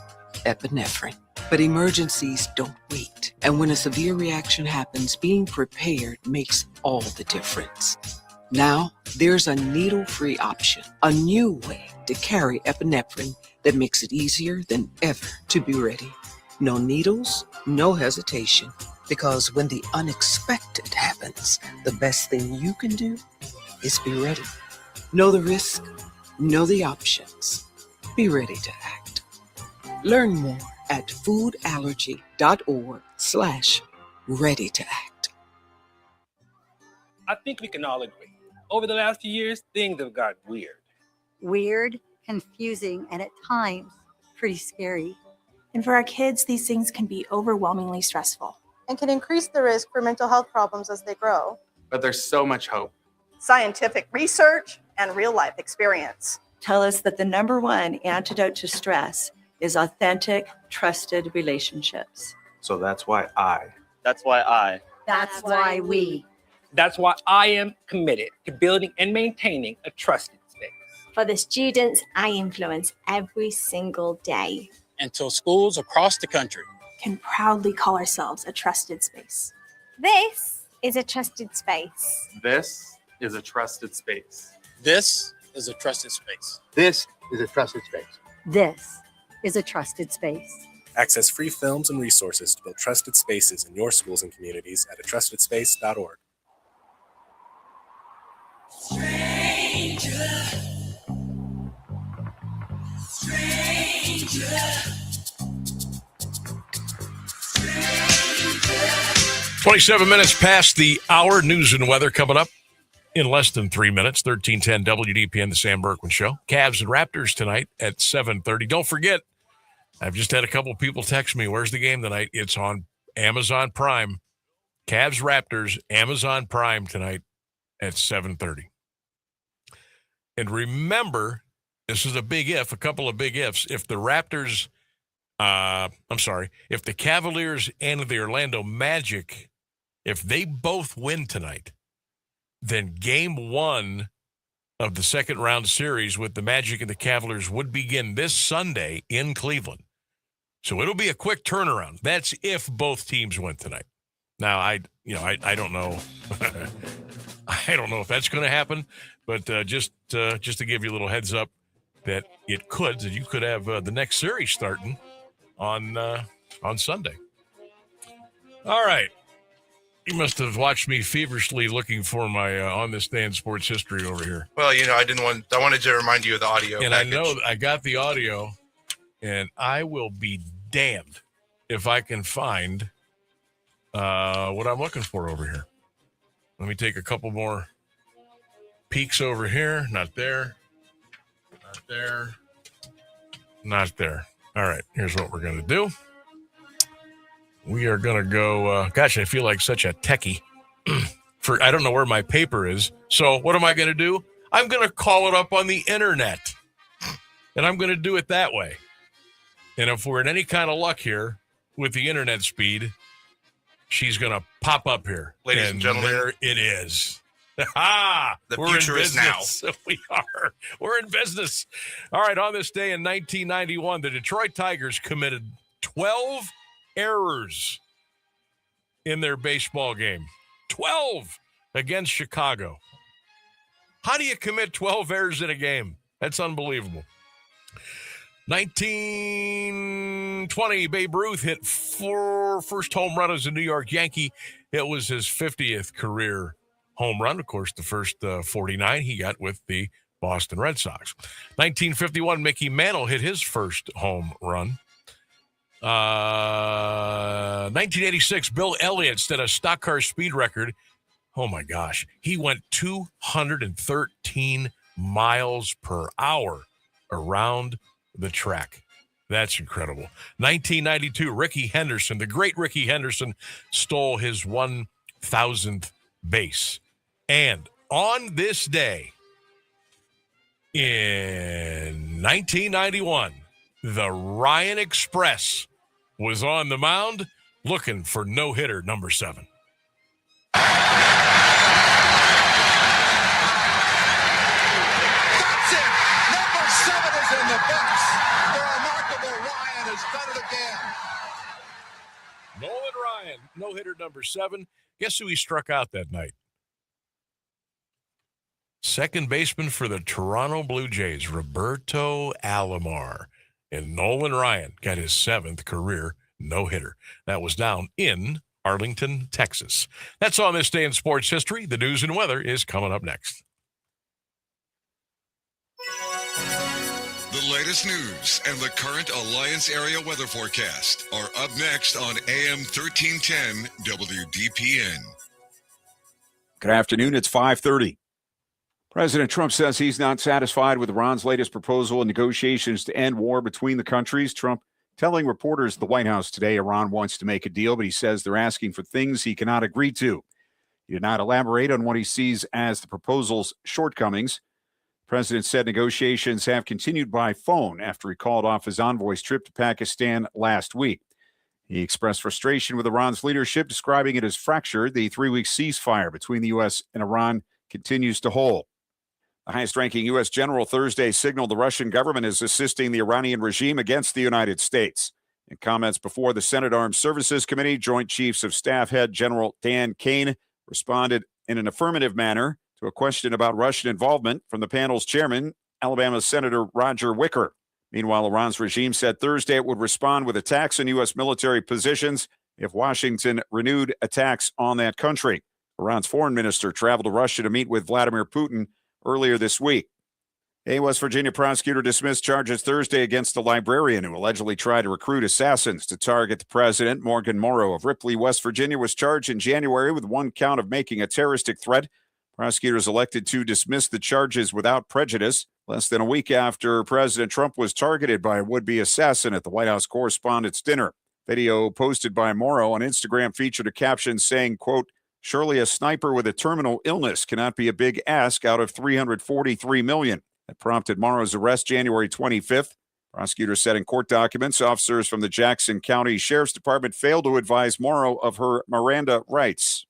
epinephrine. But emergencies don't wait. And when a severe reaction happens, being prepared makes all the difference. Now, there's a needle-free option, a new way to carry epinephrine that makes it easier than ever to be ready. No needles, no hesitation, because when the unexpected happens, the best thing you can do is be ready. Know the risk, know the options. Be ready to act. Learn more at foodallergy.org/ready to act. I think we can all agree. Over the last few years, things have gotten weird. Weird, confusing, and at times pretty scary. And for our kids, these things can be overwhelmingly stressful. And can increase the risk for mental health problems as they grow. But there's so much hope. Scientific research and real-life experience tell us that the number one antidote to stress is authentic, trusted relationships. So that's why I. That's why we. That's why I am committed to building and maintaining a trusted space. For the students I influence every single day. Until schools across the country can proudly call ourselves a trusted space. This is a trusted space. This is a trusted space. This is a trusted space. This is a trusted space. This is a trusted space. Access free films and resources to build trusted spaces in your schools and communities at atrustedSpace.org. Stranger. 27 minutes past the hour. News and weather coming up in less than 3 minutes. 1310 WDPN, the Sam Bourquin Show. Cavs and Raptors tonight at 7:30. Don't forget, I've just had a couple people text me, where's the game tonight? It's on Amazon Prime. Cavs Raptors, Amazon Prime tonight at 7:30. And remember, this is a big if, a couple of big ifs. If the Raptors, if the Cavaliers and the Orlando Magic, if they both win tonight, then game one of the second round series with the Magic and the Cavaliers would begin this Sunday in Cleveland. So it'll be a quick turnaround. That's if both teams win tonight. Now, I don't know. I don't know if that's going to happen, but just to give you a little heads up that it could, that you could have the next series starting on Sunday. All right. You must have watched me feverishly looking for my On This Day in Sports History over here. Well, I wanted to remind you of the audio. And package. I know I got the audio, and I will be damned if I can find what I'm looking for over here. Let me take a couple more peeks over here. Not there. Not there. Not there. All right. Here's what we're going to do. We are going to go, gosh, I feel like such a techie. I don't know where my paper is. So what am I going to do? I'm going to call it up on the internet. And I'm going to do it that way. And if we're in any kind of luck here with the internet speed, she's going to pop up here. Ladies and gentlemen. There it is. The future is now. We are. We're in business. All right. On this day in 1991, the Detroit Tigers committed 12 errors in their baseball game. 12 against Chicago. How do you commit 12 errors in a game? That's unbelievable. 1920, Babe Ruth hit 4 first home run as a New York Yankee. It was his 50th career home run. Of course, the first 49 he got with the Boston Red Sox. 1951, Mickey Mantle hit his first home run. 1986, Bill Elliott set a stock car speed record. Oh my gosh. He went 213 miles per hour around the track. That's incredible. 1992, Rickey Henderson, the great Rickey Henderson, stole his 1,000th base. And on this day in 1991, the Ryan Express was on the mound looking for no-hitter number 7. That's it. Number 7 is in the books. The remarkable Ryan has done it again. Nolan Ryan, no-hitter number 7. Guess who he struck out that night? Second baseman for the Toronto Blue Jays, Roberto Alomar. And Nolan Ryan got his 7th career no-hitter. That was down in Arlington, Texas. That's On This Day in Sports History. The news and weather is coming up next. The latest news and the current Alliance area weather forecast are up next on AM 1310 WDPN. Good afternoon. It's 5:30. President Trump says he's not satisfied with Iran's latest proposal in negotiations to end war between the countries. Trump telling reporters at the White House today Iran wants to make a deal, but he says they're asking for things he cannot agree to. He did not elaborate on what he sees as the proposal's shortcomings. The president said negotiations have continued by phone after he called off his envoy's trip to Pakistan last week. He expressed frustration with Iran's leadership, describing it as fractured. The 3-week ceasefire between the U.S. and Iran continues to hold. The highest-ranking U.S. general Thursday signaled the Russian government is assisting the Iranian regime against the United States. In comments before the Senate Armed Services Committee, Joint Chiefs of Staff Head General Dan Kane responded in an affirmative manner to a question about Russian involvement from the panel's chairman, Alabama Senator Roger Wicker. Meanwhile, Iran's regime said Thursday it would respond with attacks on U.S. military positions if Washington renewed attacks on that country. Iran's foreign minister traveled to Russia to meet with Vladimir Putin earlier this week. A West Virginia prosecutor dismissed charges Thursday against a librarian who allegedly tried to recruit assassins to target the president. Morgan Morrow of Ripley, West Virginia, was charged in January with 1 count of making a terroristic threat. Prosecutors elected to dismiss the charges without prejudice, less than a week after President Trump was targeted by a would-be assassin at the White House Correspondents' Dinner. Video posted by Morrow on Instagram featured a caption saying, quote, "Surely a sniper with a terminal illness cannot be a big ask out of $343 million. That prompted Morrow's arrest January 25th. Prosecutors said in court documents, officers from the Jackson County Sheriff's Department failed to advise Morrow of her Miranda rights.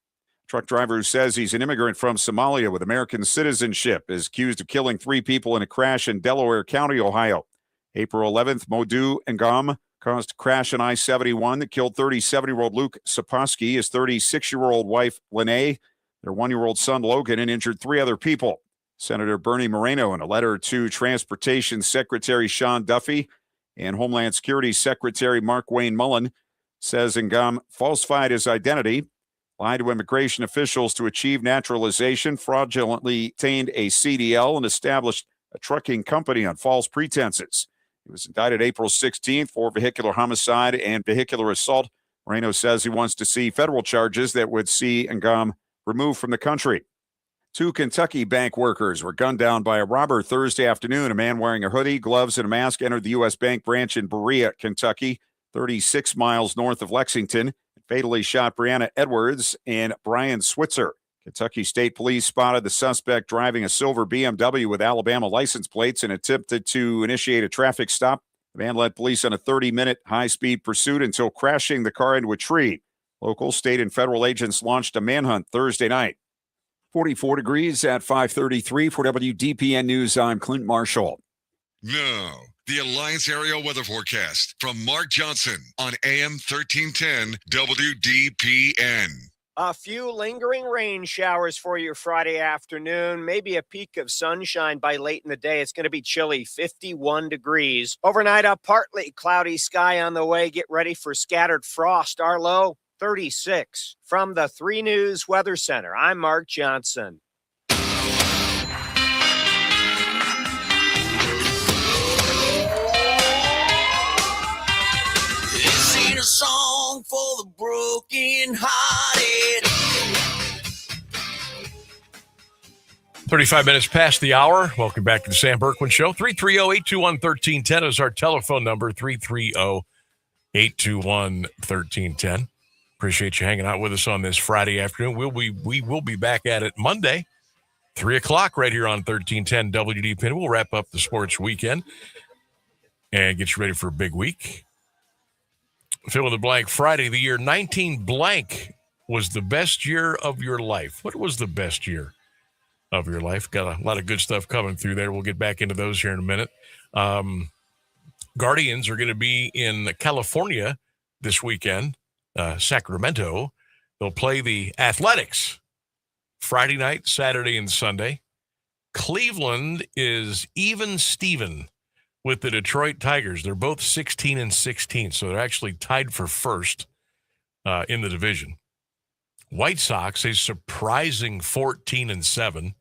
A truck driver who says he's an immigrant from Somalia with American citizenship is accused of killing 3 people in a crash in Delaware County, Ohio. April 11th, Modu Ngam caused a crash on I-71 that killed 37-year-old Luke Saposky, his 36-year-old wife, Lene, their 1-year-old son, Logan, and injured 3 other people. Senator Bernie Moreno, in a letter to Transportation Secretary Sean Duffy and Homeland Security Secretary Mark Wayne Mullen, says Ngam falsified his identity, lied to immigration officials to achieve naturalization, fraudulently obtained a CDL, and established a trucking company on false pretenses. He was indicted April 16th for vehicular homicide and vehicular assault. Moreno says he wants to see federal charges that would see Ngam removed from the country. 2 Kentucky bank workers were gunned down by a robber Thursday afternoon. A man wearing a hoodie, gloves, and a mask entered the U.S. Bank branch in Berea, Kentucky, 36 miles north of Lexington, and fatally shot Brianna Edwards and Brian Switzer. Kentucky State Police spotted the suspect driving a silver BMW with Alabama license plates and attempted to initiate a traffic stop. The man led police on a 30-minute high-speed pursuit until crashing the car into a tree. Local, state, and federal agents launched a manhunt Thursday night. 44 degrees at 5:33 for WDPN News. I'm Clint Marshall. Now, the Alliance Area Weather Forecast from Mark Johnson on AM 1310 WDPN. A few lingering rain showers for your Friday afternoon, maybe a peak of sunshine by late in the day. It's going to be chilly, 51 degrees. Overnight, a partly cloudy sky on the way. Get ready for scattered frost. Our low, 36. From the 3 News Weather Center, I'm Mark Johnson. This ain't a song for the broken-hearted. 35 minutes past the hour. Welcome back to the Sam Bourquin Show. 330-821-1310 is our telephone number, 330-821-1310. Appreciate you hanging out with us on this Friday afternoon. We will be back at it Monday, 3 o'clock right here on 1310 WDPN. We'll wrap up the sports weekend and get you ready for a big week. Fill in the blank Friday, the year 19 blank was the best year of your life. What was the best year of your life? Got a lot of good stuff coming through there. We'll get back into those here in a minute. Guardians are going to be in California this weekend. Sacramento. They'll play the Athletics Friday night, Saturday, and Sunday. Cleveland is even Steven with the Detroit Tigers. They're both 16-16, so they're actually tied for first in the division. White Sox, a surprising 14-7.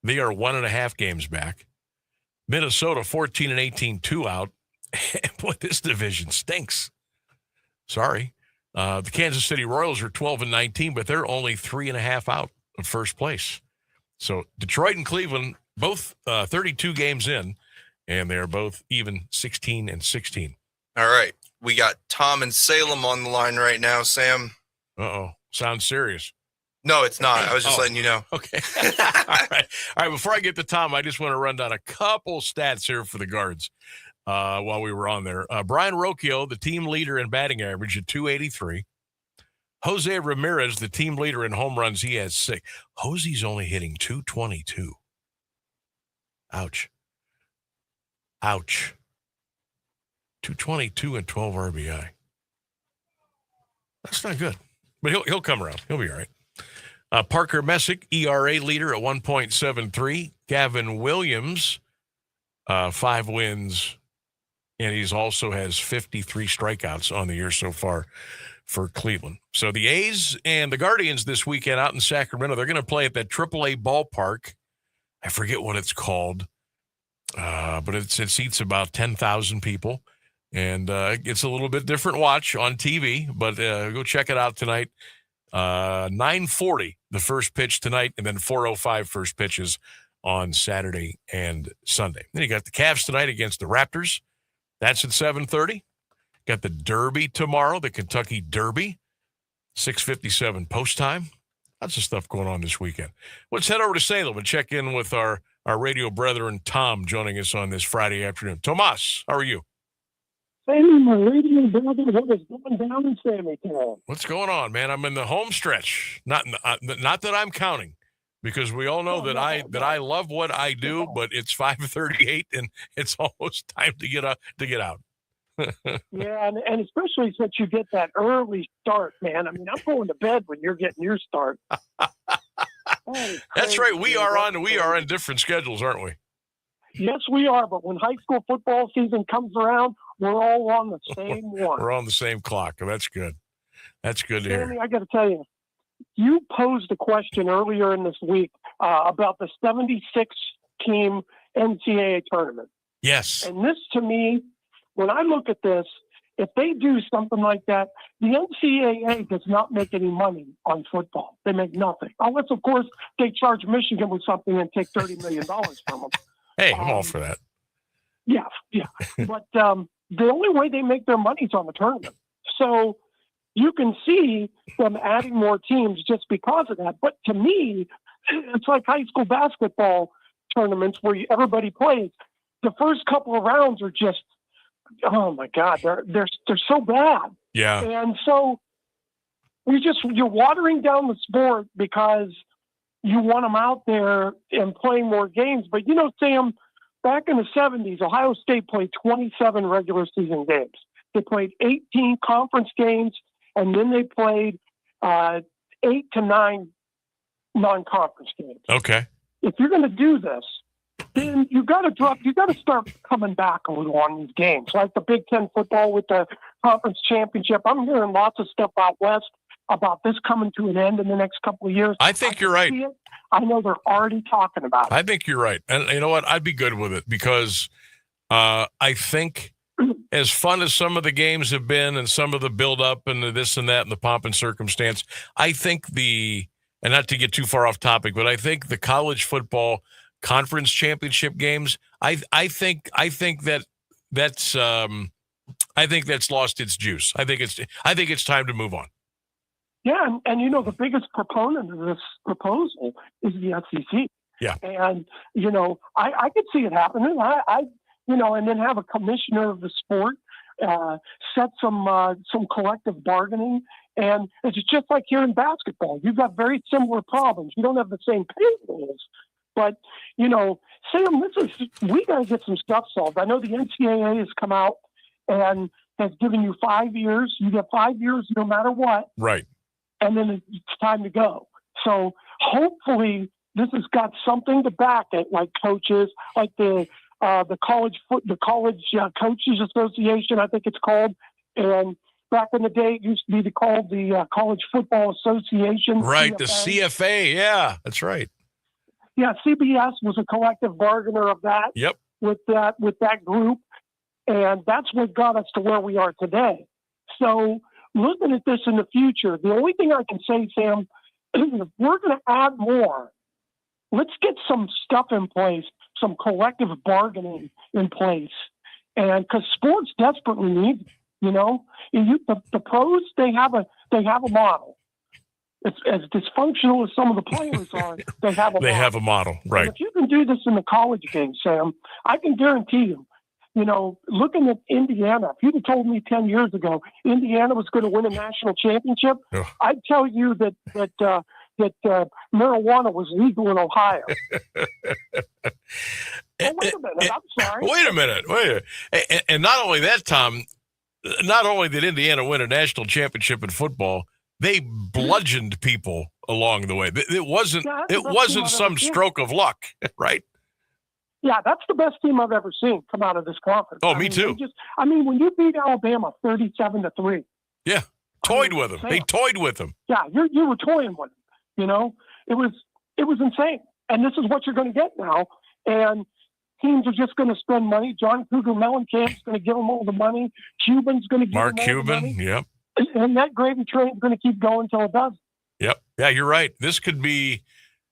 They are 1.5 games back. Minnesota, 14-18, 2 out. Boy, this division stinks. Sorry. The Kansas City Royals are 12-19, but they're only 3.5 out of first place. So Detroit and Cleveland, both 32 games in, and they're both even 16-16. All right. We got Tom in Salem on the line right now, Sam. Uh-oh. Sounds serious. No, it's not. I was just letting you know. Okay. All right. Before I get to Tom, I just want to run down a couple stats here for the Guards. While we were on there. Brian Rocchio, the team leader in batting average at 283. Jose Ramirez, the team leader in home runs, he has 6. Jose's only hitting 222. Ouch. 222 and 12 RBI. That's not good. But he'll come around. He'll be all right. Parker Messick, ERA leader at 1.73. Gavin Williams, 5 wins. And he's also has 53 strikeouts on the year so far for Cleveland. So the A's and the Guardians this weekend out in Sacramento, they're going to play at that AAA ballpark. I forget what it's called, but it seats about 10,000 people. And it's a little bit different watch on TV, but go check it out tonight. 9:40, the first pitch tonight, and then 4:05 first pitches on Saturday and Sunday. Then you got the Cavs tonight against the Raptors. That's at 7:30. Got the Derby tomorrow, the Kentucky Derby, 6:57 post time. Lots of stuff going on this weekend. Let's head over to Salem and check in with our radio brethren, Tom, joining us on this Friday afternoon. Tomas, how are you? Sammy, my radio brother, what is going down in Sammytown? What's going on, man? I'm in the home stretch. Not that I'm counting, because we all know that I love what I do, but it's 5:38 and it's almost time to get out. Yeah, and especially since you get that early start, man. I mean, I'm going to bed when you're getting your start. That's right. We are on different schedules, aren't we? Yes, we are. But when high school football season comes around, we're all on the same one. We're on the same clock. That's good. That's good to Sammy, hear. I got to tell you, you posed a question earlier in this week about the 76-team NCAA tournament. Yes. And this, to me, when I look at this, if they do something like that, the NCAA does not make any money on football. They make nothing. Unless, of course, they charge Michigan with something and take $30 million from them. Hey, I'm all for that. Yeah. But the only way they make their money is on the tournament. So you can see them adding more teams just because of that. But to me, it's like high school basketball tournaments where everybody plays. The first couple of rounds are just, oh my God, they're so bad. Yeah. And so you're watering down the sport because you want them out there and playing more games. But Sam, back in the 70s, Ohio State played 27 regular season games. They played 18 conference games, and then they played 8 to 9 non-conference games. Okay. If you're going to do this, then you got to start coming back a little on these games, like the Big Ten football with the conference championship. I'm hearing lots of stuff out west about this coming to an end in the next couple of years. I think you're right. I know they're already talking about it. I think you're right. And you know what? I'd be good with it because I think as fun as some of the games have been and some of the build-up and the this and that and the pomp and circumstance, I think and not to get too far off topic, but I think the college football conference championship games, I think that's lost its juice. I think it's time to move on. Yeah, and the biggest proponent of this proposal is the SEC. Yeah. And I could see it happening. And then have a commissioner of the sport set some collective bargaining. And it's just like here in basketball. You've got very similar problems. You don't have the same payrolls. But, Sam, we got to get some stuff solved. I know the NCAA has come out and has given you 5 years. You get 5 years no matter what. Right. And then it's time to go. So hopefully this has got something to back it, like coaches, like the college coaches association, I think it's called. And back in the day, it used to be called the College Football Association. Right, CFA. the CFA. Yeah, that's right. Yeah, CBS was a collective bargainer of that. Yep. With that group, and that's what got us to where we are today. So, looking at this in the future, the only thing I can say, Sam, is if we're going to add more, let's get some stuff in place, some collective bargaining in place, and because sports desperately needs it. The pros they have a model. It's as dysfunctional as some of the players are. They have a model, right? And if you can do this in the college game, Sam, I can guarantee you. Looking at Indiana, if you'd have told me 10 years ago Indiana was going to win a national championship, I'd tell you that marijuana was legal in Ohio. Wait a minute. I'm sorry. Wait a minute. And not only that, Tom, not only did Indiana win a national championship in football, they bludgeoned people along the way. It wasn't some stroke of luck, right? Yeah, that's the best team I've ever seen come out of this conference. Oh, me too. When you beat Alabama 37-3. Yeah, toyed with them. They toyed with them. Yeah, you were toying with them. It was insane. And this is what you're going to get now. And teams are just going to spend money. John Cougar Mellencamp's going to give them all the money. Cuban's going to give Mark them all the money. Yep. And that gravy train's going to keep going until it does. Yep. Yeah, you're right. This could be,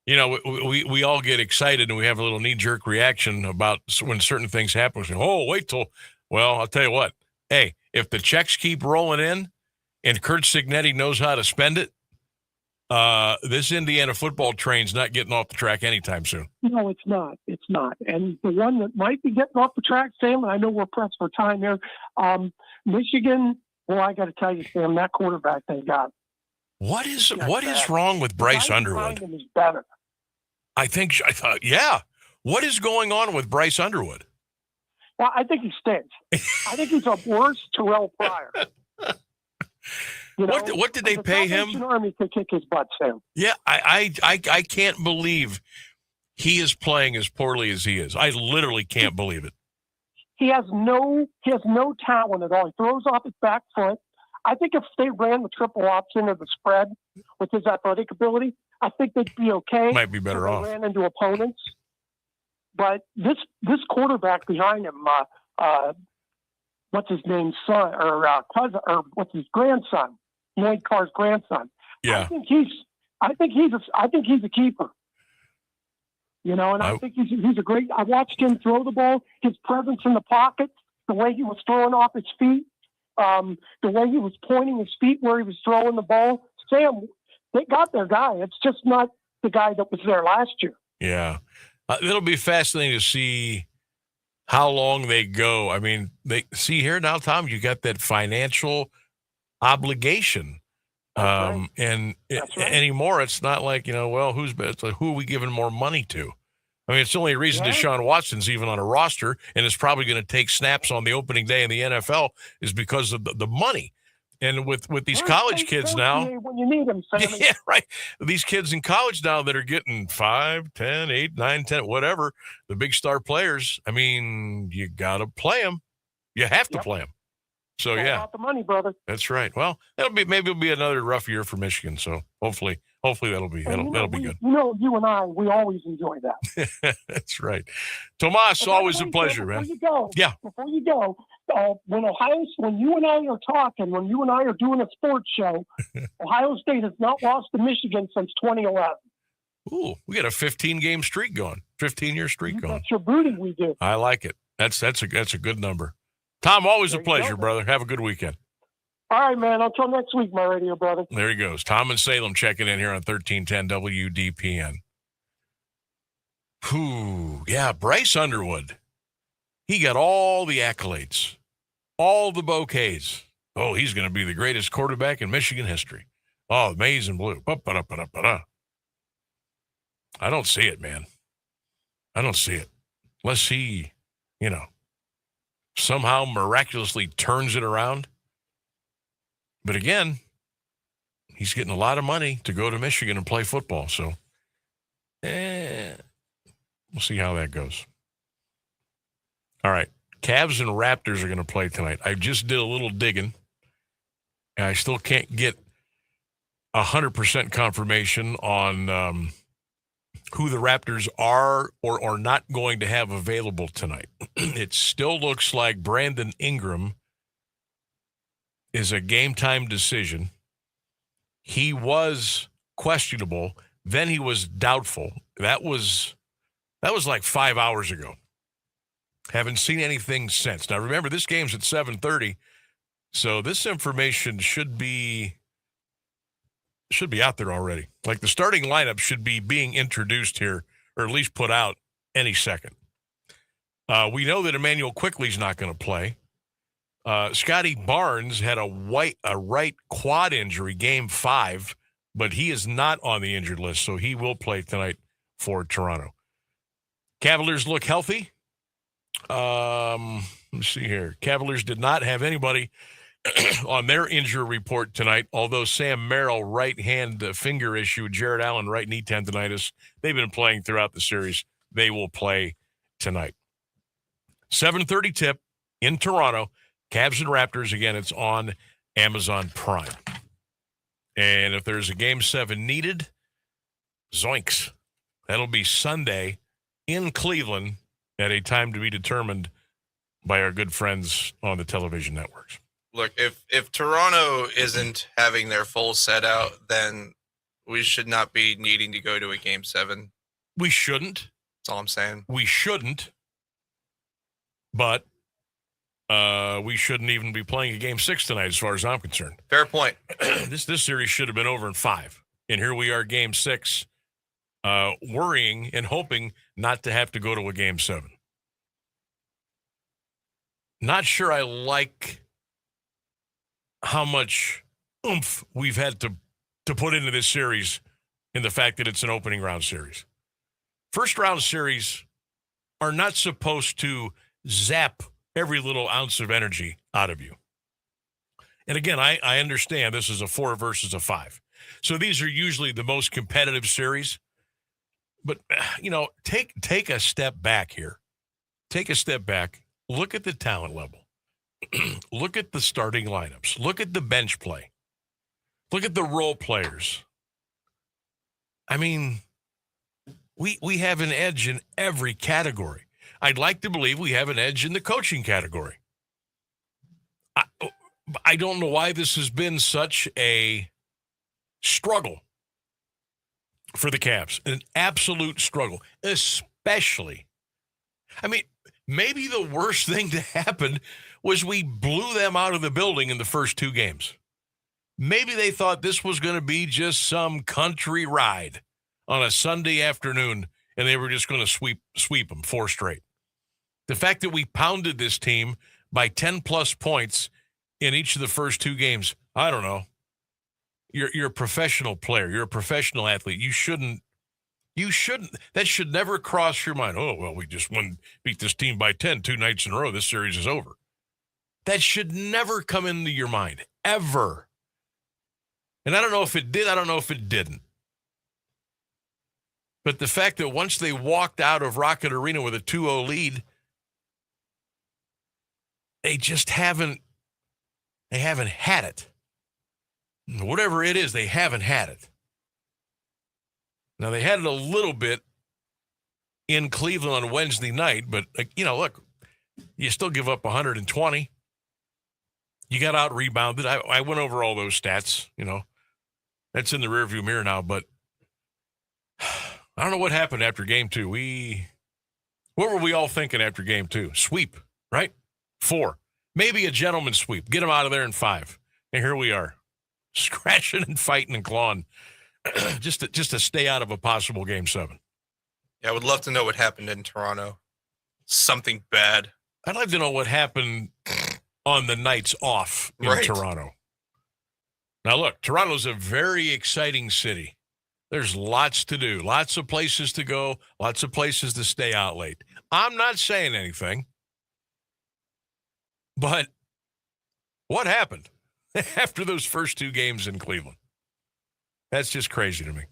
we all get excited and we have a little knee-jerk reaction about when certain things happen. We say, wait till, well, I'll tell you what. Hey, if the checks keep rolling in and Kurt Cignetti knows how to spend it, this Indiana football train's not getting off the track anytime soon. No, it's not. It's not. And the one that might be getting off the track, Sam, and I know we're pressed for time here, Michigan. Well, I got to tell you, Sam, that quarterback they got. What is wrong with Bryce Underwood? Is better. I thought, yeah. What is going on with Bryce Underwood? Well, I think he stinks. I think he's a worse Terrell Pryor. What did they pay him? The Army could kick his butt, Sam. Yeah, I can't believe he is playing as poorly as he is. I literally can't believe it. He has no talent at all. He throws off his back foot. I think if they ran the triple option or the spread with his athletic ability, I think they'd be okay. Might be better off. Ran into opponents. But this quarterback behind him, what's his name, son or cousin, or what's his grandson, Lloyd Carr's grandson. Yeah, I think he's a keeper. You know, and I think he's a great. I watched him throw the ball. His presence in the pocket, the way he was throwing off his feet, the way he was pointing his feet where he was throwing the ball. Sam, they got their guy. It's just not the guy that was there last year. Yeah, it'll be fascinating to see how long they go. I mean, they see here now, Tom. You got that financial obligation. Right. And anymore, it's not like, well, it's like, who are we giving more money to? I mean, it's the only reason Deshaun Watson's even on a roster and is probably going to take snaps on the opening day in the NFL is because of the money. And with these college kids now, when you need them, Sammy. yeah, right. These kids in college now that are getting 5, 10, 8, 9, 10, whatever, the big star players. I mean, you got to play them. You have to play them. So All yeah, about the money, brother. that's right. Well, it'll be another rough year for Michigan. So hopefully that'll be good. You and I, we always enjoy that. That's right. Tomas, always a pleasure, man. Before you go, when you and I are talking, when you and I are doing a sports show, Ohio State has not lost to Michigan since 2011. Ooh, we got a 15-game streak going, 15-year streak going. That's your booty, we do. I like it. That's a good number. Tom, always a pleasure, brother. Have a good weekend. All right, man. Until next week, my radio brother. There he goes. Tom in Salem checking in here on 1310 WDPN. Yeah, Bryce Underwood. He got all the accolades, all the bouquets. Oh, he's going to be the greatest quarterback in Michigan history. Oh, maize and blue. I don't see it, man. I don't see it. Unless he, somehow miraculously turns it around. But again, he's getting a lot of money to go to Michigan and play football. So, we'll see how that goes. All right. Cavs and Raptors are going to play tonight. I just did a little digging, and I still can't get 100% confirmation on who the Raptors are or not going to have available tonight. It still looks like Brandon Ingram is a game-time decision. He was questionable. Then he was doubtful. That was like 5 hours ago. Haven't seen anything since. Now, remember, this game's at 7:30, so this information should be out there already. Like the starting lineup should be being introduced here, or at least put out any second. We know that Emmanuel Quickley's not going to play. Scotty Barnes had a right quad injury, game 5, but he is not on the injured list, so he will play tonight for Toronto. Cavaliers look healthy. Let's see here. Cavaliers did not have anybody on their injury report tonight, although Sam Merrill, right hand finger issue, Jared Allen, right knee tendonitis, they've been playing throughout the series. They will play tonight. 7:30 tip in Toronto. Cavs and Raptors, again, it's on Amazon Prime. And if there's a Game 7 needed, zoinks. That'll be Sunday in Cleveland at a time to be determined by our good friends on the television networks. Look, if Toronto isn't having their full set out, then we should not be needing to go to a Game 7. We shouldn't. That's all I'm saying. We shouldn't. But we shouldn't even be playing a Game 6 tonight as far as I'm concerned. Fair point. This series should have been over in 5. And here we are, Game 6, worrying and hoping not to have to go to a Game 7. Not sure I like how much oomph we've had to put into this series in the fact that it's an opening round series. First round series are not supposed to zap every little ounce of energy out of you. And again, I understand this is a 4 versus a 5. So these are usually the most competitive series. But, take a step back here. Take a step back. Look at the talent level. Look at the starting lineups. Look at the bench play. Look at the role players. I mean, we have an edge in every category. I'd like to believe we have an edge in the coaching category. I don't know why this has been such a struggle for the Cavs, an absolute struggle, especially. I mean, maybe the worst thing to happen was we blew them out of the building in the first 2 games. Maybe they thought this was going to be just some country ride on a Sunday afternoon, and they were just going to sweep them 4 straight. The fact that we pounded this team by 10-plus points in each of the first 2 games, I don't know. You're a professional player. You're a professional athlete. You shouldn't. That should never cross your mind. Oh, well, we just beat this team by 10 2 nights in a row. This series is over. That should never come into your mind, ever. And I don't know if it did. I don't know if it didn't. But the fact that once they walked out of Rocket Arena with a 2-0 lead, they just haven't had it. Whatever it is, they haven't had it. Now, they had it a little bit in Cleveland on Wednesday night, but, look, you still give up 120. You got out-rebounded. I went over all those stats, That's in the rearview mirror now, but I don't know what happened after game 2. What were we all thinking after game 2? Sweep, right? 4. Maybe a gentleman's sweep. Get them out of there in 5. And here we are, scratching and fighting and clawing just to stay out of a possible game 7. Yeah, I would love to know what happened in Toronto. Something bad. I'd like to know what happened on the nights off in Toronto. Now, look, Toronto's a very exciting city. There's lots to do, lots of places to go, lots of places to stay out late. I'm not saying anything, but what happened after those first 2 games in Cleveland? That's just crazy to me.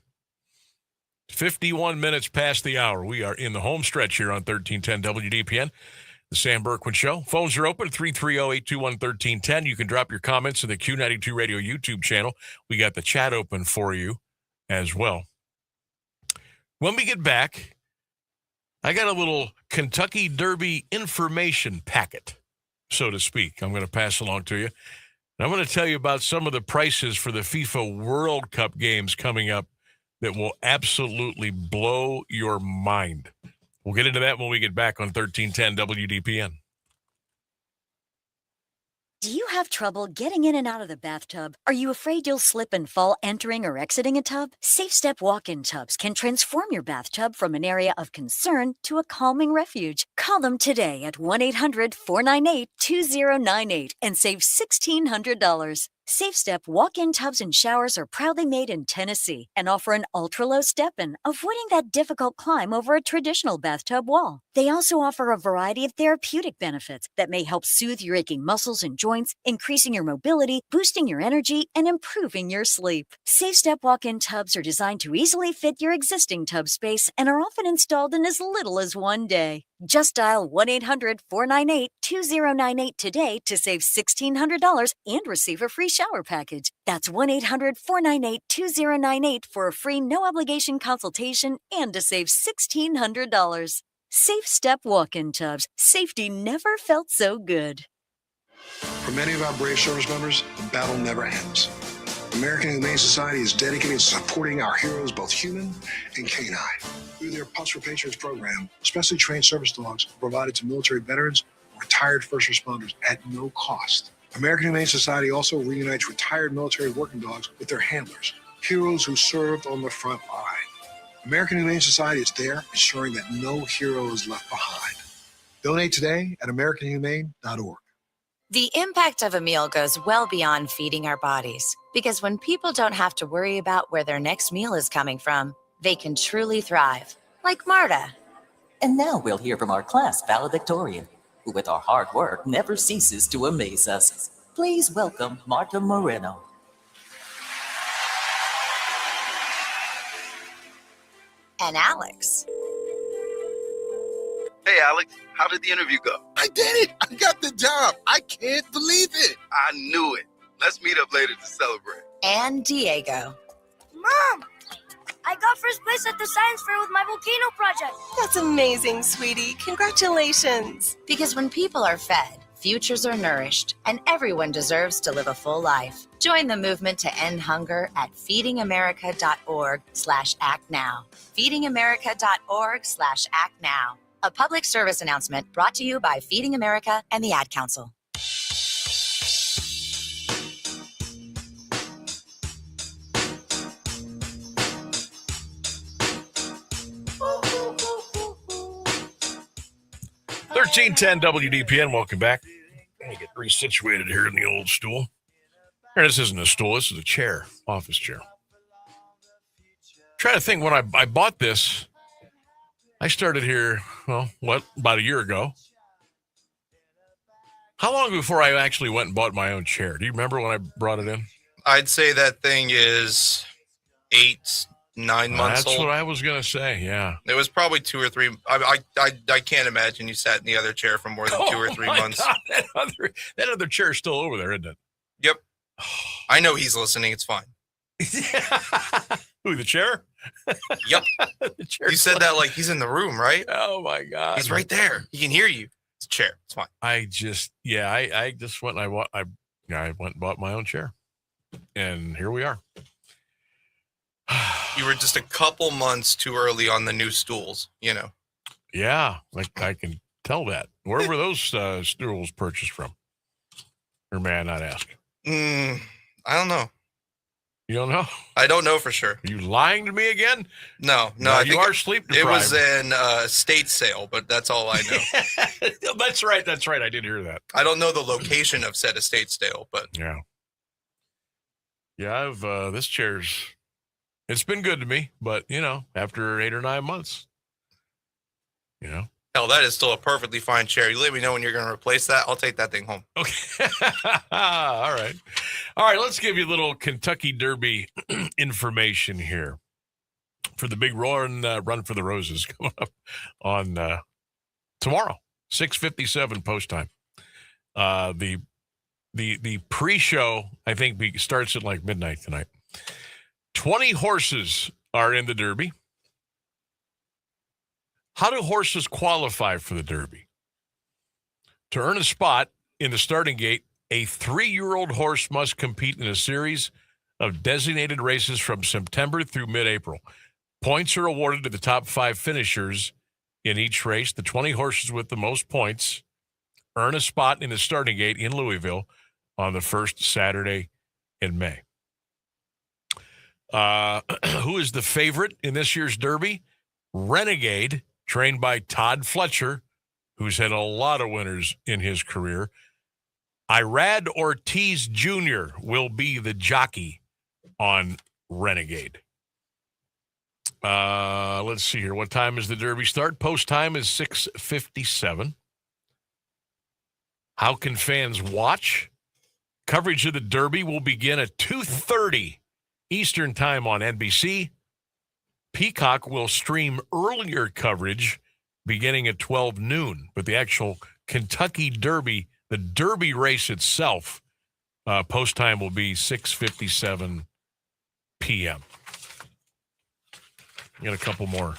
51 minutes past the hour. We are in the home stretch here on 1310 WDPN, the Sam Bourquin Show. Phones are open, 330-821-1310. You can drop your comments in the Q92 Radio YouTube channel. We got the chat open for you as well. When we get back, I got a little Kentucky Derby information packet, so to speak. I'm going to pass along to you. And I'm going to tell you about some of the prices for the FIFA World Cup games coming up that will absolutely blow your mind. We'll get into that when we get back on 1310 WDPN. Do you have trouble getting in and out of the bathtub? Are you afraid you'll slip and fall entering or exiting a tub? Safe Step walk-in tubs can transform your bathtub from an area of concern to a calming refuge. Call them today at 1-800-498-2098 and save $1,600. Safe Step walk-in tubs and showers are proudly made in Tennessee and offer an ultra-low step-in, avoiding that difficult climb over a traditional bathtub wall. They also offer a variety of therapeutic benefits that may help soothe your aching muscles and joints, increasing your mobility, boosting your energy, and improving your sleep. Safe Step walk-in tubs are designed to easily fit your existing tub space and are often installed in as little as 1 day. Just dial 1-800-498-2098 today to save $1,600 and receive a free shower package. That's 1-800-498-2098 for a free no-obligation consultation and to save $1,600. Safe Step walk-in tubs. Safety never felt so good. For many of our brave service members, the battle never ends. American Humane Society is dedicated to supporting our heroes, both human and canine. Through their Pups for Patriots program, specially trained service dogs are provided to military veterans or retired first responders at no cost. American Humane Society also reunites retired military working dogs with their handlers, heroes who served on the front line. American Humane Society is there, ensuring that no hero is left behind. Donate today at AmericanHumane.org. The impact of a meal goes well beyond feeding our bodies, because when people don't have to worry about where their next meal is coming from, they can truly thrive, like Marta. And now we'll hear from our class valedictorian, who with our hard work never ceases to amaze us. Please welcome Marta Moreno. and Alex. Hey, Alex, how did the interview go? I did it. I got the job. I can't believe it. I knew it. Let's meet up later to celebrate. And Diego. Mom, I got first place at the science fair with my volcano project. That's amazing, sweetie. Congratulations. Because when people are fed, futures are nourished, and everyone deserves to live a full life. Join the movement to end hunger at feedingamerica.org/actnow. feedingamerica.org/actnow. A public service announcement brought to you by Feeding America and the Ad Council. $13.10 WDPN. Welcome back. Let me get resituated here in the old stool. Here, this isn't a stool. This is a chair, office chair. Trying to think when I bought this. I started here, about a year ago. How long before I actually went and bought my own chair? Do you remember when I brought it in? I'd say that thing is 8-9 months old. That's what I was going to say, yeah. It was probably 2 or 3. I can't imagine you sat in the other chair for more than 2 or 3 months. God, that other chair is still over there, isn't it? Yep. I know he's listening. It's fine. Who, the chair? Yep. You said that like he's in the room, right? Oh, my God. He's right there. He can hear you. It's a chair. It's fine. I just went and I went and bought my own chair. And here we are. You were just a couple months too early on the new stools, you know. Yeah, like I can tell that. Where were those stools purchased from? Or may I not ask? I don't know. You don't know? I don't know for sure. Are you lying to me again? No. You are sleep deprived. It was an estate sale, but that's all I know. That's right. I did hear that. I don't know the location of said estate sale, but yeah. Yeah, I've this chair's. It's been good to me, but after 8 or 9 months, hell, that is still a perfectly fine chair. You let me know when you're going to replace that. I'll take that thing home. Okay. All right. Let's give you a little Kentucky Derby information here for the big run for the Roses coming up on tomorrow, 6:57 post time. The pre-show, I think, starts at like midnight tonight. 20 horses are in the Derby. How do horses qualify for the Derby? To earn a spot in the starting gate, a 3-year-old horse must compete in a series of designated races from September through mid-April. Points are awarded to the top 5 finishers in each race. The 20 horses with the most points earn a spot in the starting gate in Louisville on the first Saturday in May. Who is the favorite in this year's Derby? Renegade, trained by Todd Fletcher, who's had a lot of winners in his career. Irad Ortiz Jr. will be the jockey on Renegade. Let's see here. What time is the Derby start? Post time is 6:57. How can fans watch? Coverage of the Derby will begin at 2:30 Eastern time on NBC. Peacock will stream earlier coverage beginning at 12 noon, but the actual Kentucky Derby, the Derby race itself, post time will be 6:57 p.m. Got a couple more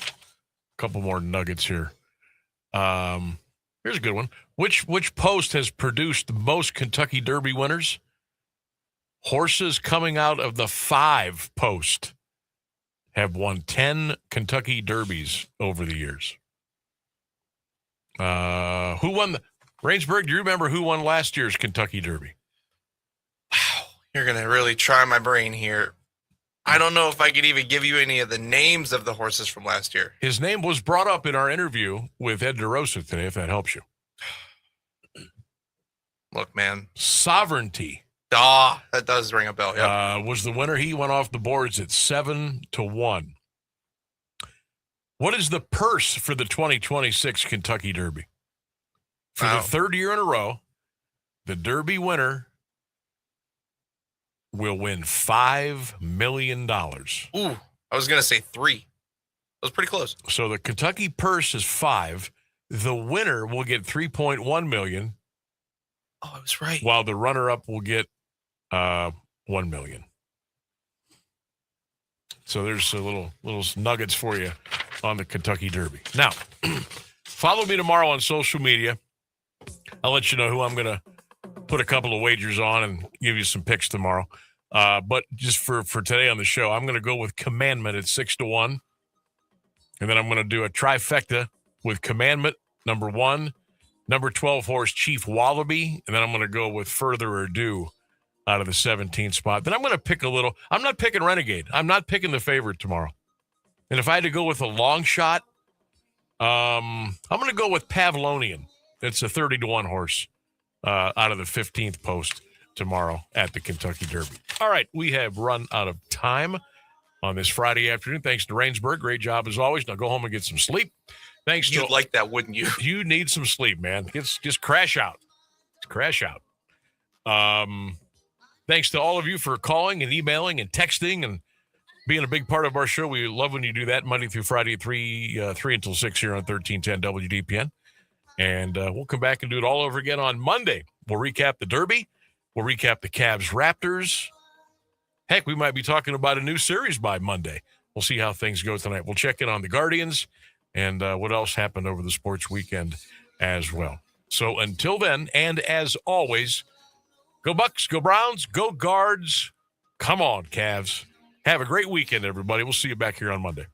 nuggets here. Here's a good one. Which post has produced the most Kentucky Derby winners? Horses coming out of the 5 post have won 10 Kentucky Derbies over the years. Who won Rainsburg, do you remember who won last year's Kentucky Derby? Wow, you're going to really try my brain here. I don't know if I could even give you any of the names of the horses from last year. His name was brought up in our interview with Ed DeRosa today, if that helps you. Look, man. Sovereignty. That does ring a bell, yeah. Was the winner. He went off the boards at 7-1. What is the purse for the 2026 Kentucky Derby? For the 3rd year in a row, the Derby winner will win $5 million. Ooh, I was going to say 3. was pretty close. So the Kentucky purse is $5 million. The winner will get $3.1 million. Oh, I was right. While the runner-up will get $1 million. So there's a little nuggets for you on the Kentucky Derby. Now, follow me tomorrow on social media. I'll let you know who I'm going to put a couple of wagers on and give you some picks tomorrow. But just for today on the show, I'm going to go with Commandment at 6-1. And then I'm going to do a trifecta with Commandment, number 1, number 12 horse Chief Wallaby, and then I'm going to go with Further Ado out of the 17th spot. Then I'm going to pick a little. I'm not picking Renegade. I'm not picking the favorite tomorrow. And if I had to go with a long shot, I'm going to go with Pavlonian. It's a 30-1 horse out of the 15th post tomorrow at the Kentucky Derby. All right, we have run out of time on this Friday afternoon. Thanks to Rainsburg. Great job as always. Now go home and get some sleep. Thanks. You'd like that, wouldn't you? You need some sleep, man. Just crash out. Crash out. Thanks to all of you for calling and emailing and texting and being a big part of our show. We love when you do that Monday through Friday at 3 until 6 here on 1310 WDPN. And we'll come back and do it all over again on Monday. We'll recap the Derby. We'll recap the Cavs Raptors. Heck, we might be talking about a new series by Monday. We'll see how things go tonight. We'll check in on the Guardians and what else happened over the sports weekend as well. So until then, and as always, go Bucks, go Browns, go Guards. Come on, Cavs. Have a great weekend, everybody. We'll see you back here on Monday.